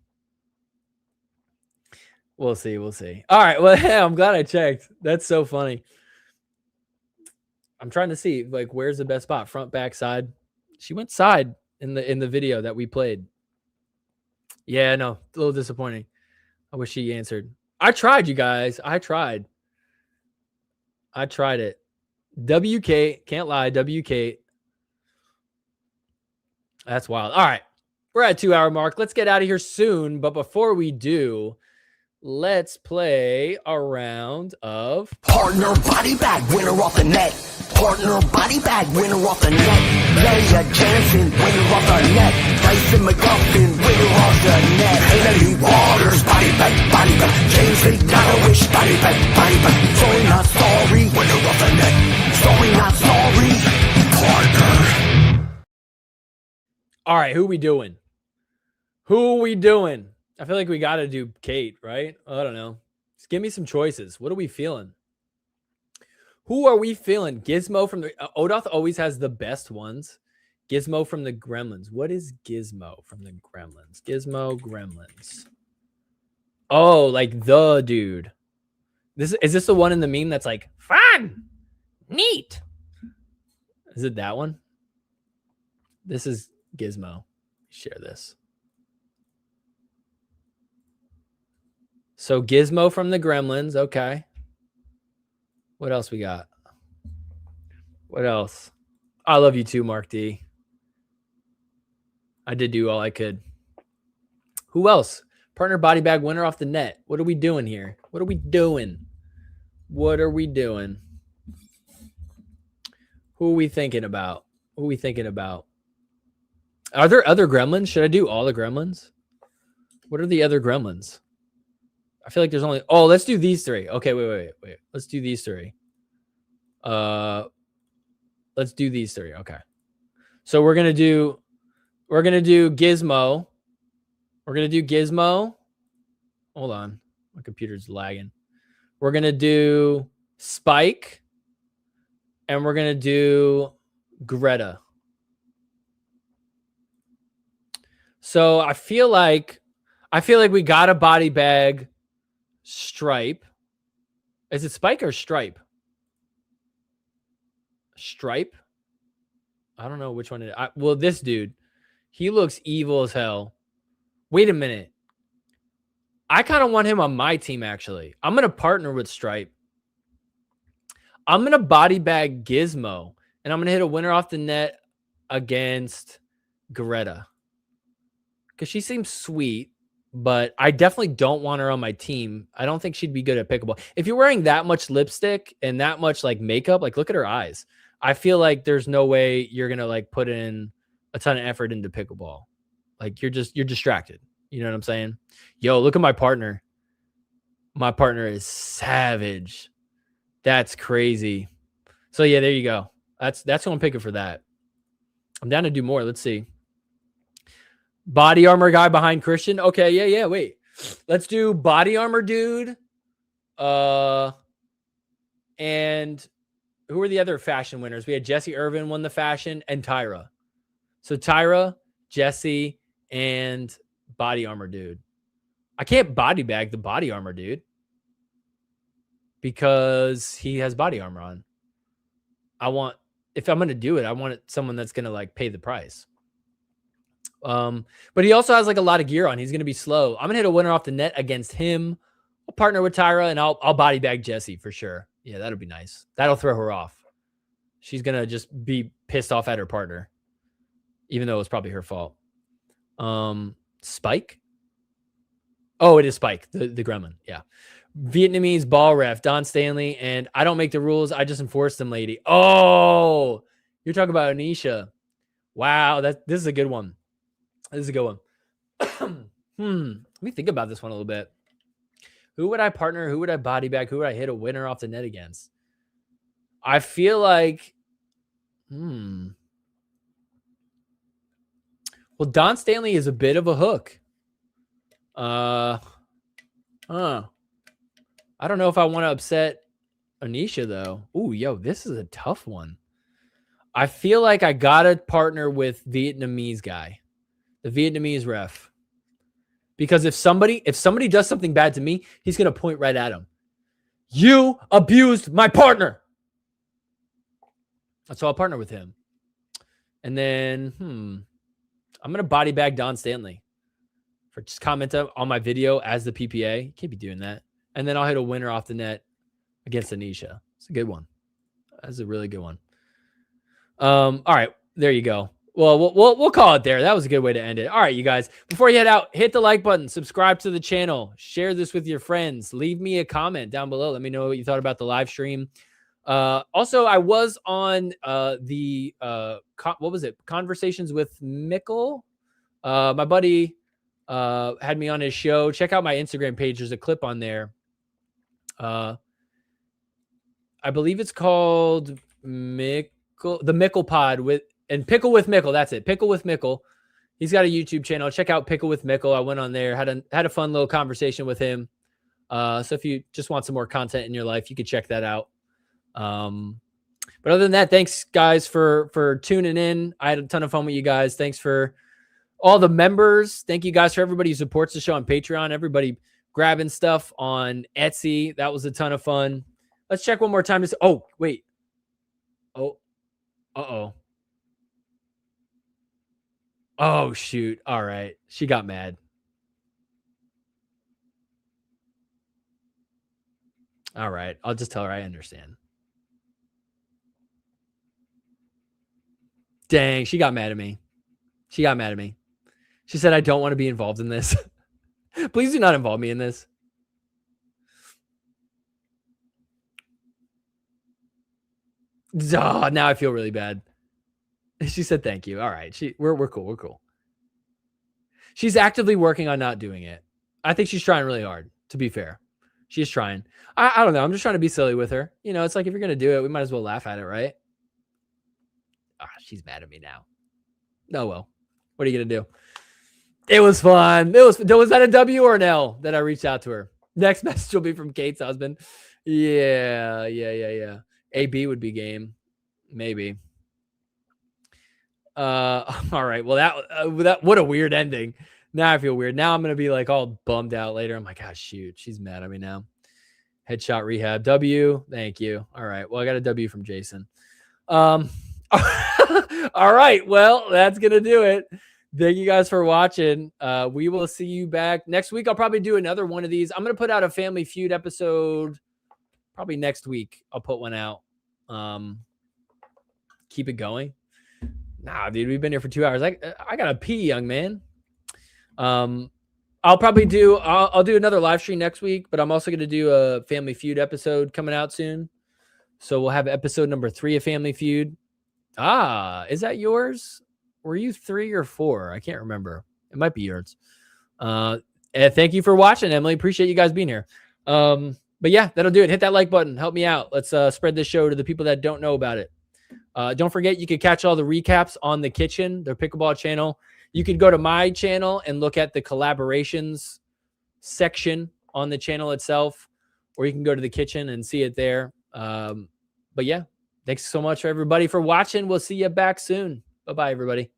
We'll see. All right. Well, hey, I'm glad I checked. That's so funny. I'm trying to see like where's the best spot, front, back, side. She went side in the video that we played. Yeah, no, a little disappointing. I wish she answered. I tried, you guys. I tried it. WK, can't lie. WK. That's wild. All right. We're at 2-hour mark. Let's get out of here soon. But before we do, let's play a round of partner body bag winner off the net. Partner body bag winner off the net. Leia Jansen winner off the net. Tyson McGuffin winner off the net. Haley Waters body bag. James Lee Galloway body bag. Sorry not sorry winner off the net. Sorry not sorry partner. All right, who we doing? Who we doing? I feel like we got to do Kate, right? I don't know. Just give me some choices. What are we feeling? Who are we feeling? Gizmo from the Odoth always has the best ones. Gizmo from the Gremlins. What is Gizmo from the Gremlins? Gizmo Gremlins. Oh, like the dude. Is this the one in the meme that's like fun, neat? Is it that one? This is Gizmo. Share this. So Gizmo from the Gremlins. Okay. What else we got? What else? I love you too, Mark D. I did do all I could. Who else? Partner body bag winner off the net. What are we doing here? What are we doing? What are we doing? Who are we thinking about? Who are we thinking about? Are there other Gremlins? Should I do all the Gremlins? What are the other Gremlins? I feel like there's only... Oh, let's do these three. Okay, wait. Let's do these three. Let's do these three. Okay. So we're gonna do Gizmo. We're gonna do Gizmo. Hold on. My computer's lagging. We're gonna do Spike. And we're gonna do Greta. So I feel like we got a body bag Stripe. Is it Spike or Stripe? Stripe? I don't know which one it is. Well, this dude, he looks evil as hell. Wait a minute. I kind of want him on my team, actually. I'm going to partner with Stripe. I'm going to body bag Gizmo, and I'm going to hit a winner off the net against Greta. Because she seems sweet, but I definitely don't want her on my team. I don't think she'd be good at pickleball. If you're wearing that much lipstick and that much like makeup, like look at her eyes. I feel like there's no way you're going to like put in a ton of effort into pickleball. Like you're distracted. You know what I'm saying? Yo, look at my partner. My partner is savage. That's crazy. So yeah, there you go. That's who I'm picking for that. I'm down to do more. Let's see. Body armor guy behind Christian. Okay, yeah. Wait. Let's do body armor dude. And who are the other fashion winners? We had Jesse Irvin won the fashion and Tyra. So Tyra, Jesse, and body armor dude. I can't body bag the body armor dude because he has body armor on. If I'm going to do it, I want someone that's going to like pay the price. But he also has like a lot of gear on. He's going to be slow. I'm going to hit a winner off the net against him. I'll partner with Tyra and I'll body bag Jesse for sure. Yeah, that'll be nice. That'll throw her off. She's going to just be pissed off at her partner, even though it was probably her fault. Spike. Oh, it is Spike, the gremlin. Yeah. Vietnamese ball ref, Don Stanley. And I don't make the rules. I just enforce them, lady. Oh, you're talking about Anisha. Wow. This is a good one. This is a good one. Let me think about this one a little bit. Who would I partner? Who would I body bag? Who would I hit a winner off the net against? I feel like, well, Don Stanley is a bit of a hook. I don't know if I want to upset Anisha though. Ooh, yo, this is a tough one. I feel like I gotta partner with Vietnamese guy, the Vietnamese ref, because if somebody does something bad to me, he's gonna point right at him. You abused my partner. So I'll partner with him, and then I'm gonna body bag Don Stanley for just comment on my video as the PPA. You can't be doing that. And then I'll hit a winner off the net against Anisha. It's a good one. That's a really good one. All right, there you go. Well, we'll call it there. That was a good way to end it. All right, you guys. Before you head out, hit the like button, subscribe to the channel, share this with your friends, leave me a comment down below. Let me know what you thought about the live stream. Also, I was on Conversations with Mickle. My buddy had me on his show. Check out my Instagram page. There's a clip on there. I believe it's called the Mickle Pod and Pickle with Mickle. That's it. Pickle with Mickle. He's got a YouTube channel. Check out Pickle with Mickle. I went on there, had a fun little conversation with him. So if you just want some more content in your life, you could check that out. But other than that, thanks guys for tuning in. I had a ton of fun with you guys. Thanks for all the members. Thank you guys for everybody who supports the show on Patreon. Everybody grabbing stuff on Etsy. That was a ton of fun. Let's check one more time. Oh, wait. Oh, uh-oh. Oh, shoot. All right. She got mad. All right. I'll just tell her I understand. Dang, she got mad at me. She got mad at me. She said, I don't want to be involved in this. Please do not involve me in this. Oh, now I feel really bad. She said, thank you. All right. We're cool. We're cool. She's actively working on not doing it. I think she's trying really hard, to be fair. She's trying. I don't know. I'm just trying to be silly with her. You know, it's like if you're going to do it, we might as well laugh at it, right? She's mad at me now. Oh, well. What are you going to do? It was fun. Was that a W or an L that I reached out to her? Next message will be from Kate's husband. Yeah. AB would be game. Maybe. All right. Well, that what a weird ending. Now I feel weird. Now I'm gonna be like all bummed out later. I'm like, gosh, shoot, she's mad at me now. Headshot rehab. W. Thank you. All right. Well, I got a W from Jason. All right. Well, that's gonna do it. Thank you guys for watching. We will see you back next week. I'll probably do another one of these. I'm gonna put out a Family Feud episode probably next week. I'll put one out. Keep it going. Nah, dude, we've been here for 2 hours. I gotta pee, young man. I'll do another live stream next week, but I'm also gonna do a Family Feud episode coming out soon. So we'll have episode number 3 of Family Feud. Is that yours? Were you 3 or 4? I can't remember. It might be yours. And thank you for watching, Emily. Appreciate you guys being here. But yeah, that'll do it. Hit that like button. Help me out. Let's spread this show to the people that don't know about it. Don't forget, you can catch all the recaps on the Kitchen, their Pickleball channel. You could go to my channel and look at the collaborations section on the channel itself, or you can go to the Kitchen and see it there. But yeah, thanks so much for everybody for watching. We'll see you back soon. Bye-bye, everybody.